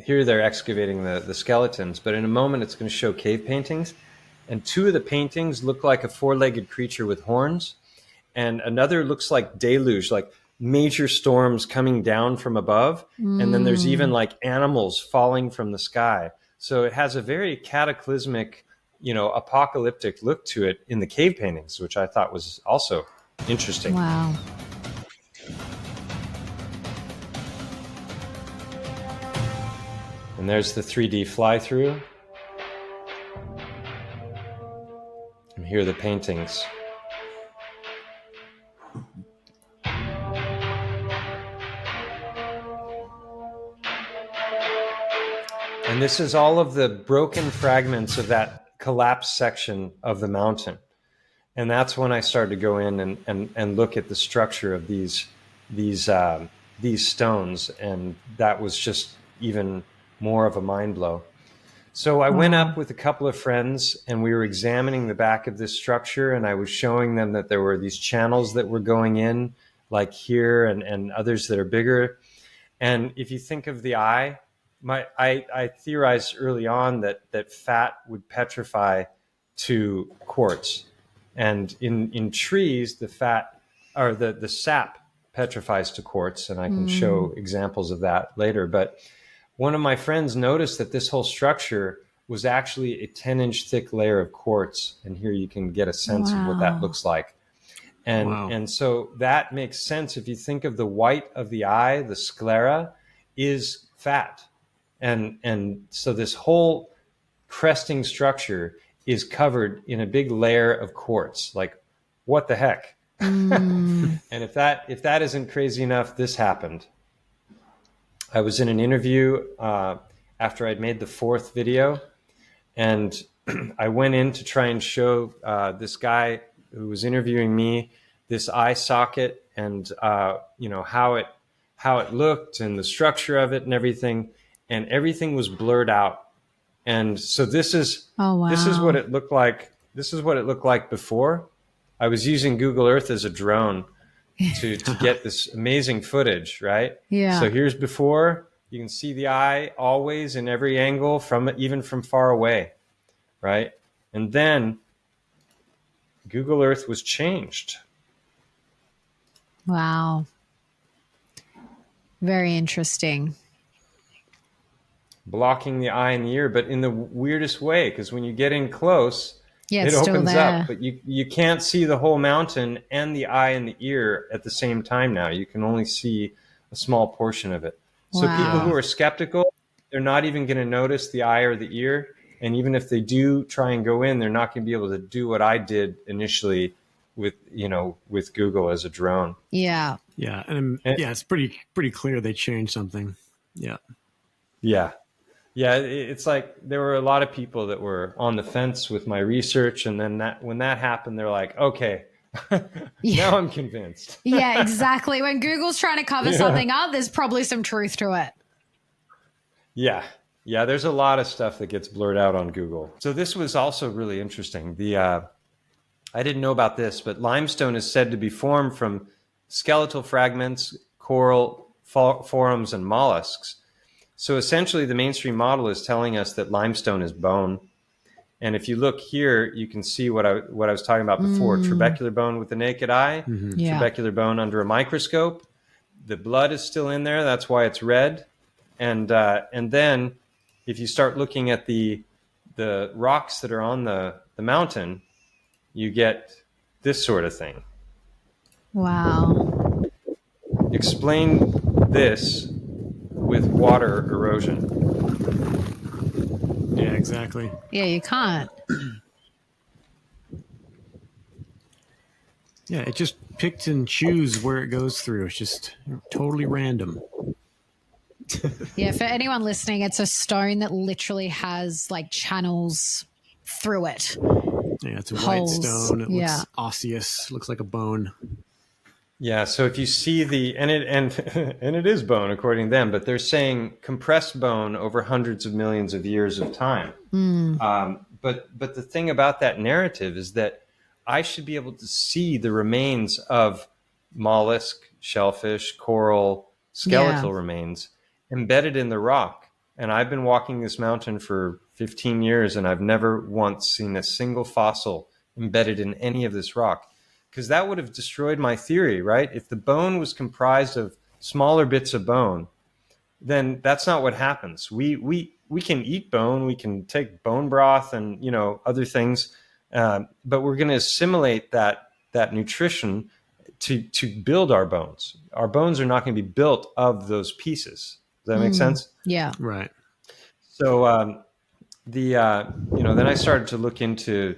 here they're excavating the skeletons, but in a moment it's going to show cave paintings. And 2 of the paintings look like a 4-legged creature with horns. And another looks like deluge, like major storms coming down from above. And then there's even like animals falling from the sky. So it has a very cataclysmic, apocalyptic look to it in the cave paintings, which I thought was also interesting. Wow. And there's the 3D fly-through. And here are the paintings. And this is all of the broken fragments of that collapsed section of the mountain. And that's when I started to go in and look at the structure of these stones. And that was just even more of a mind blow. So I went up with a couple of friends and we were examining the back of this structure, and I was showing them that there were these channels that were going in like here, and others that are bigger. And if you think of the eye, I theorized early on that fat would petrify to quartz. And in trees, the fat or the sap petrifies to quartz. And I can show examples of that later. But one of my friends noticed that this whole structure was actually a 10-inch thick layer of quartz. And here you can get a sense of what that looks like. And so that makes sense. If you think of the white of the eye, the sclera is fat. And so this whole cresting structure is covered in a big layer of quartz. Like, what the heck? And if that isn't crazy enough, this happened. I was in an interview after I'd made the 4th video, and I went in to try and show this guy who was interviewing me this eye socket and how it looked and the structure of it and everything was blurred out. And so this is what it looked like. This is what it looked like before. I was using Google Earth as a drone to get this amazing footage, right? Yeah. So here's before. You can see the eye always in every angle, even from far away, right? And then Google Earth was changed. Wow. Very interesting. Blocking the eye and the ear, but in the weirdest way, because when you get in close, it still opens there. up, but you can't see the whole mountain and the eye and the ear at the same time now. You can only see a small portion of it. So people who are skeptical, they're not even going to notice the eye or the ear. And even if they do try and go in, they're not going to be able to do what I did initially with Google as a drone. Yeah. Yeah. And it's pretty clear they changed something. Yeah. Yeah. Yeah. It's like there were a lot of people that were on the fence with my research. And then when that happened, they're like, okay, now I'm convinced. Yeah, exactly. When Google's trying to cover something up, there's probably some truth to it. Yeah. Yeah. There's a lot of stuff that gets blurred out on Google. So this was also really interesting. I didn't know about this, but limestone is said to be formed from skeletal fragments, coral, forams, and mollusks. So essentially the mainstream model is telling us that limestone is bone. And if you look here, you can see what I was talking about before, trabecular bone with the naked eye, trabecular bone under a microscope. The blood is still in there. That's why it's red. And then if you start looking at the rocks that are on the mountain, you get this sort of thing. Wow. Explain this with water erosion. Yeah, exactly. Yeah, you can't. Yeah, it just picks and chooses where it goes through. It's just totally random. Yeah, for anyone listening, it's a stone that literally has like channels through it. Yeah, it's a Holes. white stone. It looks osseous. Looks like a bone. Yeah, so if you see and it is bone according to them, but they're saying compressed bone over hundreds of millions of years of time. But the thing about that narrative is that I should be able to see the remains of mollusk, shellfish, coral, skeletal remains embedded in the rock. And I've been walking this mountain for 15 years, and I've never once seen a single fossil embedded in any of this rock. Because that would have destroyed my theory, right? If the bone was comprised of smaller bits of bone, then that's not what happens. We can eat bone, we can take bone broth and other things, but we're going to assimilate that nutrition to build our bones. Our bones are not going to be built of those pieces. Does that make sense? Yeah. Right. So then I started to look into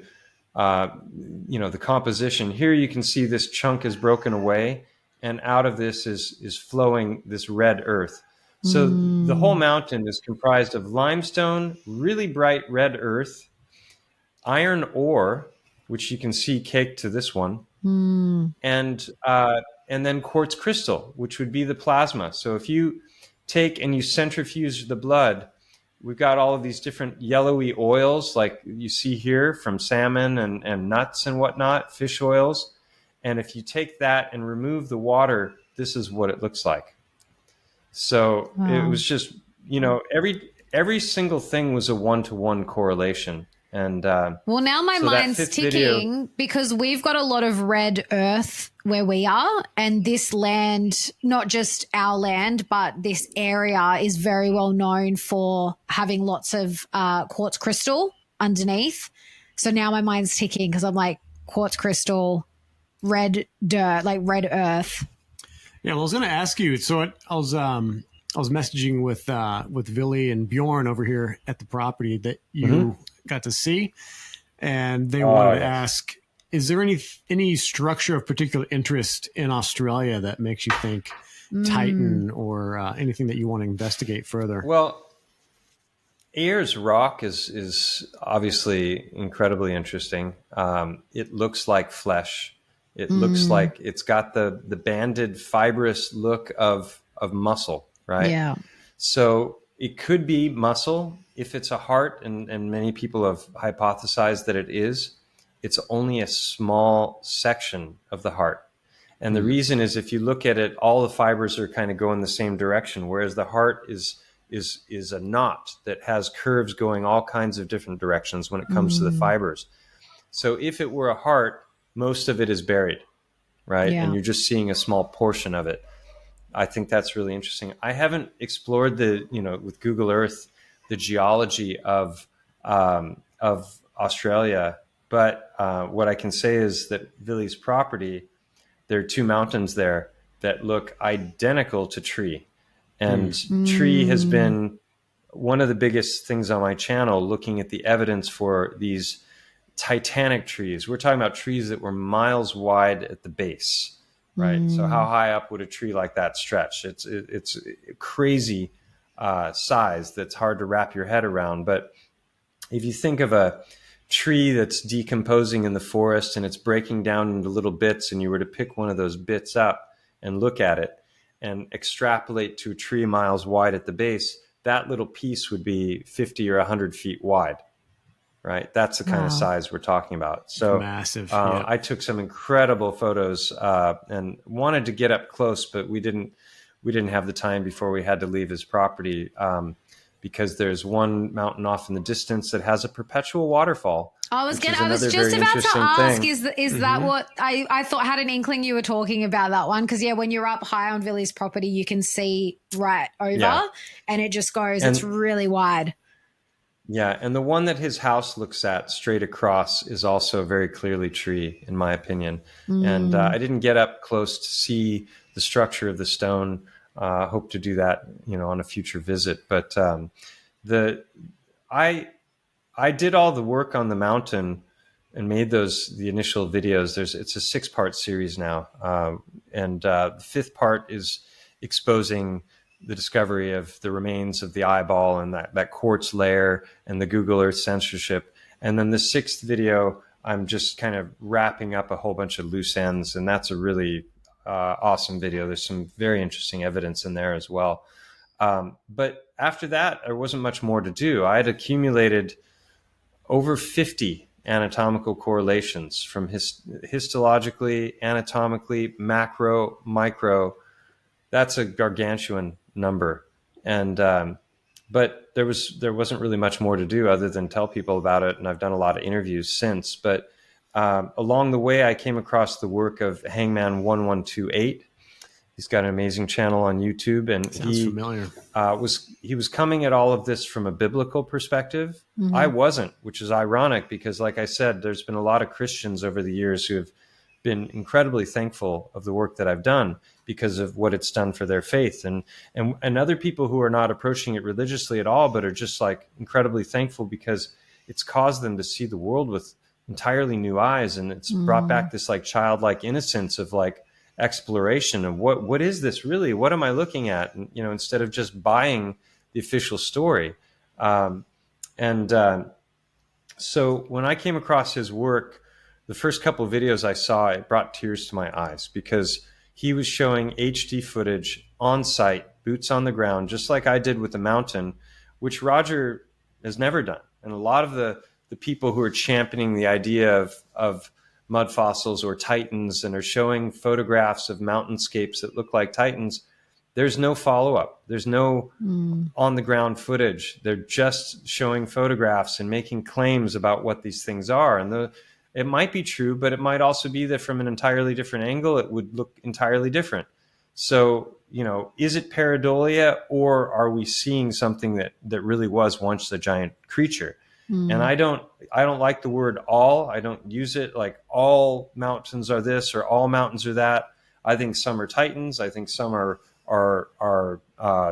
the composition. Here you can see this chunk is broken away, and out of this is flowing this red earth. So the whole mountain is comprised of limestone, really bright red earth, iron ore, which you can see caked to this one, and then quartz crystal, which would be the plasma. So if you take and you centrifuge the blood, we've got all of these different yellowy oils like you see here from salmon and nuts and whatnot, fish oils. And if you take that and remove the water, this is what it looks like. So it was just, every single thing was a 1-to-1 correlation. And well, now my mind's ticking because we've got a lot of red earth where we are, and this land, not just our land, but this area is very well known for having lots of quartz crystal underneath. So now my mind's ticking because I'm like, quartz crystal, red dirt, like red earth. Yeah, well, I was going to ask you. So I was messaging with Villy and Bjorn over here at the property that you got to see, and they wanted to ask: is there any structure of particular interest in Australia that makes you think Titan or anything that you want to investigate further? Well, Ayers Rock is obviously incredibly interesting. It looks like flesh. It looks like it's got the banded, fibrous look of muscle, right? Yeah. So it could be muscle if it's a heart, and many people have hypothesized that it is. It's only a small section of the heart. And the reason is, if you look at it, all the fibers are kind of going the same direction, whereas the heart is a knot that has curves going all kinds of different directions when it comes to the fibers. So if it were a heart, most of it is buried, right? Yeah. And you're just seeing a small portion of it. I think that's really interesting. I haven't explored with Google Earth, the geology of Australia, but what I can say is that Villy's property, there are 2 mountains there that look identical to Tree. And Tree has been one of the biggest things on my channel, looking at the evidence for these titanic trees. We're talking about trees that were miles wide at the base, right? So how high up would a tree like that stretch? It's a crazy size that's hard to wrap your head around. But if you think of a tree that's decomposing in the forest and it's breaking down into little bits, and you were to pick one of those bits up and look at it and extrapolate to a tree miles wide at the base, that little piece would be 50 or 100 feet wide, right? That's the kind of size we're talking about. So massive. I took some incredible photos and wanted to get up close, but we didn't have the time before we had to leave his property, because there's one mountain off in the distance that has a perpetual waterfall. I was just about to ask, is that what I thought, had an inkling you were talking about that one? Because when you're up high on Villy's property, you can see right over and it just goes, it's really wide. Yeah. And the one that his house looks at straight across is also very clearly Tree, in my opinion. And I didn't get up close to see the structure of the stone. Hope to do that, on a future visit. But I did all the work on the mountain and made the initial videos. It's a 6-part series now. And the 5th part is exposing the discovery of the remains of the eyeball and that quartz layer and the Google Earth censorship. And then the 6th video, I'm just kind of wrapping up a whole bunch of loose ends. And that's a really awesome video. There's some very interesting evidence in there as well. But after that, there wasn't much more to do. I had accumulated over 50 anatomical correlations from histologically, anatomically, macro, micro. That's a gargantuan number. And but there wasn't really much more to do other than tell people about it. And I've done a lot of interviews since. But along the way, I came across the work of Hangman 1128. He's got an amazing channel on YouTube, and Sounds familiar. He was coming at all of this from a biblical perspective. I wasn't, which is ironic because, like I said, there's been a lot of Christians over the years who have been incredibly thankful of the work that I've done because of what it's done for their faith, and other people who are not approaching it religiously at all, but are just like incredibly thankful because it's caused them to see the world with entirely new eyes, and it's brought back this like childlike innocence of like exploration of what is this really? What am I looking at? And, instead of just buying the official story. So when I came across his work, the first couple of videos I saw, it brought tears to my eyes because he was showing HD footage on site, boots on the ground, just like I did with the mountain, which Roger has never done. And a lot of the people who are championing the idea of mud fossils or titans and are showing photographs of mountainscapes that look like titans, there's no follow-up. There's no on-the-ground footage. They're just showing photographs and making claims about what these things are. And it might be true, but it might also be that from an entirely different angle, it would look entirely different. So, is it pareidolia, or are we seeing something that really was once a giant creature? And I don't like the word all. I don't use it like all mountains are this or all mountains are that. I think some are titans. I think some are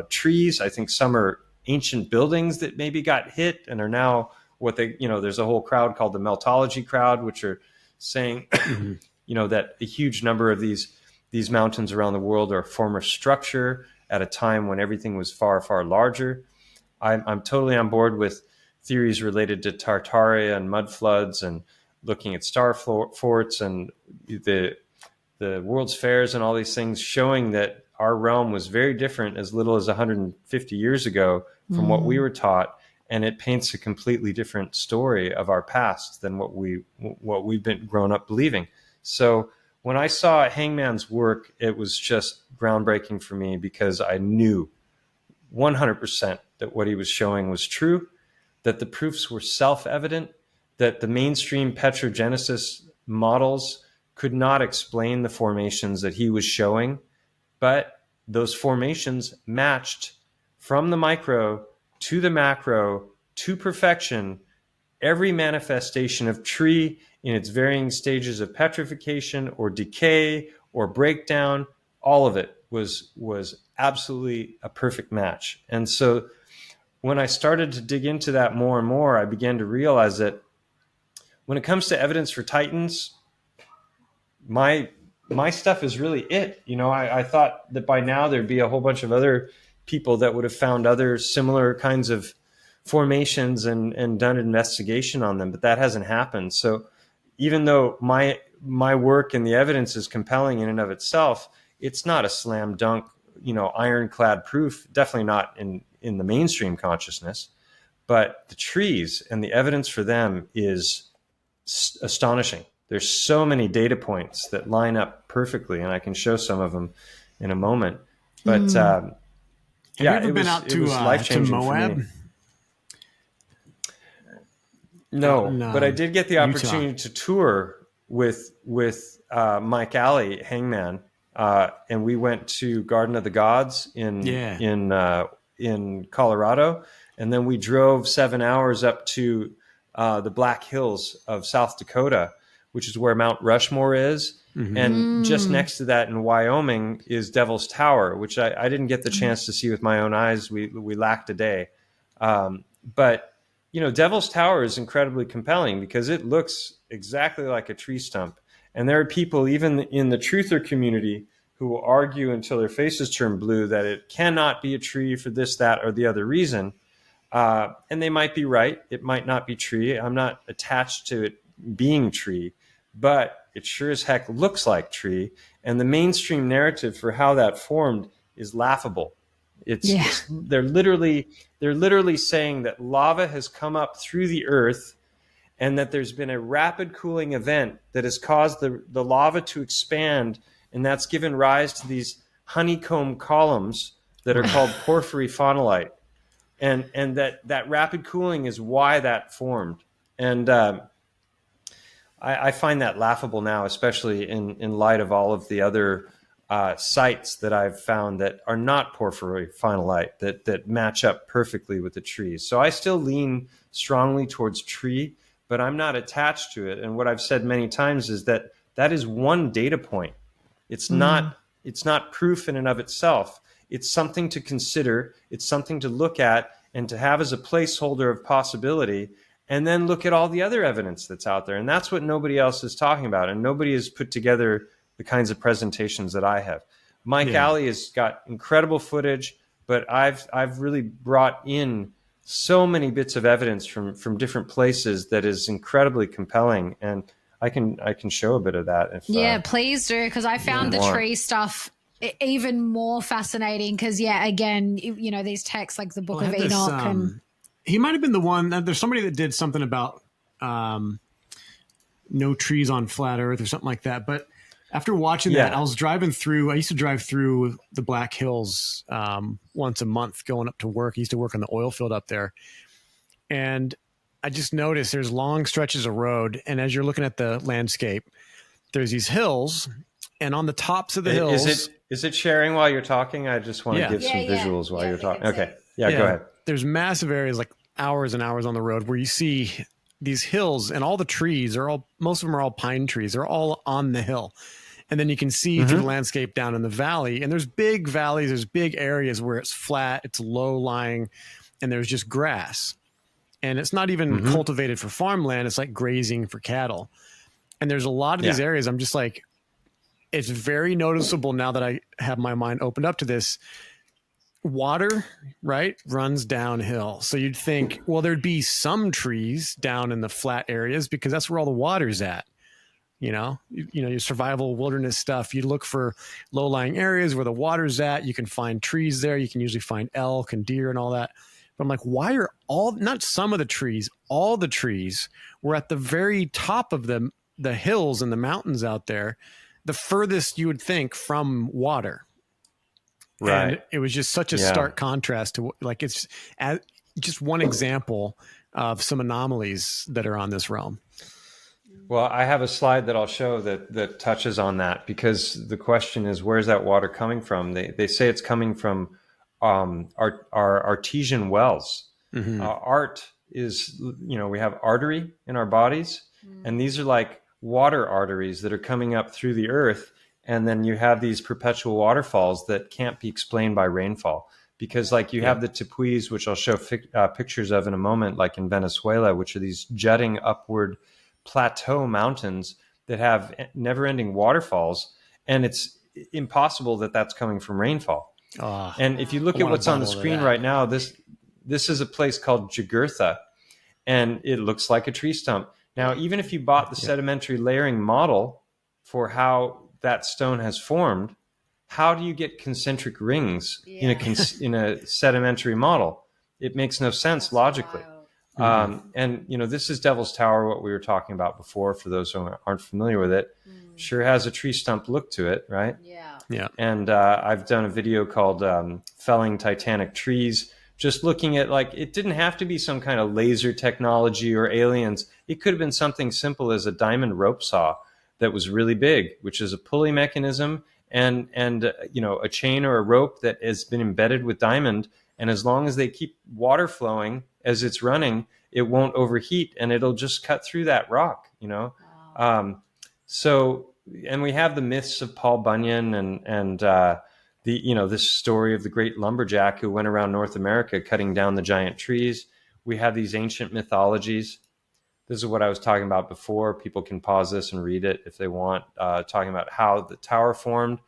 trees. I think some are ancient buildings that maybe got hit and are now there's a whole crowd called the meltology crowd, which are saying, that a huge number of these mountains around the world are a former structure at a time when everything was far, far larger. I'm totally on board with theories related to Tartaria and mud floods and looking at star forts and the World's Fairs and all these things showing that our realm was very different as little as 150 years ago from what we were taught. And it paints a completely different story of our past than what we've been grown up believing. So when I saw Hangman's work, it was just groundbreaking for me because I knew 100% that what he was showing was true, that the proofs were self-evident, that the mainstream petrogenesis models could not explain the formations that he was showing, but those formations matched from the micro to the macro to perfection every manifestation of tree in its varying stages of petrification or decay or breakdown. All of it was absolutely a perfect match. And so when I started to dig into that more and more, I began to realize that when it comes to evidence for titans, my stuff is really it. I thought that by now there'd be a whole bunch of other people that would have found other similar kinds of formations and done an investigation on them, but that hasn't happened. So even though my work and the evidence is compelling in and of itself, it's not a slam dunk, ironclad proof, definitely not in the mainstream consciousness, but the trees and the evidence for them is astonishing. There's so many data points that line up perfectly, and I can show some of them in a moment. But have you ever been out to Moab? No, but I did get the opportunity Utah. to tour with Mike Alley, Hangman, and we went to Garden of the Gods in Colorado, and then we drove 7 hours up to the Black Hills of South Dakota, which is where Mount Rushmore is. Mm-hmm. And just next to that in Wyoming is Devil's Tower, which I didn't get the chance to see with my own eyes. We lacked a day. But, Devil's Tower is incredibly compelling because it looks exactly like a tree stump. And there are people, even in the truther community, who will argue until their faces turn blue that it cannot be a tree for this, that, or the other reason. And they might be right. It might not be tree. I'm not attached to it being tree, but it sure as heck looks like tree. And the mainstream narrative for how that formed is laughable. They're literally saying that lava has come up through the earth and that there's been a rapid cooling event that has caused the lava to expand, and that's given rise to these honeycomb columns that are called porphyry phonolite. And that rapid cooling is why that formed. And I find that laughable now, especially in light of all of the other sites that I've found that are not porphyry phonolite that match up perfectly with the trees. So I still lean strongly towards tree, but I'm not attached to it. And what I've said many times is that is one data point. It's not proof in and of itself. It's something to consider. It's something to look at and to have as a placeholder of possibility, and then look at all the other evidence that's out there. And that's what nobody else is talking about. And nobody has put together the kinds of presentations that I have. Mike Alley has got incredible footage, but I've really brought in so many bits of evidence from different places that is incredibly compelling. And I can show a bit of that. Please do, because I found the tree stuff even more fascinating. Because again, these texts like the Book of Enoch, he might have been the one. There's somebody that did something about no trees on flat Earth or something like that. But after watching that, I was driving through. I used to drive through the Black Hills once a month, going up to work. I used to work on the oil field up there, and I just noticed there's long stretches of road, and as you're looking at the landscape, there's these hills, and on the tops of the hills. Is it sharing while you're talking? I just want to give some visuals while you're talking. Okay. Yeah, go ahead. There's massive areas, like hours and hours on the road, where you see these hills, and all the trees most of them are all pine trees. They're all on the hill. And then you can see through the landscape down in the valley, and there's big valleys, there's big areas where it's flat, it's low lying, and there's just grass. And it's not even cultivated for farmland. It's like grazing for cattle. And there's a lot of these areas. I'm just like, it's very noticeable now that I have my mind opened up to this. Water, right, runs downhill. So you'd think, well, there'd be some trees down in the flat areas because that's where all the water's at. Your survival wilderness stuff. You look for low-lying areas where the water's at. You can find trees there. You can usually find elk and deer and all that. But I'm like, why are not some of the trees, all the trees were at the very top of the hills and the mountains out there, the furthest you would think from water. Right. And it was just such a stark contrast to, like, it's just one example of some anomalies that are on this realm. Well, I have a slide that I'll show that touches on that, because the question is, where's that water coming from? They say it's coming from our artesian wells. Art is, we have artery in our bodies, and these are like water arteries that are coming up through the earth. And then you have these perpetual waterfalls that can't be explained by rainfall, because like you have the tepuis, which I'll show pictures of in a moment, like in Venezuela, which are these jutting upward plateau mountains that have never-ending waterfalls, and it's impossible that that's coming from rainfall. And if you look at what's on the screen right now, this is a place called Jugurtha, and it looks like a tree stump. Now, even if you bought the sedimentary layering model for how that stone has formed, how do you get concentric rings in a sedimentary model? It makes no sense logically. And this is Devil's Tower, what we were talking about before, for those who aren't familiar with it. Sure has a tree stump look to it, right? Yeah. And I've done a video called Felling Titanic Trees, just looking at, like, it didn't have to be some kind of laser technology or aliens. It could have been something simple as a diamond rope saw that was really big, which is a pulley mechanism and a chain or a rope that has been embedded with diamond. And as long as they keep water flowing as it's running, it won't overheat, and it'll just cut through that rock, Wow. And we have the myths of Paul Bunyan and this story of the great lumberjack who went around North America cutting down the giant trees. We have these ancient mythologies. This is what I was talking about before. People can pause this and read it if they want, talking about how the tower formed.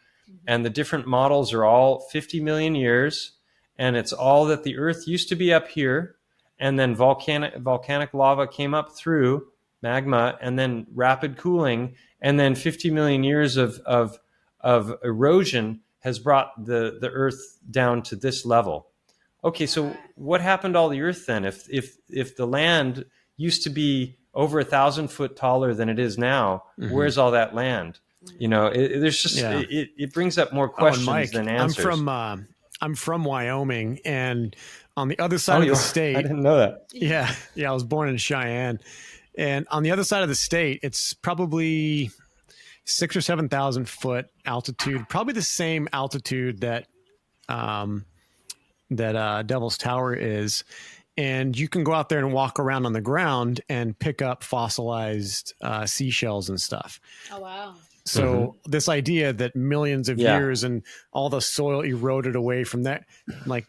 And the different models are all 50 million years. And it's all that the earth used to be up here. And then volcanic lava came up through magma, and then rapid cooling. And then 50 million years of erosion has brought the earth down to this level. Okay, so what happened to all the earth then? If the land used to be over 1,000 foot taller than it is now, where's all that land? It brings up more questions than answers. I'm from Wyoming, and on the other side of the state, I didn't know that. Yeah, I was born in Cheyenne, and on the other side of the state, it's probably 6,000 or 7,000 foot altitude, probably the same altitude that Devil's Tower is. And you can go out there and walk around on the ground and pick up fossilized seashells and stuff. Oh, wow. So this idea that millions of years and all the soil eroded away from that, but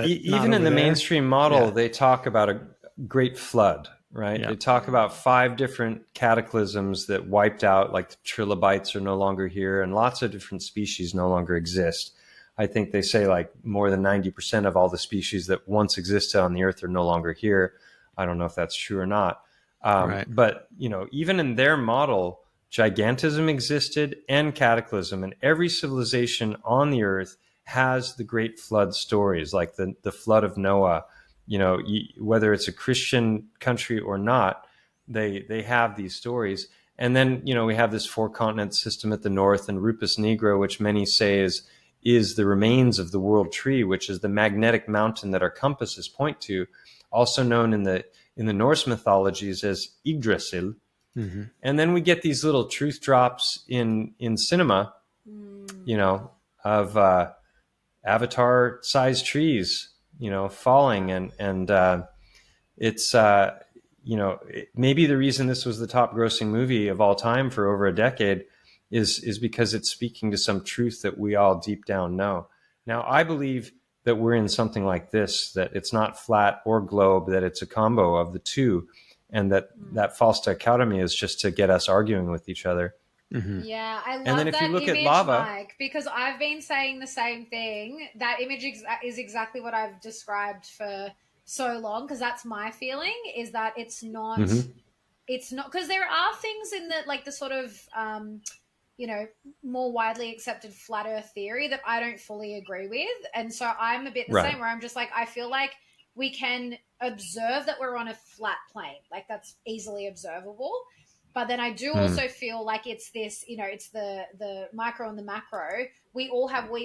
even in the mainstream model, they talk about a great flood, right? Yeah. They talk about 5 different cataclysms that wiped out, like the trilobites are no longer here, and lots of different species no longer exist. I think they say like more than 90% of all the species that once existed on the earth are no longer here. I don't know if that's true or not. But, even in their model, gigantism existed and cataclysm, and every civilization on the earth has the great flood stories, like the flood of Noah. Whether it's a Christian country or not, they have these stories. And then, we have this 4-continent system at the north, and Rupus Nigra, which many say is the remains of the world tree, which is the magnetic mountain that our compasses point to, also known in the Norse mythologies as Yggdrasil. Mm-hmm. And then we get these little truth drops in cinema, of avatar-sized trees, falling, and it's maybe the reason this was the top-grossing movie of all time for over a decade is because it's speaking to some truth that we all deep down know. Now, I believe that we're in something like this, that it's not flat or globe, that it's a combo of the two, and that false dichotomy is just to get us arguing with each other. Mm-hmm. Yeah, I love and then if that you look image, at lava, Mike, because I've been saying the same thing. That image is exactly what I've described for so long, because that's my feeling, is that it's not, because there are things in the sort of, more widely accepted flat earth theory that I don't fully agree with. And so I'm a bit the same, where I'm just like, I feel like we can observe that we're on a flat plane. Like, that's easily observable. But then I do also feel like it's this, it's the micro and the macro. We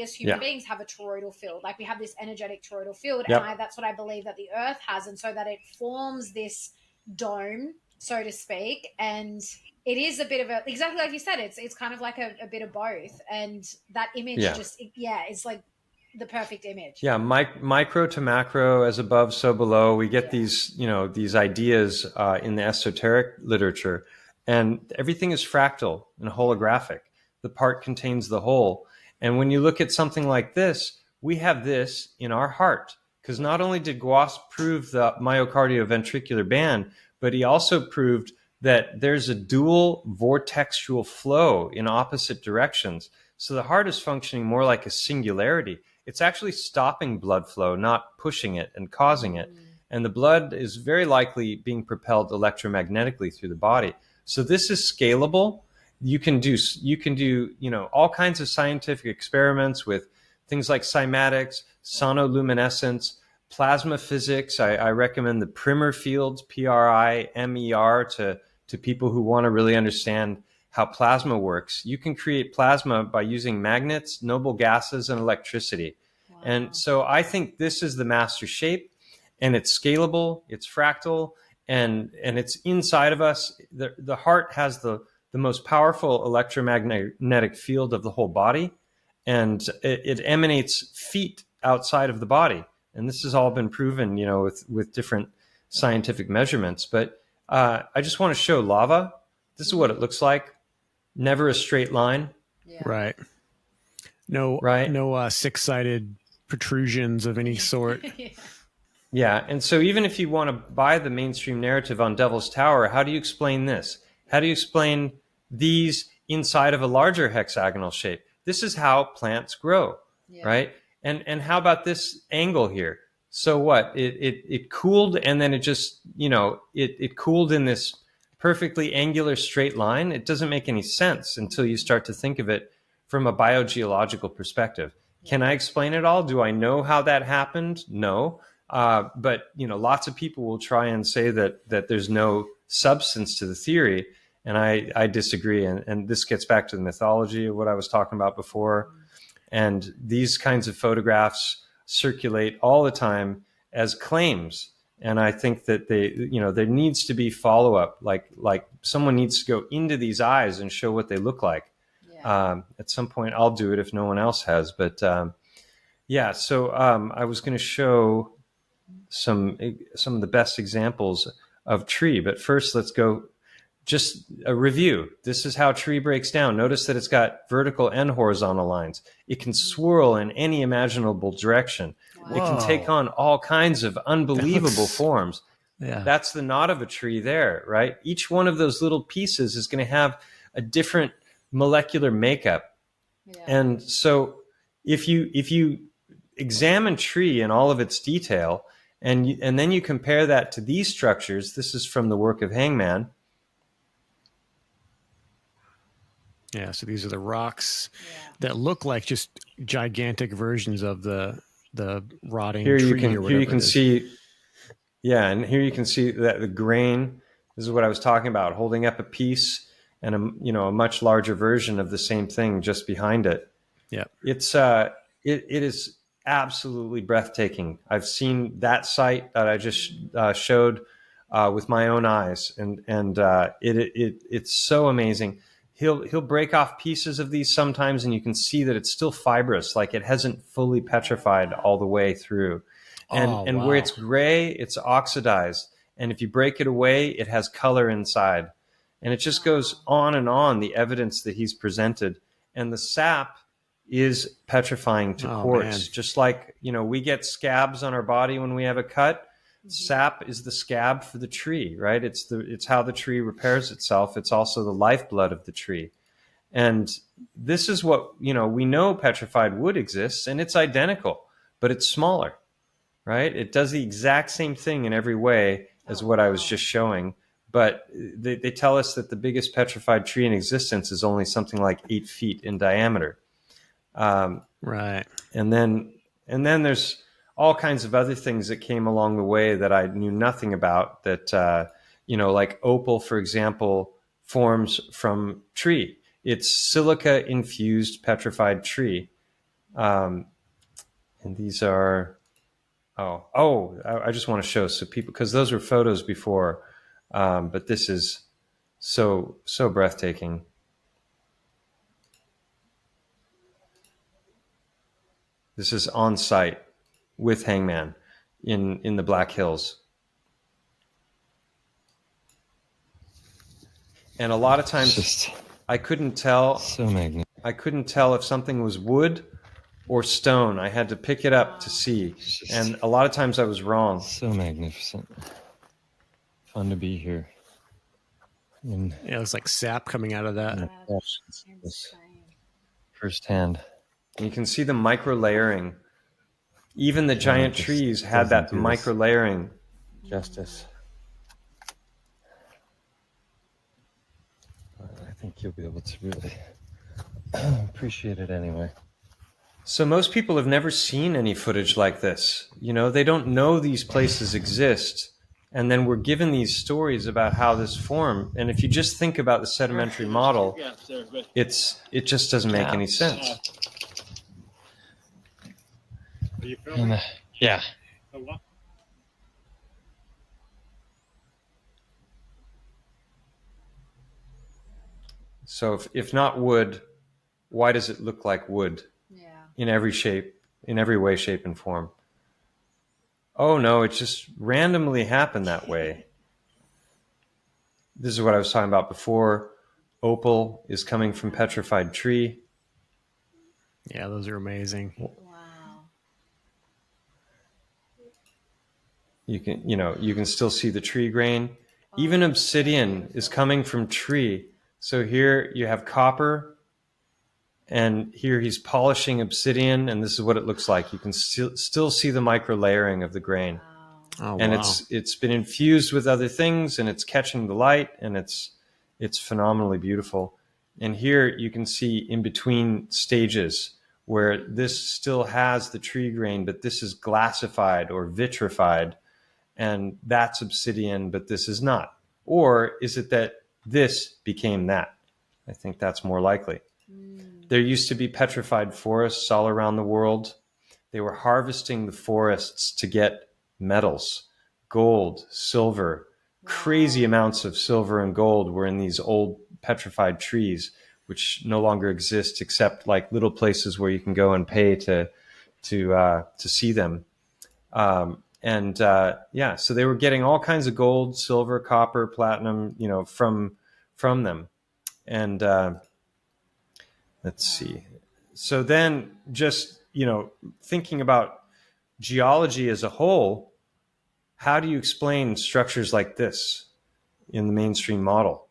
as human beings have a toroidal field. Like, we have this energetic toroidal field. Yep. And that's what I believe that the earth has. And so that it forms this dome, so to speak. And it is a bit of exactly like you said, it's kind of like a bit of both. And that image it's like the perfect image. Yeah. Micro to macro, as above, so below. We get these ideas in the esoteric literature. And everything is fractal and holographic. The part contains the whole. And when you look at something like this, we have this in our heart. Because not only did Gauss prove the myocardioventricular band, but he also proved that there's a dual vortexual flow in opposite directions. So the heart is functioning more like a singularity. It's actually stopping blood flow, not pushing it and causing it. And the blood is very likely being propelled electromagnetically through the body. So this is scalable. You can do all kinds of scientific experiments with things like cymatics, sonoluminescence, plasma physics. I recommend the Primer fields, PRIMER, to people who want to really understand how plasma works. You can create plasma by using magnets, noble gases, and electricity. Wow. And so I think this is the master shape, and it's scalable, it's fractal, and it's inside of us. The heart has the most powerful electromagnetic field of the whole body, and it emanates feet outside of the body. And this has all been proven, with different scientific measurements. But I just want to show lava. This is what it looks like. Never a straight line. Yeah. Right. No six-sided protrusions of any sort. Yeah, and so even if you want to buy the mainstream narrative on Devil's Tower, how do you explain this? How do you explain these inside of a larger hexagonal shape? This is how plants grow, right? And how about this angle here? So what? It cooled, and then it just, it cooled in this perfectly angular straight line. It doesn't make any sense until you start to think of it from a biogeological perspective. Can I explain it all? Do I know how that happened? No. But lots of people will try and say that there's no substance to the theory, and I disagree. And this gets back to the mythology of what I was talking about before. And these kinds of photographs circulate all the time as claims. And I think that there needs to be follow up. Like someone needs to go into these eyes and show what they look like. Yeah. At some point, I'll do it if no one else has. But so I was going to show some of the best examples of tree. But first, let's go just a review. This is how tree breaks down. Notice that it's got vertical and horizontal lines. It can swirl in any imaginable direction. Whoa. It can take on all kinds of unbelievable forms. Yeah. That's the knot of a tree there, right? Each one of those little pieces is going to have a different molecular makeup. Yeah. And so if you examine tree in all of its detail, and then you compare that to these structures, this is from the work of Hangman. Yeah, so these are the rocks that look like just gigantic versions of the rotting tree. Here you can see, and here you can see that the grain This is what I was talking about, holding up a piece and a much larger version of the same thing just behind it. Yeah. It is absolutely breathtaking. I've seen that site that I just showed with my own eyes, and it's so amazing. He'll break off pieces of these sometimes, and you can see that it's still fibrous, like it hasn't fully petrified all the way through. And where it's gray, it's oxidized. And if you break it away, it has color inside. And it just goes on, the evidence that he's presented. And the sap is petrifying to quartz. Man. Just like, we get scabs on our body when we have a cut. Sap is the scab for the tree, right? It's how the tree repairs itself. It's also the lifeblood of the tree. And this is what, we know petrified wood exists, and it's identical, but it's smaller, right? It does the exact same thing in every way as what I was just showing. But they tell us that the biggest petrified tree in existence is only something like 8 feet in diameter. Right. And then there's all kinds of other things that came along the way that I knew nothing about that, like opal, for example, forms from tree. It's silica infused petrified tree. And these are, I just want to show so people, because those were photos before, but this is so breathtaking. This is on site with Hangman in the Black Hills. And a lot of times I couldn't tell. So magnificent. I couldn't tell if something was wood or stone. I had to pick it up to see. And a lot of times I was wrong. So magnificent. Fun to be here. It looks like sap coming out of that. Firsthand. You can see the micro layering. Even the giant trees had that micro layering. Justice. I think you'll be able to really appreciate it anyway. So most people have never seen any footage like this. They don't know these places exist. And then we're given these stories about how this formed. And if you just think about the sedimentary model, it just doesn't make any sense. Are you filming? Yeah. Oh, what? So if not wood, why does it look like wood? Yeah. In every shape, in every way, shape, and form? Oh no, it just randomly happened that way. This is what I was talking about before. Opal is coming from petrified tree. Yeah, those are amazing. Wow. You can still see the tree grain. Even obsidian is coming from tree. So here you have copper, and here he's polishing obsidian, and this is what it looks like. You can still see the micro layering of the grain. Oh, and wow. it's been infused with other things, and it's catching the light, and it's phenomenally beautiful. And here you can see in between stages where this still has the tree grain, but this is glassified or vitrified, and that's obsidian, but this is not. Or is it that this became that? I think that's more likely. There used to be petrified forests all around the world. They were harvesting the forests to get metals, gold, silver. Crazy amounts of silver and gold were in these old petrified trees, which no longer exist except like little places where you can go and pay to see them. So they were getting all kinds of gold, silver, copper, platinum, from them. And let's see. So then just, thinking about geology as a whole, how do you explain structures like this in the mainstream model?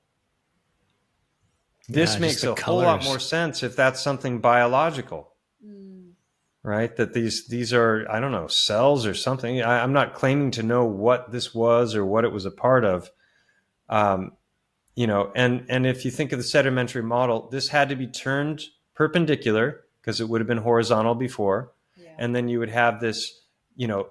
This makes a whole lot more sense if that's something biological, right? That these are, I don't know, cells or something. I'm not claiming to know what this was or what it was a part of. And if you think of the sedimentary model, this had to be turned perpendicular because it would have been horizontal before. Yeah. And then you would have this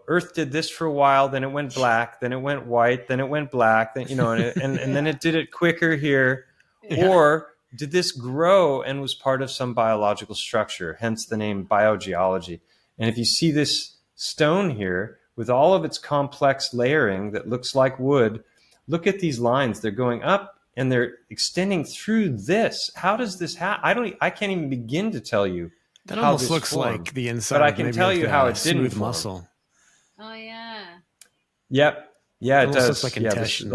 Earth did this for a while, then it went black, then it went white, then it went black, then, and then it did it quicker here. Yeah. Or did this grow and was part of some biological structure, hence the name biogeology? And if you see this stone here with all of its complex layering that looks like wood, look at these lines. They're going up and they're extending through this. How does this happen? I can't even begin to tell you. That how almost this looks formed. like the inside. But I can maybe tell like you a how it didn't smooth form. muscle. Oh yeah. Yep. Yeah, it almost does. looks like intestine.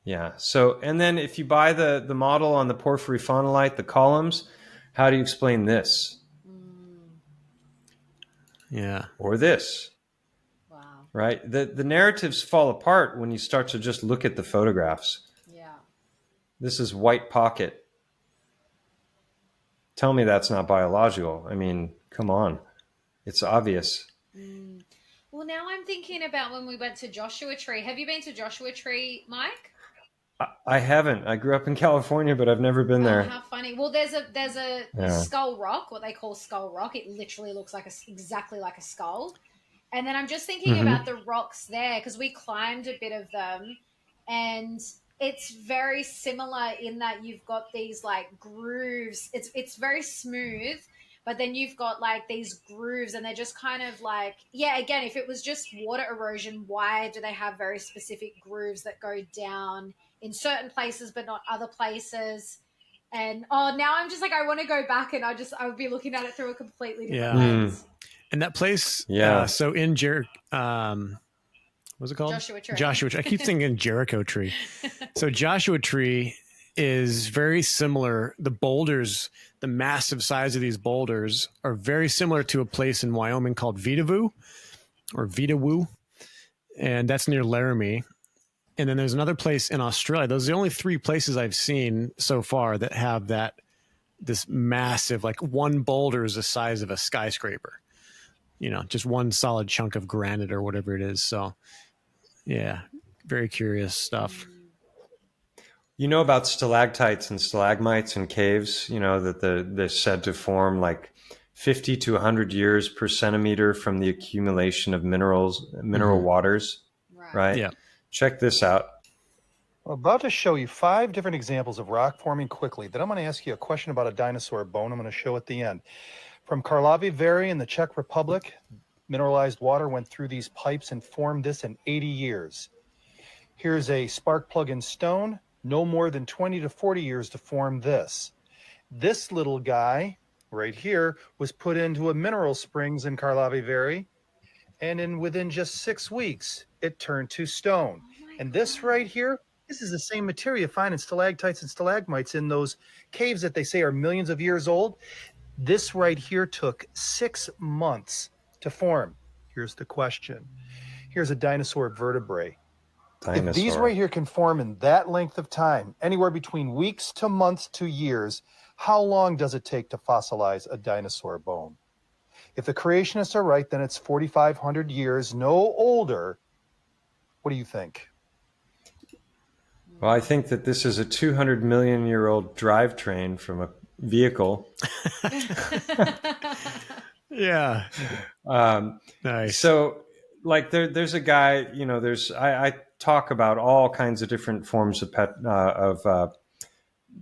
Yeah. So, and then if you buy the model on the porphyry phonolite, the columns, how do you explain this? Yeah. Or this? Wow. Right? The narratives fall apart when you start to just look at the photographs. Yeah. This is white pocket. Tell me that's not biological. I mean, come on. It's obvious. Well, now I'm thinking about when we went to Joshua Tree. Have you been to Joshua Tree, Mike? I haven't. I grew up in California, but I've never been there. How funny. Well, there's a skull rock, what they call skull rock. It literally looks like exactly like a skull. And then I'm just thinking about the rocks there, because we climbed a bit of them, and it's very similar in that you've got these like grooves. It's very smooth, but then you've got like these grooves, and they're just kind of like, again, if it was just water erosion, why do they have very specific grooves that go down in certain places but not other places? And now I'm just like, I want to go back, and I would be looking at it through a completely different lens. And that place, so in what's it called? Joshua Tree. Joshua Tree. I keep thinking Jericho Tree. So Joshua Tree is very similar. The boulders, the massive size of these boulders are very similar to a place in Wyoming called Vitavue. And that's near Laramie. And then there's another place in Australia. Those are the only three places I've seen so far that have this massive, like one boulder is the size of a skyscraper. Just one solid chunk of granite or whatever it is. So, yeah, very curious stuff. You know about stalactites and stalagmites in caves, that they're said to form like 50 to 100 years per centimeter from the accumulation of mineral waters, right? Yeah. Check this out. I'm about to show you 5 different examples of rock forming quickly. Then I'm going to ask you a question about a dinosaur bone I'm going to show at the end. From Karlovy Vary in the Czech Republic, mineralized water went through these pipes and formed this in 80 years. Here's a spark plug in stone, no more than 20 to 40 years to form this. This little guy right here was put into a mineral springs in Karlovy Vary, and within just 6 weeks, it turned to stone. And this right here, this is the same material you find in stalactites and stalagmites in those caves that they say are millions of years old. This right here took 6 months to form. Here's the question. Here's a dinosaur vertebrae. If these right here can form in that length of time, anywhere between weeks to months to years, how long does it take to fossilize a dinosaur bone? If the creationists are right, then it's 4,500 years, no older. What do you think? Well, I think that this is a 200 million year old drivetrain from a vehicle. Yeah. Nice. So like there's a guy, I talk about all kinds of different forms of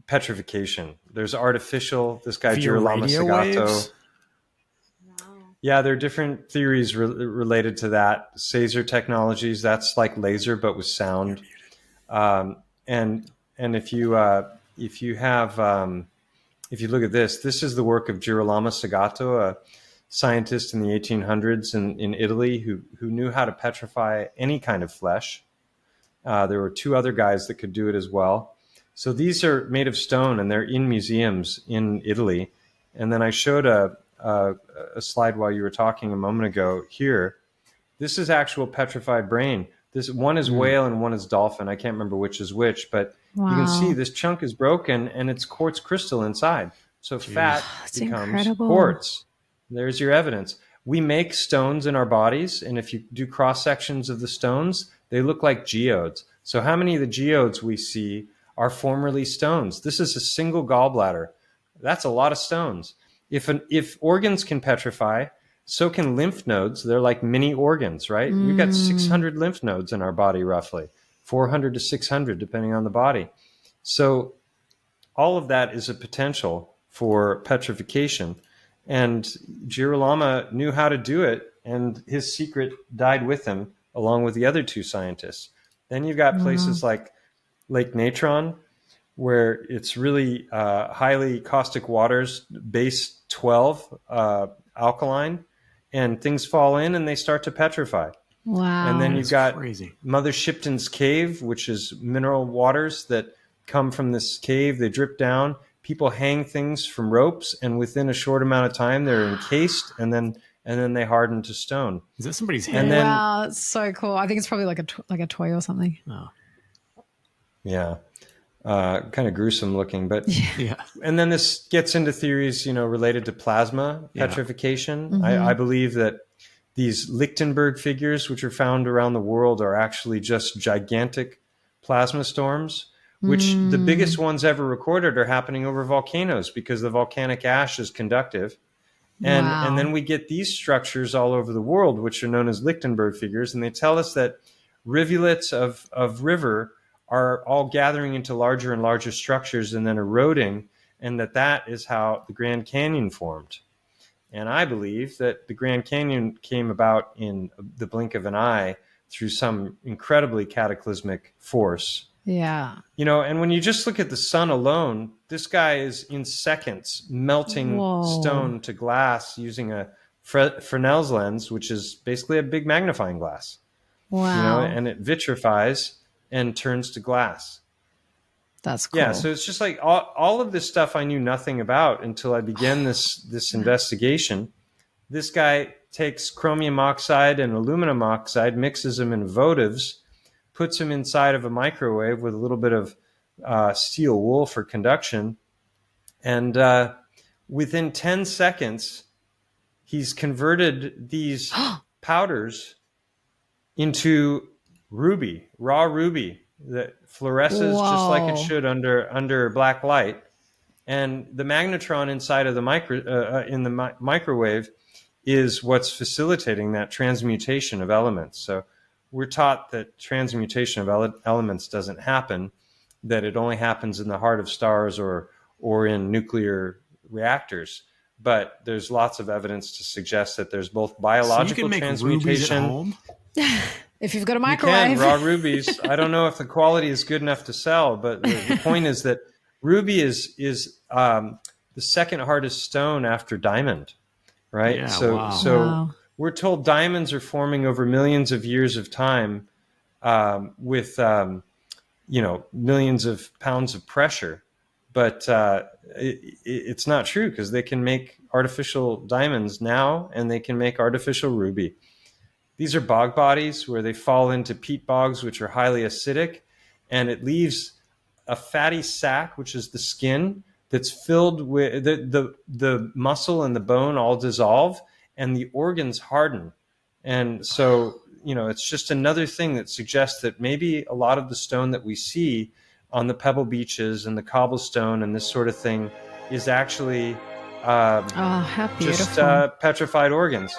petrification. There's artificial, this guy Girolamo Segato. Yeah, there are different theories related to that. Phaser technologies, that's like laser but with sound. And if you look at this is the work of Girolamo Segato, a scientist in the 1800s in Italy who knew how to petrify any kind of flesh. There were 2 other guys that could do it as well. So these are made of stone, and they're in museums in Italy. And then I showed a slide while you were talking a moment ago here. This is actual petrified brain. This one is whale and one is dolphin. I can't remember which is which, but you can see this chunk is broken and it's quartz crystal inside. So fat becomes incredible. Quartz. There's your evidence. We make stones in our bodies, and if you do cross sections of the stones, they look like geodes. So how many of the geodes we see are formerly stones? This is a single gallbladder. That's a lot of stones. If organs can petrify, So can lymph nodes. They're like mini organs, right? We've got 600 lymph nodes in our body, roughly 400 to 600, depending on the body. So all of that is a potential for petrification. And Girolamo knew how to do it, and his secret died with him, along with the other two scientists. Then you've got places like Lake Natron, where it's really highly caustic waters, base 12 alkaline, and things fall in and they start to petrify. Wow. And then you've got crazy. Mother Shipton's Cave, which is mineral waters that come from this cave. They drip down. People hang things from ropes, and within a short amount of time, they're encased, and then they harden to stone. Is that somebody's head? And then, wow, it's so cool. I think it's probably like a toy or something. Oh. yeah, kind of gruesome looking, but Yeah. and then this gets into theories, related to plasma petrification. I believe that these Lichtenberg figures, which are found around the world, are actually just gigantic plasma storms, which the biggest ones ever recorded are happening over volcanoes because the volcanic ash is conductive. And then we get these structures all over the world, which are known as Lichtenberg figures. And they tell us that rivulets of river are all gathering into larger and larger structures and then eroding, and that is how the Grand Canyon formed. And I believe that the Grand Canyon came about in the blink of an eye through some incredibly cataclysmic force. Yeah. And when you just look at the sun alone, this guy is in seconds melting stone to glass using a Fresnel's lens, which is basically a big magnifying glass. Wow. And it vitrifies and turns to glass. That's cool. Yeah, so it's just like all of this stuff I knew nothing about until I began this investigation. This guy takes chromium oxide and aluminum oxide, mixes them in votives, puts them inside of a microwave with a little bit of steel wool for conduction. And within 10 seconds, he's converted these powders into ruby, raw ruby that fluoresces just like it should under black light. And the magnetron inside of the microwave is what's facilitating that transmutation of elements. So we're taught that transmutation of elements doesn't happen, that it only happens in the heart of stars or in nuclear reactors. But there's lots of evidence to suggest that there's both biological transmutation. Home? If you've got a microwave. You can, raw rubies. I don't know if the quality is good enough to sell, but the point is that ruby is the second hardest stone after diamond, right? Yeah, So we're told diamonds are forming over millions of years of time with millions of pounds of pressure, but it's not true because they can make artificial diamonds now, and they can make artificial ruby. These are bog bodies where they fall into peat bogs, which are highly acidic, and it leaves a fatty sac, which is the skin, that's filled with the muscle and the bone all dissolve, and the organs harden. And so, it's just another thing that suggests that maybe a lot of the stone that we see on the pebble beaches and the cobblestone and this sort of thing is actually just petrified organs.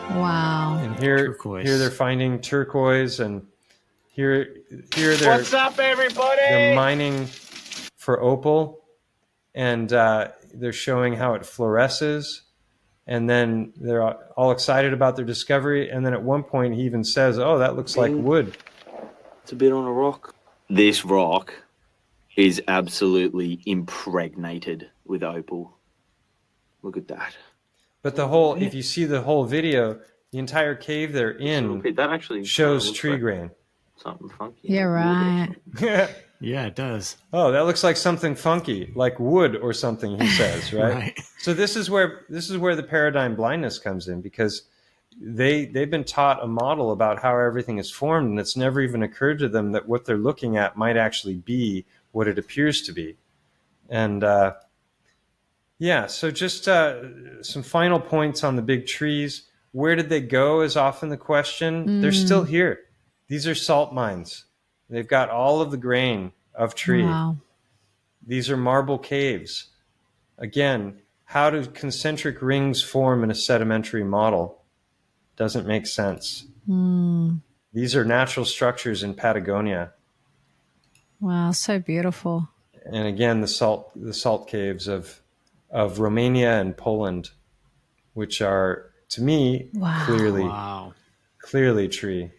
Wow. And here they're finding turquoise, and here they're What's up, everybody? They're mining for opal, and they're showing how it fluoresces, and then they're all excited about their discovery. And then at one point he even says, "Oh, that looks like wood." It's a bit on a rock. This rock is absolutely impregnated with opal. Look at that. But if you see the whole video, the entire cave they're in that actually shows tree grain. Something funky. Yeah, right. Yeah, it does. Oh, that looks like something funky, like wood or something, he says, right? Right. So this is where the paradigm blindness comes in, because they've been taught a model about how everything is formed, and it's never even occurred to them that what they're looking at might actually be what it appears to be. And so just some final points on the big trees. Where did they go is often the question. They're still here. These are salt mines. They've got all of the grain of tree. Wow. These are marble caves. Again, how do concentric rings form in a sedimentary model? Doesn't make sense. These are natural structures in Patagonia. Wow, so beautiful. And again, the salt caves of Romania and Poland, which are, to me, clearly tree.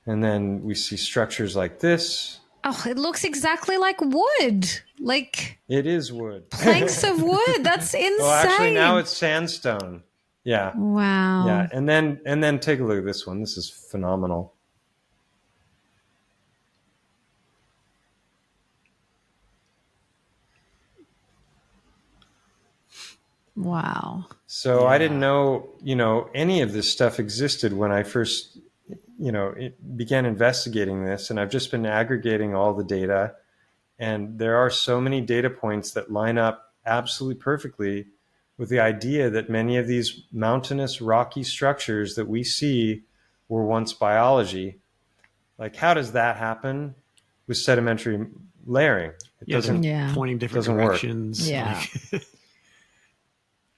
And then we see structures like this. Oh, it looks exactly like wood. Like it is wood. Planks of wood. That's insane. Well, actually, now it's sandstone. Yeah. Wow. Yeah, and then take a look at this one. This is phenomenal. Wow. So I didn't know, any of this stuff existed when I first, began investigating this, and I've just been aggregating all the data, and there are so many data points that line up absolutely perfectly with the idea that many of these mountainous rocky structures that we see were once biology. Like, how does that happen with sedimentary layering? It doesn't pointing different doesn't directions. Work. Yeah.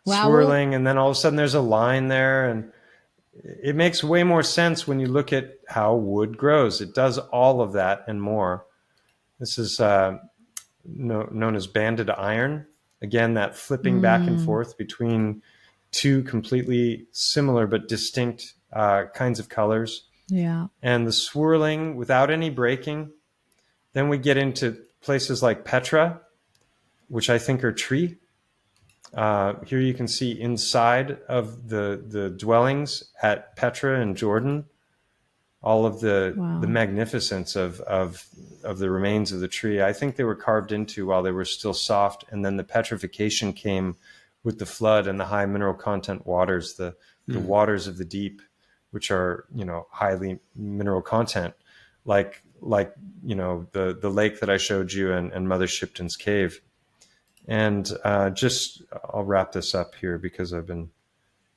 Wow. Swirling, and then all of a sudden there's a line there, and it makes way more sense when you look at how wood grows. It does all of that and more. This is known as banded iron. Again, that flipping back and forth between two completely similar but distinct kinds of colors. Yeah. And the swirling without any breaking. Then we get into places like Petra, which I think are tree. Here you can see inside of the dwellings at Petra in Jordan, all of the magnificence of the remains of the tree. I think they were carved into while they were still soft, and then the petrification came with the flood and the high mineral content waters, the waters of the deep, which are highly mineral content, like the lake that I showed you and Mother Shipton's cave. And I'll wrap this up here because I've been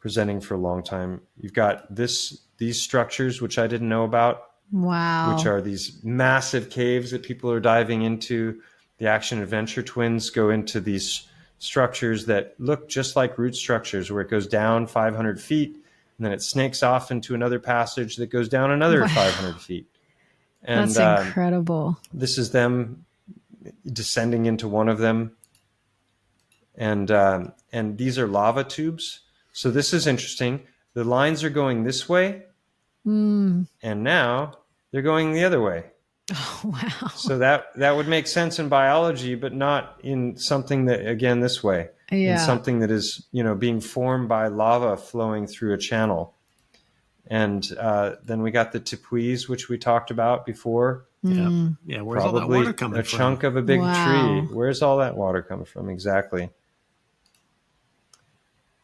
presenting for a long time. You've got these structures, which I didn't know about. Wow. Which are these massive caves that people are diving into. The action adventure twins go into these structures that look just like root structures, where it goes down 500 feet and then it snakes off into another passage that goes down another 500 feet. And that's incredible. This is them descending into one of them. And these are lava tubes. So this is interesting. The lines are going this way, and now they're going the other way. Oh, wow. So that would make sense in biology, but not in something that, again, this way. Yeah. In something that is, being formed by lava flowing through a channel. And then we got the tepuis, which we talked about before. Yeah. Where's all that water coming from? A chunk of a big tree. Where's all that water coming from? Exactly.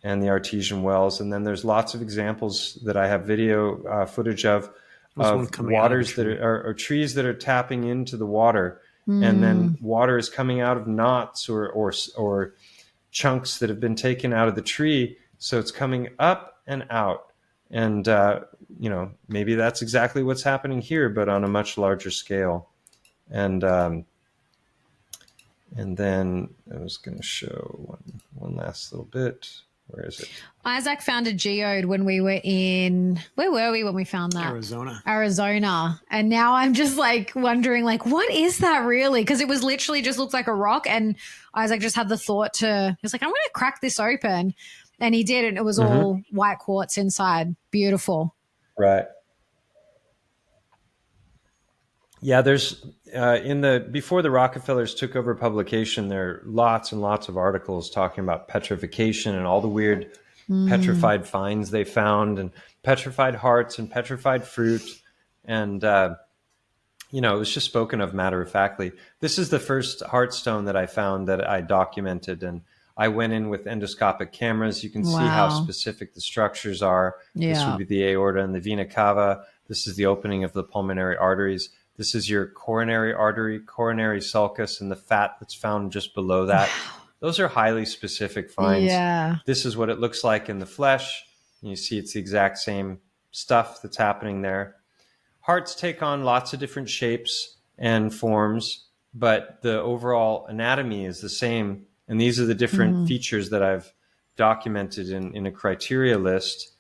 And the artesian wells. And then there's lots of examples that I have video footage of waters that are trees that are tapping into the water. And then water is coming out of knots or chunks that have been taken out of the tree. So it's coming up and out. And, maybe that's exactly what's happening here, but on a much larger scale. And then I was going to show one last little bit. Where is it? Isaac found a geode when we were where were we when we found that? Arizona. And now I'm just wondering what is that really? Because it was literally just looked like a rock. And Isaac just had the thought he was like, I'm going to crack this open. And he did. And it was all white quartz inside. Beautiful. Right. Yeah, there's before the Rockefellers took over publication, there are lots and lots of articles talking about petrification and all the weird petrified finds they found, and petrified hearts and petrified fruit. And, it was just spoken of matter-of-factly. This is the first heartstone that I found that I documented, and I went in with endoscopic cameras. You can see how specific the structures are. Yeah. This would be the aorta and the vena cava. This is the opening of the pulmonary arteries. This is your coronary artery, coronary sulcus, and the fat that's found just below that. Those are highly specific finds. Yeah. This is what it looks like in the flesh. You see it's the exact same stuff that's happening there. Hearts take on lots of different shapes and forms, but the overall anatomy is the same. And these are the different features that I've documented in a criteria list.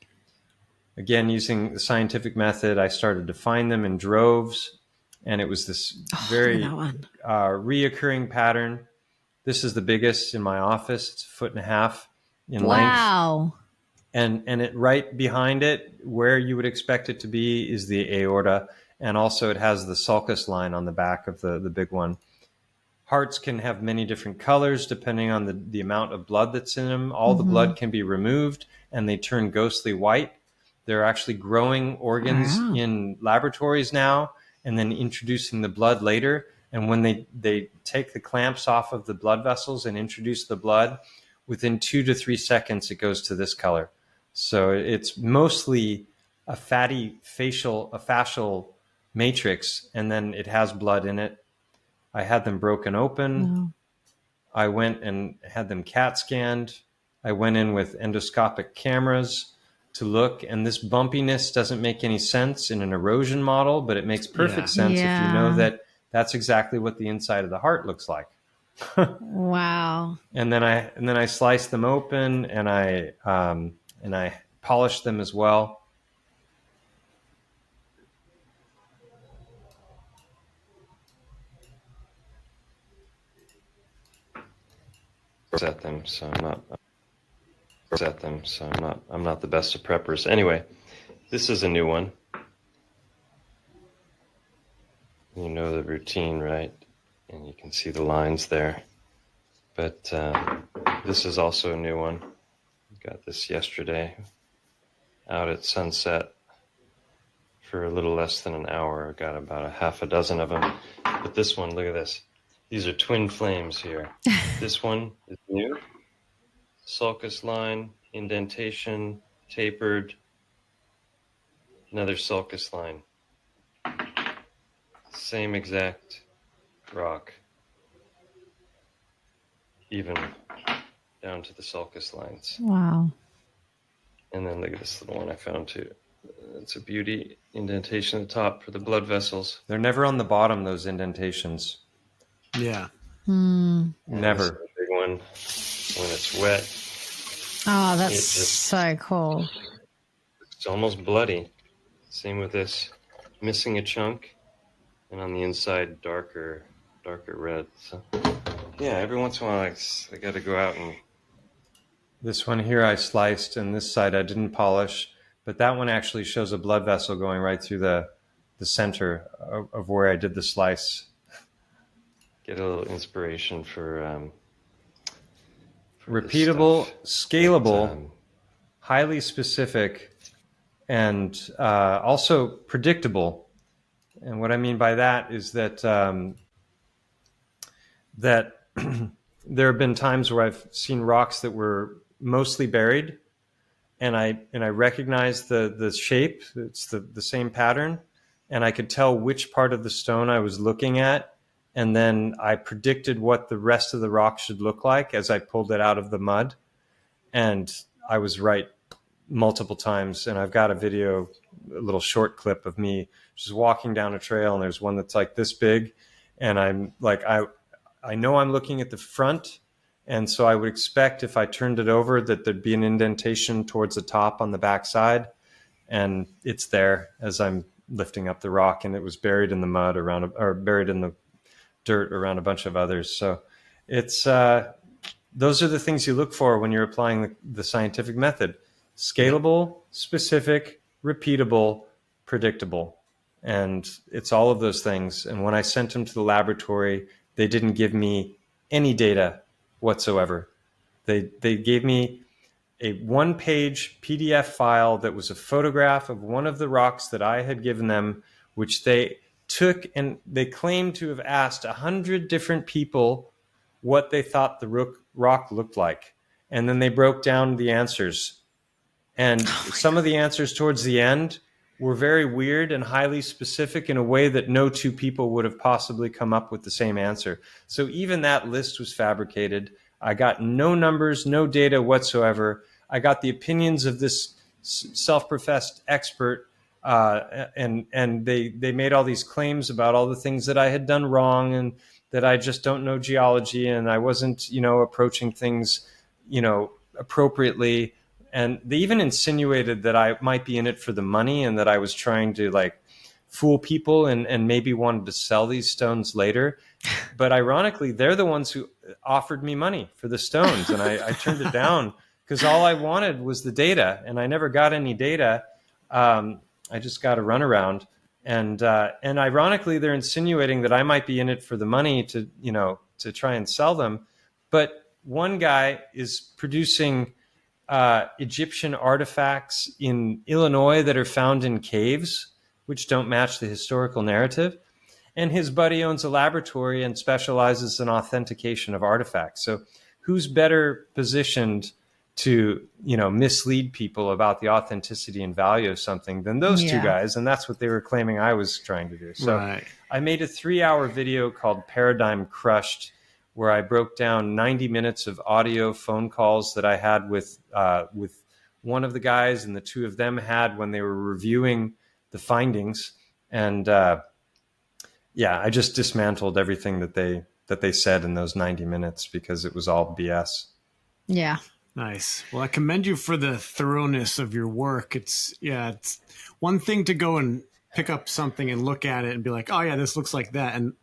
Again, using the scientific method, I started to find them in droves, and it was this very reoccurring pattern. This is the biggest in my office. It's 1.5 feet in length. Wow. And it right behind it, where you would expect it to be, is the aorta. And also it has the sulcus line on the back of the big one. Hearts can have many different colors depending on the amount of blood that's in them. All the blood can be removed and they turn ghostly white. They're actually growing organs in laboratories now and then introducing the blood later. And when they take the clamps off of the blood vessels and introduce the blood, within 2 to 3 seconds, it goes to this color. So it's mostly a fascial matrix, and then it has blood in it. I had them broken open. I went and had them CAT scanned. I went in with endoscopic cameras to look, and this bumpiness doesn't make any sense in an erosion model, but it makes perfect sense if you know that that's exactly what the inside of the heart looks like. Wow. And then I sliced them open, and I polished them as well. Set them, so I'm not the best of preppers. Anyway, this is a new one. You know the routine, right? And you can see the lines there. But this is also a new one. Got this yesterday out at sunset for a little less than an hour. Got about 6 of them. But this one, look at this. These are twin flames here. This one is new. Sulcus line, indentation, tapered. Another sulcus line. Same exact rock. Even down to the sulcus lines. Wow. And then look at this little one I found too. It's a beauty. Indentation at the top for the blood vessels. They're never on the bottom, those indentations. Yeah. Never. A big one when it's wet. Oh, that's so cool. It's almost bloody. Same with this. Missing a chunk. And on the inside, darker red. So, yeah, every once in a while I got to go out and... This one here I sliced, and this side I didn't polish. But that one actually shows a blood vessel going right through the center of where I did the slice. Get a little inspiration for repeatable, scalable, highly specific, and also predictable. And what I mean by that is that that there have been times where I've seen rocks that were mostly buried, and I recognized the shape. It's the same pattern, and I could tell which part of the stone I was looking at. And then I predicted what the rest of the rock should look like as I pulled it out of the mud. And I was right multiple times. And I've got a video, a little short clip of me just walking down a trail. And there's one that's like this big. And I'm like, I know I'm looking at the front. And so I would expect if I turned it over that there'd be an indentation towards the top on the back side. And it's there as I'm lifting up the rock. And it was buried in the mud buried in the dirt around a bunch of others. So it's those are the things you look for when you're applying the scientific method. Scalable, specific, repeatable, predictable. And it's all of those things. And when I sent them to the laboratory, they didn't give me any data whatsoever. They gave me a 1-page PDF file that was a photograph of one of the rocks that I had given them, which they took, and they claimed to have asked 100 different people what they thought the rock looked like. And then they broke down the answers. And some of the answers towards the end were very weird and highly specific in a way that no two people would have possibly come up with the same answer. So even that list was fabricated. I got no numbers, no data whatsoever. I got the opinions of this self-professed expert, and they made all these claims about all the things that I had done wrong and that I just don't know geology and I wasn't, approaching things, appropriately. And they even insinuated that I might be in it for the money and that I was trying to like fool people and maybe wanted to sell these stones later. But ironically, they're the ones who offered me money for the stones. And I turned it down because all I wanted was the data, and I never got any data. I just got a runaround. And ironically, they're insinuating that I might be in it for the money to try and sell them. But one guy is producing Egyptian artifacts in Illinois that are found in caves, which don't match the historical narrative. And his buddy owns a laboratory and specializes in authentication of artifacts. So who's better positioned to, mislead people about the authenticity and value of something than those two guys? And that's what they were claiming I was trying to do. So right. I made a 3-hour video called Paradigm Crushed, where I broke down 90 minutes of audio phone calls that I had with one of the guys and the two of them had when they were reviewing the findings. And I just dismantled everything that they said in those 90 minutes because it was all BS. Yeah. Nice. Well, I commend you for the thoroughness of your work. It's one thing to go and pick up something and look at it and be like, oh yeah, this looks like that. And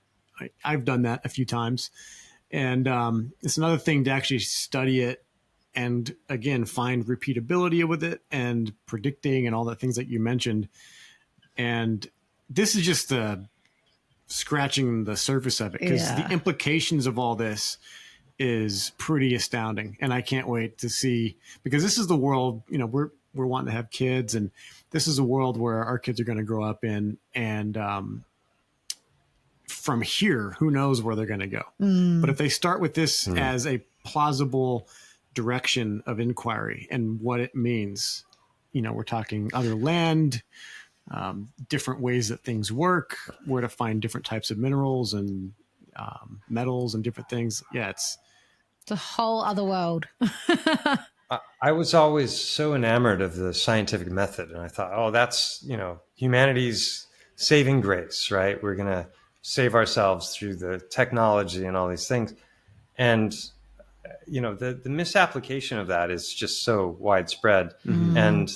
I've done that a few times. And it's another thing to actually study it and, again, find repeatability with it and predicting and all the things that you mentioned. And this is just scratching the surface of it, because the implications of all this is pretty astounding. And I can't wait to see, because this is the world, we're wanting to have kids, and this is a world where our kids are going to grow up in. And from here, who knows where they're going to go. But if they start with this as a plausible direction of inquiry and what it means, we're talking other land, different ways that things work, where to find different types of minerals and metals and different things. Yeah, it's a whole other world. I was always so enamored of the scientific method, and I thought, oh, that's, humanity's saving grace, right? We're going to save ourselves through the technology and all these things. And, the misapplication of that is just so widespread. And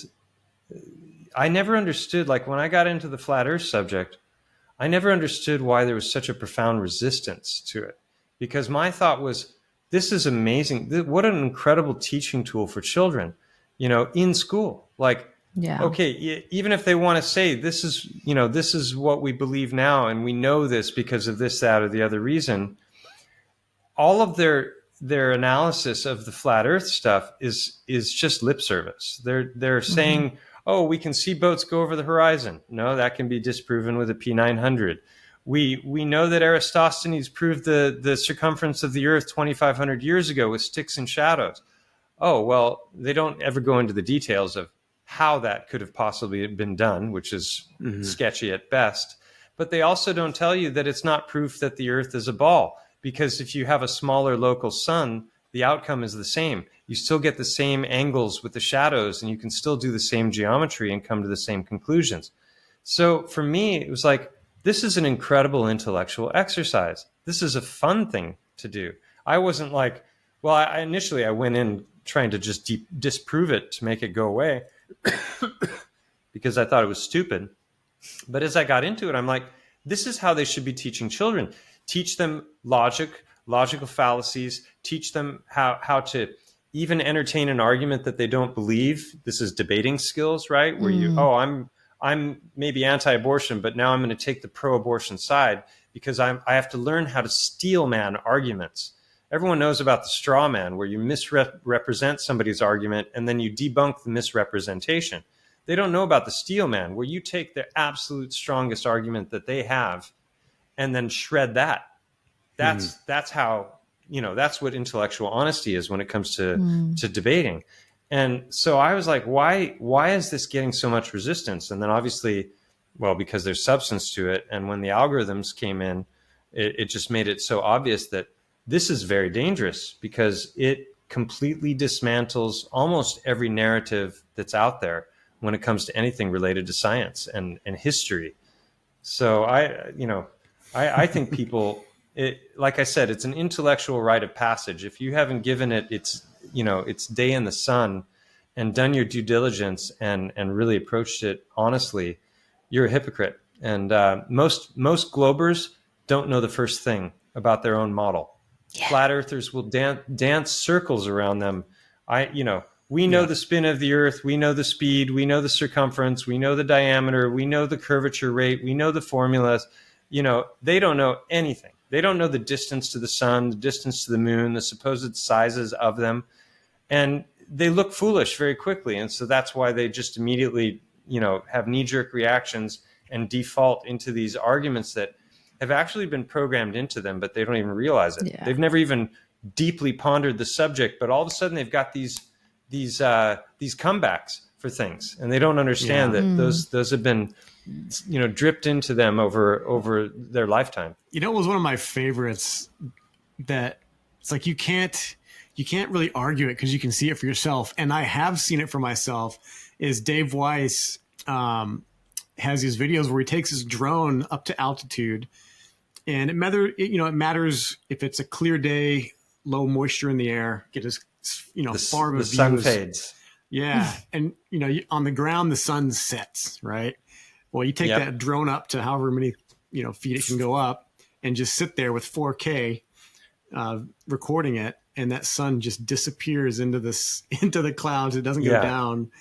I never understood, like when I got into the flat earth subject, I never understood why there was such a profound resistance to it, because my thought was, this is amazing. What an incredible teaching tool for children, in school. Like, okay, even if they want to say this is what we believe now, and we know this because of this, that, or the other reason, all of their analysis of the flat earth stuff is just lip service. They're saying, oh, we can see boats go over the horizon. No, that can be disproven with a P900. We know that Eratosthenes proved the circumference of the earth 2,500 years ago with sticks and shadows. Oh, well, they don't ever go into the details of how that could have possibly been done, which is sketchy at best. But they also don't tell you that it's not proof that the earth is a ball, because if you have a smaller local sun, the outcome is the same. You still get the same angles with the shadows, and you can still do the same geometry and come to the same conclusions. So for me, it was like, this is an incredible intellectual exercise. This is a fun thing to do. I wasn't like, well, initially I went in trying to just disprove it to make it go away because I thought it was stupid. But as I got into it, I'm like, this is how they should be teaching children. Teach them logical fallacies, teach them how to even entertain an argument that they don't believe. This is debating skills, right? Where I'm maybe anti-abortion, but now I'm going to take the pro-abortion side because I have to learn how to steel man arguments. Everyone knows about the straw man, where you misrepresent somebody's argument and then you debunk the misrepresentation. They don't know about the steel man, where you take the absolute strongest argument that they have and then shred that. That's how, that's what intellectual honesty is when it comes to debating. And so I was like, why is this getting so much resistance? And then obviously, well, because there's substance to it. And when the algorithms came in, it just made it so obvious that this is very dangerous, because it completely dismantles almost every narrative that's out there when it comes to anything related to science and history. So I think people like I said, it's an intellectual rite of passage. If you haven't given it its day in the sun and done your due diligence and really approached it honestly, you're a hypocrite. And most globers don't know the first thing about their own model. Yeah. Flat earthers will dance circles around them. We know the spin of the earth, we know the speed, we know the circumference, we know the diameter, we know the curvature rate, we know the formulas. They don't know anything. They don't know the distance to the sun, the distance to the moon, the supposed sizes of them. And they look foolish very quickly. And so that's why they just immediately, have knee-jerk reactions and default into these arguments that have actually been programmed into them, but they don't even realize it. Yeah. They've never even deeply pondered the subject, but all of a sudden they've got these comebacks for things, and they don't understand that those have been dripped into them over their lifetime. It was one of my favorites that it's like you can't really argue it because you can see it for yourself, and I have seen it for myself. Is Dave Weiss has these videos where he takes his drone up to altitude, and it matters if it's a clear day, low moisture in the air, get as far of a view. The sun fades. Yeah. And, on the ground, the sun sets, right? Well, you take that drone up to however many, feet it can go up and just sit there with 4K recording it. And that sun just disappears into the clouds. It doesn't go down.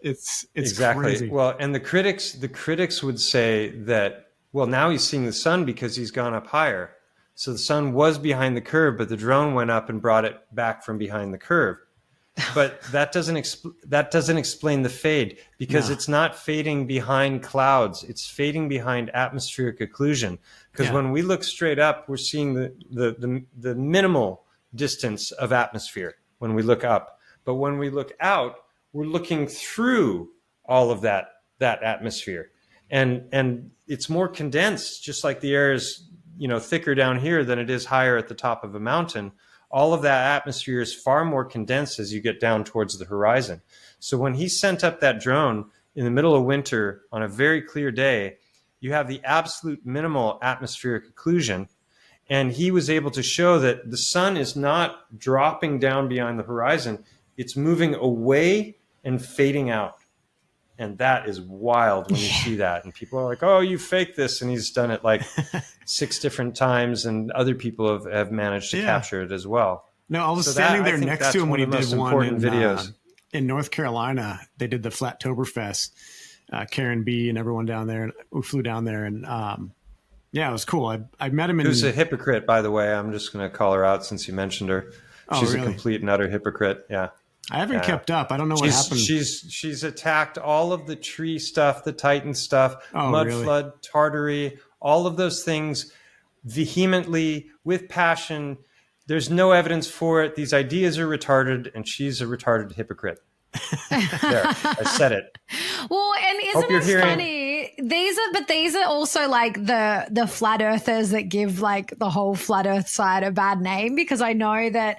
It's exactly crazy. Well, and the critics would say that, well, now he's seeing the sun because he's gone up higher. So the sun was behind the curve, but the drone went up and brought it back from behind the curve. But that doesn't explain the fade, because it's not fading behind clouds. It's fading behind atmospheric occlusion. Because when we look straight up, we're seeing the minimal distance of atmosphere when we look up. But when we look out, we're looking through all of that atmosphere. And it's more condensed, just like the air is thicker down here than it is higher at the top of a mountain. All of that atmosphere is far more condensed as you get down towards the horizon. So when he sent up that drone in the middle of winter on a very clear day, you have the absolute minimal atmospheric occlusion. And he was able to show that the sun is not dropping down behind the horizon. It's moving away and fading out. And that is wild when you see that. And people are like, oh, you faked this. And he's done it like 6 different times. And other people have managed to capture it as well. No, I was standing there next to him when he did one in North Carolina. They did the Flattoberfest. Karen B and everyone down there who flew down there. And it was cool. I met him. Who's a hypocrite, by the way. I'm just going to call her out since you mentioned her. She's a complete and utter hypocrite. Yeah. I haven't kept up. I don't know what happened. She's attacked all of the tree stuff, the Titan stuff, flood, Tartary, all of those things vehemently, with passion. There's no evidence for it. These ideas are retarded, and she's a retarded hypocrite. There, I said it. Well, and isn't it funny? These are also like the flat earthers that give like the whole flat earth side a bad name, because I know that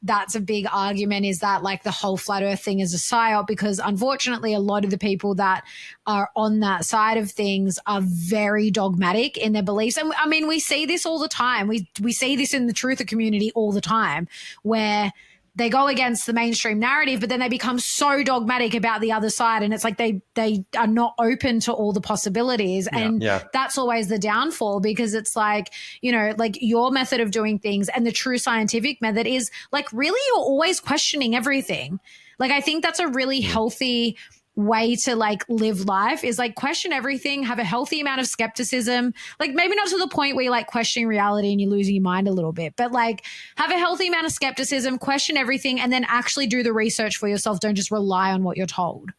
that's a big argument, is that like the whole flat earth thing is a psyop, because unfortunately a lot of the people that are on that side of things are very dogmatic in their beliefs. And I mean, we see this all the time. We see this in the truther community all the time, where they go against the mainstream narrative, but then they become so dogmatic about the other side. And it's like they are not open to all the possibilities. And that's always the downfall, because it's like, like your method of doing things and the true scientific method is like, really, you're always questioning everything. Like, I think that's a really healthy way to like live life, is like question everything, have a healthy amount of skepticism, like maybe not to the point where you're like questioning reality and you're losing your mind a little bit, but like have a healthy amount of skepticism, question everything, and then actually do the research for yourself. Don't just rely on what you're told.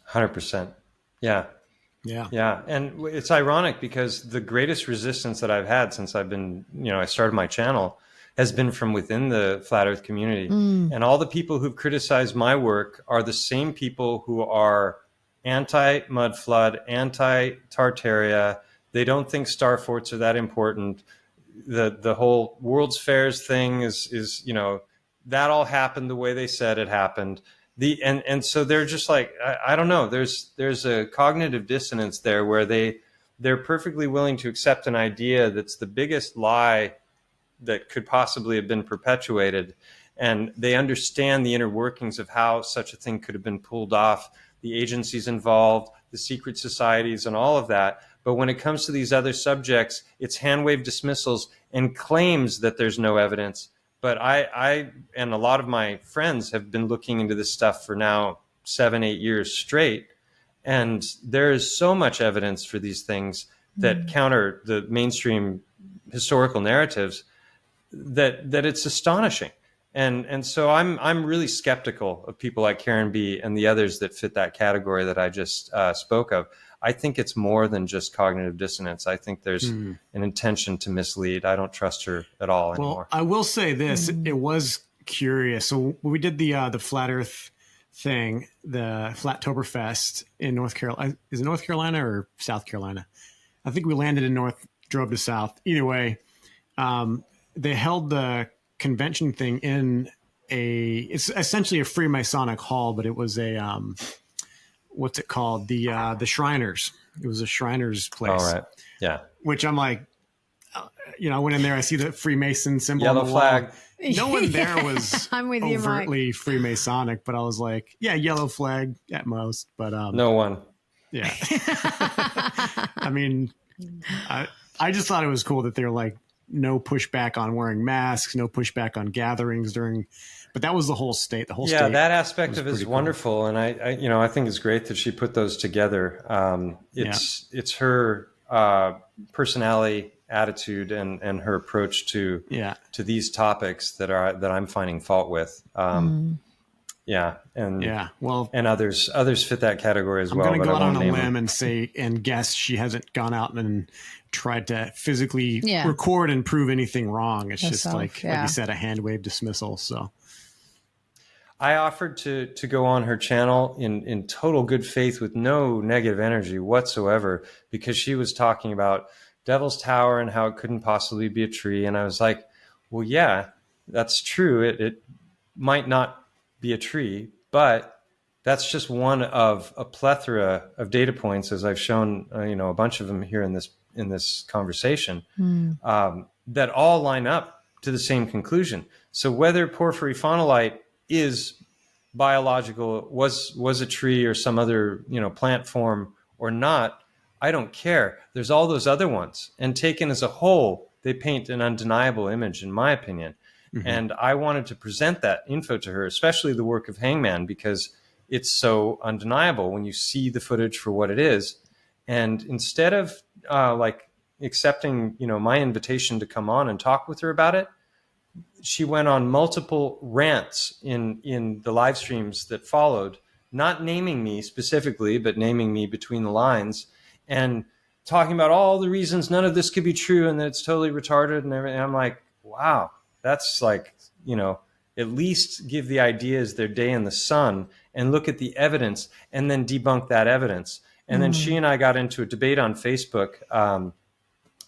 100%. Yeah. And it's ironic, because the greatest resistance that I've had since I've been, I started my channel, has been from within the flat earth community. And all the people who've criticized my work are the same people who are anti-mud flood, anti-Tartaria. They don't think star forts are that important. The whole World's Fairs thing is that all happened the way they said it happened. And so they're just like, I don't know, there's a cognitive dissonance there where they they're perfectly willing to accept an idea that's the biggest lie that could possibly have been perpetuated. And they understand the inner workings of how such a thing could have been pulled off, the agencies involved, the secret societies, and all of that. But when it comes to these other subjects, it's hand-wave dismissals and claims that there's no evidence. But I and a lot of my friends have been looking into this stuff for now 7-8 years straight. And there is so much evidence for these things that counter the mainstream historical narratives that it's astonishing. And so I'm really skeptical of people like Karen B and the others that fit that category that I just spoke of. I think it's more than just cognitive dissonance. I think there's an intention to mislead. I don't trust her at all anymore. Well, I will say this. It was curious. So we did the Flat Earth thing, the Flattoberfest in North Carolina. Is it North Carolina or South Carolina? I think we landed in North, drove to South. Either way, they held the convention thing in it's essentially a Freemasonic hall, but it was a what's it called, the Shriners. It was a Shriners place. All right. Yeah. Which I'm like, I went in there, I see the Freemason symbol yellow on the flag wall. No one there was I'm with you, Mike. overtly Freemasonic, but I was like, yeah, yellow flag at most, but no one. Yeah. I mean, I just thought it was cool that they're like, no pushback on wearing masks, no pushback on gatherings but that was the whole state. The whole state. Yeah, that aspect of it is wonderful, and I think it's great that she put those together. It's her personality, attitude, and her approach to these topics that I'm finding fault with. And others fit that category as well. I'm going to go out on a limb and guess she hasn't gone out and tried to physically record and prove anything wrong. It's just like you said, a hand wave dismissal. So I offered to go on her channel in total good faith with no negative energy whatsoever, because she was talking about Devil's Tower and how it couldn't possibly be a tree. And I was like, well, yeah, that's true. It might not be a tree, but that's just one of a plethora of data points, as I've shown, a bunch of them here in this conversation, that all line up to the same conclusion. So whether porphyry faunolite is biological, was a tree or some other plant form or not, I don't care. There's all those other ones, and taken as a whole, they paint an undeniable image, in my opinion. And I wanted to present that info to her, especially the work of Hangman, because it's so undeniable when you see the footage for what it is. And instead of accepting, my invitation to come on and talk with her about it, she went on multiple rants in the live streams that followed, not naming me specifically, but naming me between the lines, and talking about all the reasons none of this could be true and that it's totally retarded and everything. And I'm like, wow, that's like, at least give the ideas their day in the sun and look at the evidence and then debunk that evidence. And then she and I got into a debate on Facebook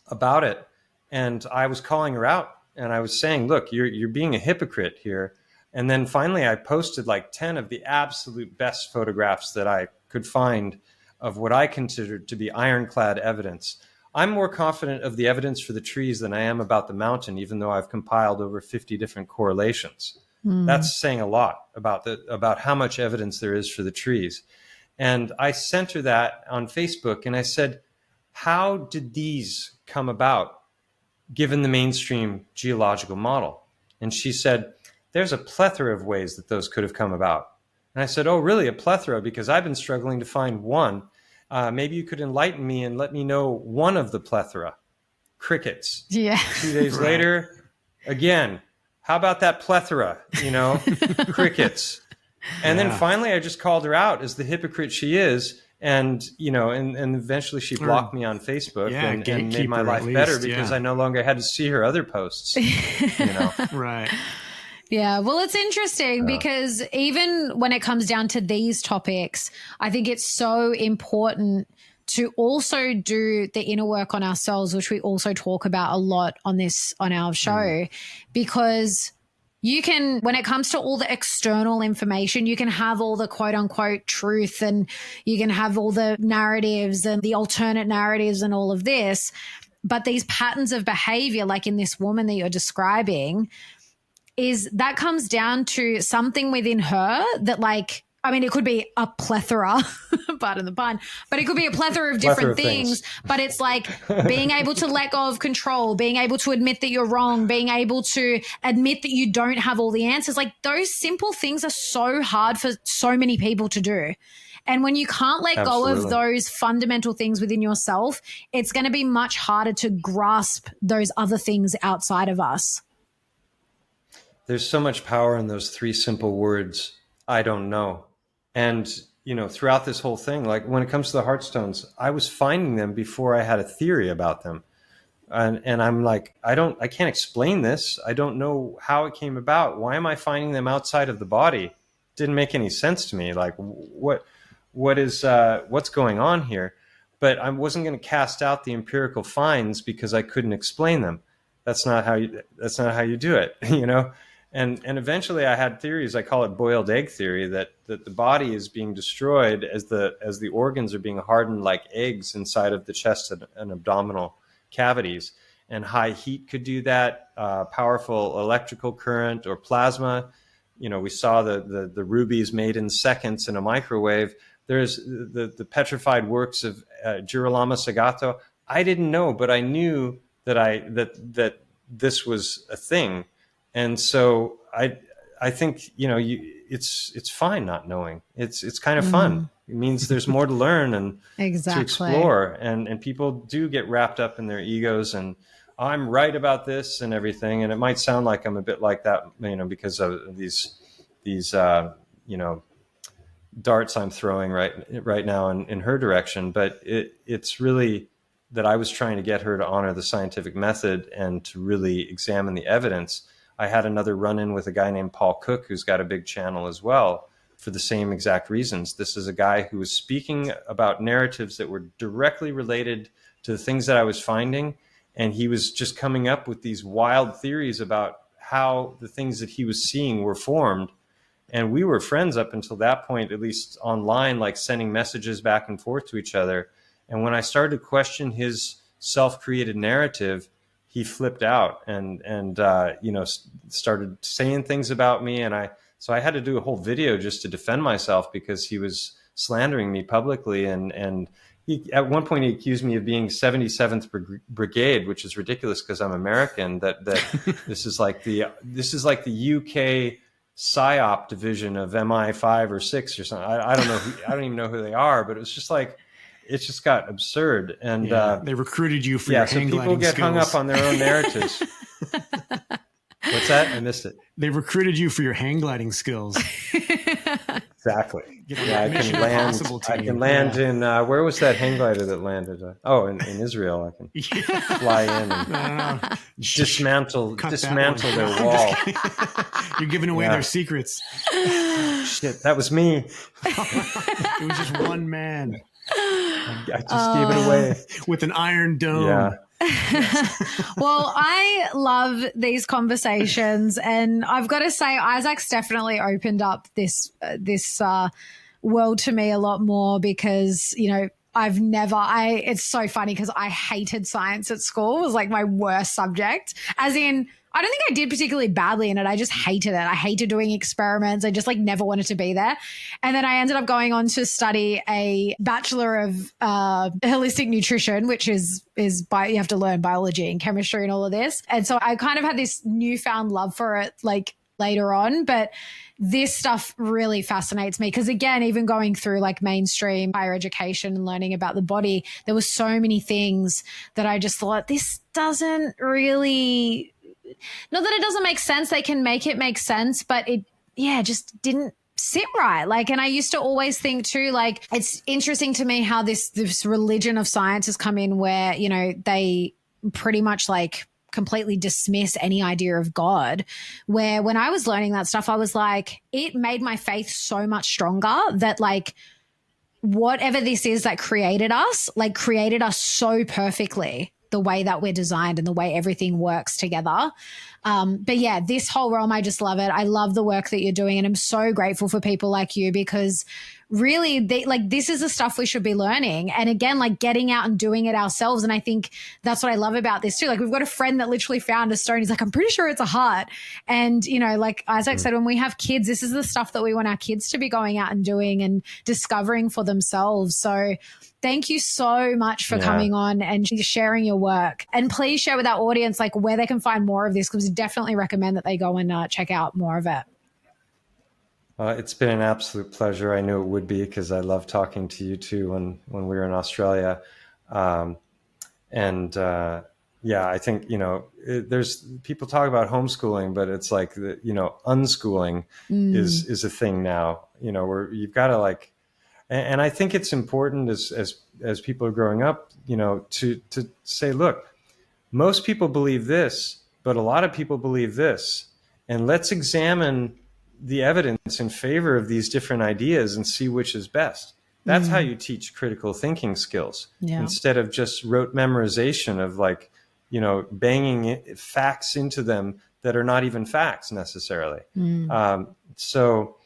about it. And I was calling her out and I was saying, look, you're being a hypocrite here. And then finally I posted like 10 of the absolute best photographs that I could find of what I considered to be ironclad evidence. I'm more confident of the evidence for the trees than I am about the mountain, even though I've compiled over 50 different correlations. That's saying a lot about how much evidence there is for the trees. And I sent her that on Facebook, and I said, how did these come about, given the mainstream geological model? And she said, there's a plethora of ways that those could have come about. And I said, oh, really, a plethora? Because I've been struggling to find one. Maybe you could enlighten me and let me know one of the plethora. Crickets. Yeah. 2 days later, again, how about that plethora? Crickets. And then finally, I just called her out as the hypocrite she is. And, and eventually she blocked me on Facebook and made my life better because I no longer had to see her other posts. Right. Yeah, well, it's interesting because even when it comes down to these topics, I think it's so important to also do the inner work on ourselves, which we also talk about a lot on our show, because You can, when it comes to all the external information, you can have all the quote unquote truth, and you can have all the narratives and the alternate narratives and all of this. But these patterns of behavior, like in this woman that you're describing, is that comes down to something within her that, like, I mean, it could be a plethora, pardon the pun, but it could be a plethora of different things. But it's like being able to let go of control, being able to admit that you're wrong, being able to admit that you don't have all the answers. Like, those simple things are so hard for so many people to do. And when you can't let go of those fundamental things within yourself, it's going to be much harder to grasp those other things outside of us. There's so much power in those three simple words, I don't know. And, you know, throughout this whole thing, like when it comes to the Heartstones, I was finding them before I had a theory about them. And I'm like, I can't explain this. I don't know how it came about. Why am I finding them outside of the body? Didn't make any sense to me. Like, what's going on here? But I wasn't going to cast out the empirical finds because I couldn't explain them. That's not how you do it, you know? And eventually I had theories. I call it boiled egg theory, that the body is being destroyed as the organs are being hardened like eggs inside of the chest and abdominal cavities. And high heat could do that, powerful electrical current or plasma. You know, we saw the rubies made in seconds in a microwave. There's the petrified works of Girolamo Sagato. I didn't know, but I knew that this was a thing. And so I think, you know, it's fine not knowing. It's kind of fun. It means there's more to learn and to explore. And people do get wrapped up in their egos and I'm right about this and everything. And it might sound like I'm a bit like that, you know, because of these you know, darts I'm throwing right now in her direction. But it's really that I was trying to get her to honor the scientific method and to really examine the evidence. I had another run-in with a guy named Paul Cook, who's got a big channel as well, for the same exact reasons. This is a guy who was speaking about narratives that were directly related to the things that I was finding. And he was just coming up with these wild theories about how the things that he was seeing were formed. And we were friends up until that point, at least online, like sending messages back and forth to each other. And when I started to question his self-created narrative, he flipped out and you know, started saying things about me. And so I had to do a whole video just to defend myself because he was slandering me publicly. And he, at one point, he accused me of being 77th Brigade, which is ridiculous because I'm American. That this is like the UK PSYOP division of MI5 or 6 or something. I don't know. I don't even know who they are. But it was just like, it just got absurd. And they recruited you for your hang gliding skills. People get hung up on their own narratives. What's that? I missed it. They recruited you for your hang gliding skills. Exactly. Yeah, I can land in, where was that hang glider that landed? In Israel. I can fly in and dismantle their wall. You're giving away their secrets. Shit, that was me. It was just one man. I just gave it away. With an iron dome. Yeah. Well, I love these conversations, and I've got to say, Isaac's definitely opened up this world to me a lot more because, you know, it's so funny because I hated science at school. It was like my worst subject, as in, I don't think I did particularly badly in it. I just hated it. I hated doing experiments. I just like never wanted to be there. And then I ended up going on to study a Bachelor of Holistic Nutrition, which is you have to learn biology and chemistry and all of this. And so I kind of had this newfound love for it like later on. But this stuff really fascinates me because, again, even going through like mainstream higher education and learning about the body, there were so many things that I just thought, this doesn't really... Not that it doesn't make sense. They can make it make sense, but it, just didn't sit right. Like, and I used to always think too, like, it's interesting to me how this religion of science has come in where, you know, they pretty much like completely dismiss any idea of God, where when I was learning that stuff, I was like, it made my faith so much stronger that like, whatever this is that created us so perfectly. the way that we're designed and the way everything works together. But yeah, this whole realm, I just love it. I love the work that you're doing, and I'm so grateful for people like you, because really this is the stuff we should be learning. And again, like getting out and doing it ourselves. And I think that's what I love about this too. Like we've got a friend that literally found a stone. He's like, I'm pretty sure it's a heart. And, you know, like Isaac said, when we have kids, this is the stuff that we want our kids to be going out and doing and discovering for themselves. So thank you so much for coming on and sharing your work. And please share with our audience like where they can find more of this, because we definitely recommend that they go and check out more of it. It's been an absolute pleasure. I knew it would be, because I love talking to you too when we were in Australia. I think, you know, there's people talk about homeschooling, but it's like, unschooling is a thing now, you know, where you've got to like, and I think it's important as people are growing up, you know, to say, look, most people believe this, but a lot of people believe this, and let's examine the evidence in favor of these different ideas and see which is best. That's how you teach critical thinking skills, instead of just rote memorization of like, you know, banging facts into them that are not even facts necessarily. So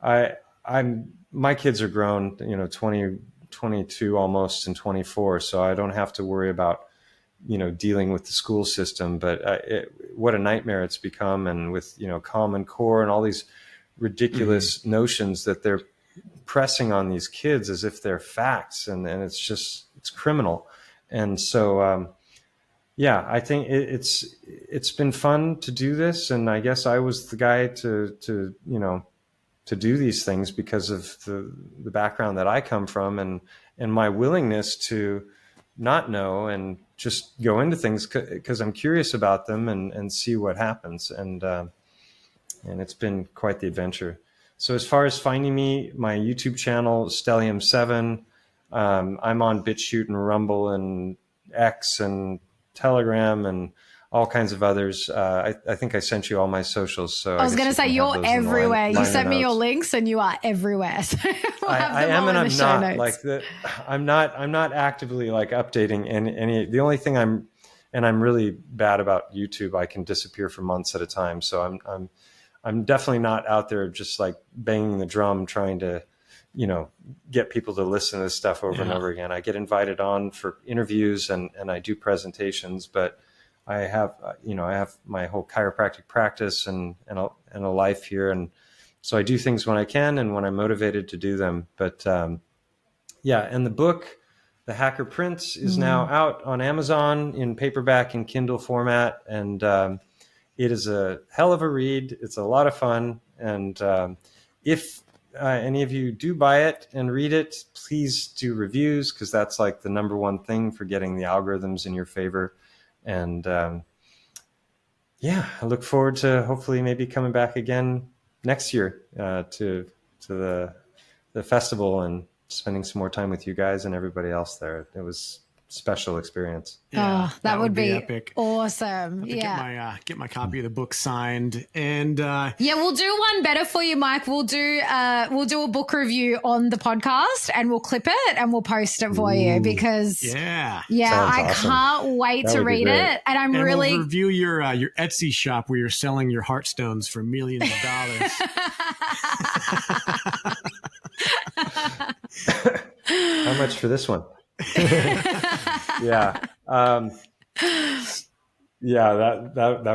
my kids are grown, you know, 20, 22 almost, and 24. So I don't have to worry about, you know, dealing with the school system, but what a nightmare it's become. And with, you know, Common Core and all these ridiculous notions that they're pressing on these kids as if they're facts, and it's criminal. And so I think it's been fun to do this, and I guess I was the guy to do these things because of the background that I come from, and my willingness to not know and just go into things because I'm curious about them and see what happens. And it's been quite the adventure. So as far as finding me, my YouTube channel, Stellium7, I'm on BitChute and Rumble and X and Telegram and all kinds of others. I think I sent you all my socials. So I was going to say, you're everywhere. You sent me your links and you are everywhere. So I am, and I'm not like that. I'm not actively like updating any. The only thing I'm really bad about YouTube. I can disappear for months at a time. So I'm definitely not out there just like banging the drum trying to, you know, get people to listen to this stuff over and over again. I get invited on for interviews and I do presentations, but I have my whole chiropractic practice and a life here. And so I do things when I can and when I'm motivated to do them. But and the book, The Hacker Prince, is now out on Amazon in paperback and Kindle format. And it is a hell of a read. It's a lot of fun. And if any of you do buy it and read it, please do reviews, because that's like the number one thing for getting the algorithms in your favor. And I look forward to hopefully maybe coming back again next year to the festival and spending some more time with you guys and everybody else there. It was special experience. Yeah, that would be epic. Awesome. Get my copy of the book signed, and we'll do one better for you, Mike. We'll do a book review on the podcast, and we'll clip it and we'll post it for you, because I awesome. Can't wait to read it, and we'll review your Etsy shop where you're selling your heartstones for millions of dollars. How much for this one? that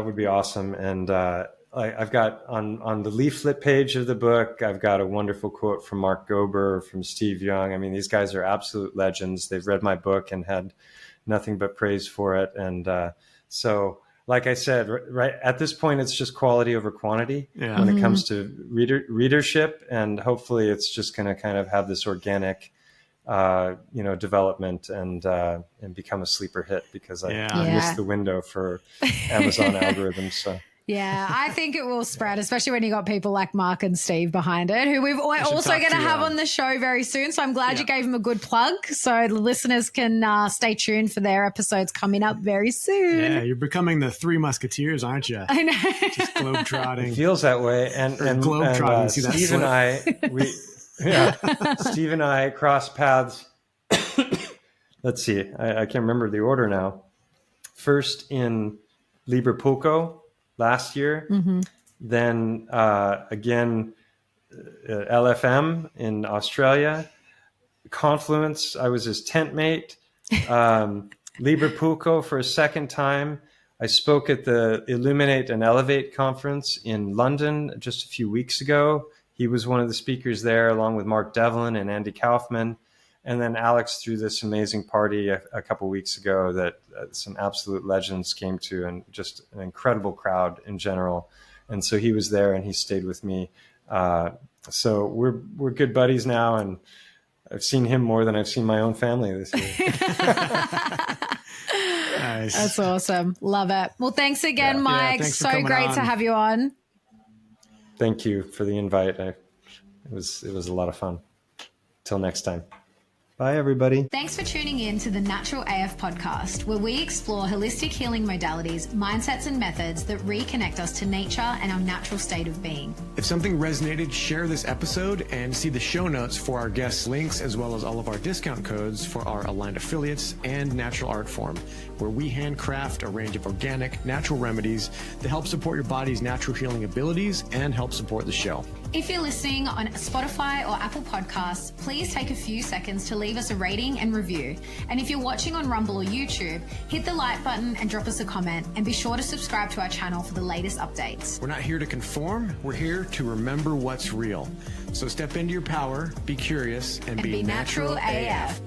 would be awesome. And I've got on the leaflet page of the book, I've got a wonderful quote from Mark Gober, from Steve Young. I mean, these guys are absolute legends. They've read my book and had nothing but praise for it. And so like I said, right at this point, it's just quality over quantity when it comes to readership, and hopefully it's just going to kind of have this organic development and become a sleeper hit, because I missed the window for Amazon algorithms. So. Yeah, I think it will spread, especially when you got people like Mark and Steve behind it, who we're also going to have on the show very soon. So I'm glad you gave them a good plug, so the listeners can stay tuned for their episodes coming up very soon. Yeah, you're becoming the Three Musketeers, aren't you? I know. Just globe-trotting. It feels that way. And Steve and I, Steve and I crossed paths. Let's see. I can't remember the order now. first in Liverpool last year, then again LFM in Australia, Confluence, I was his tent mate, Liverpool for a second time. I spoke at the Illuminate and Elevate conference in London just a few weeks ago. He was one of the speakers there, along with Mark Devlin and Andy Kaufman. And then Alex threw this amazing party a couple weeks ago that some absolute legends came to, and just an incredible crowd in general. And so he was there and he stayed with me. So we're good buddies now, and I've seen him more than I've seen my own family this year. Nice. That's awesome. Love it. Well, thanks again, Mike. Thanks for so coming great on. to have you on. Thank you for the invite. It was a lot of fun. Till next time. Bye, everybody. Thanks for tuning in to the Natural AF podcast, where we explore holistic healing modalities, mindsets, and methods that reconnect us to nature and our natural state of being. If something resonated, share this episode and see the show notes for our guest links, as well as all of our discount codes for our aligned affiliates and Natural Art Form, where we handcraft a range of organic, natural remedies to help support your body's natural healing abilities and help support the show. If you're listening on Spotify or Apple Podcasts, please take a few seconds to leave us a rating and review. And if you're watching on Rumble or YouTube, hit the like button and drop us a comment, and be sure to subscribe to our channel for the latest updates. We're not here to conform. We're here to remember what's real. So step into your power, be curious, and be natural AF.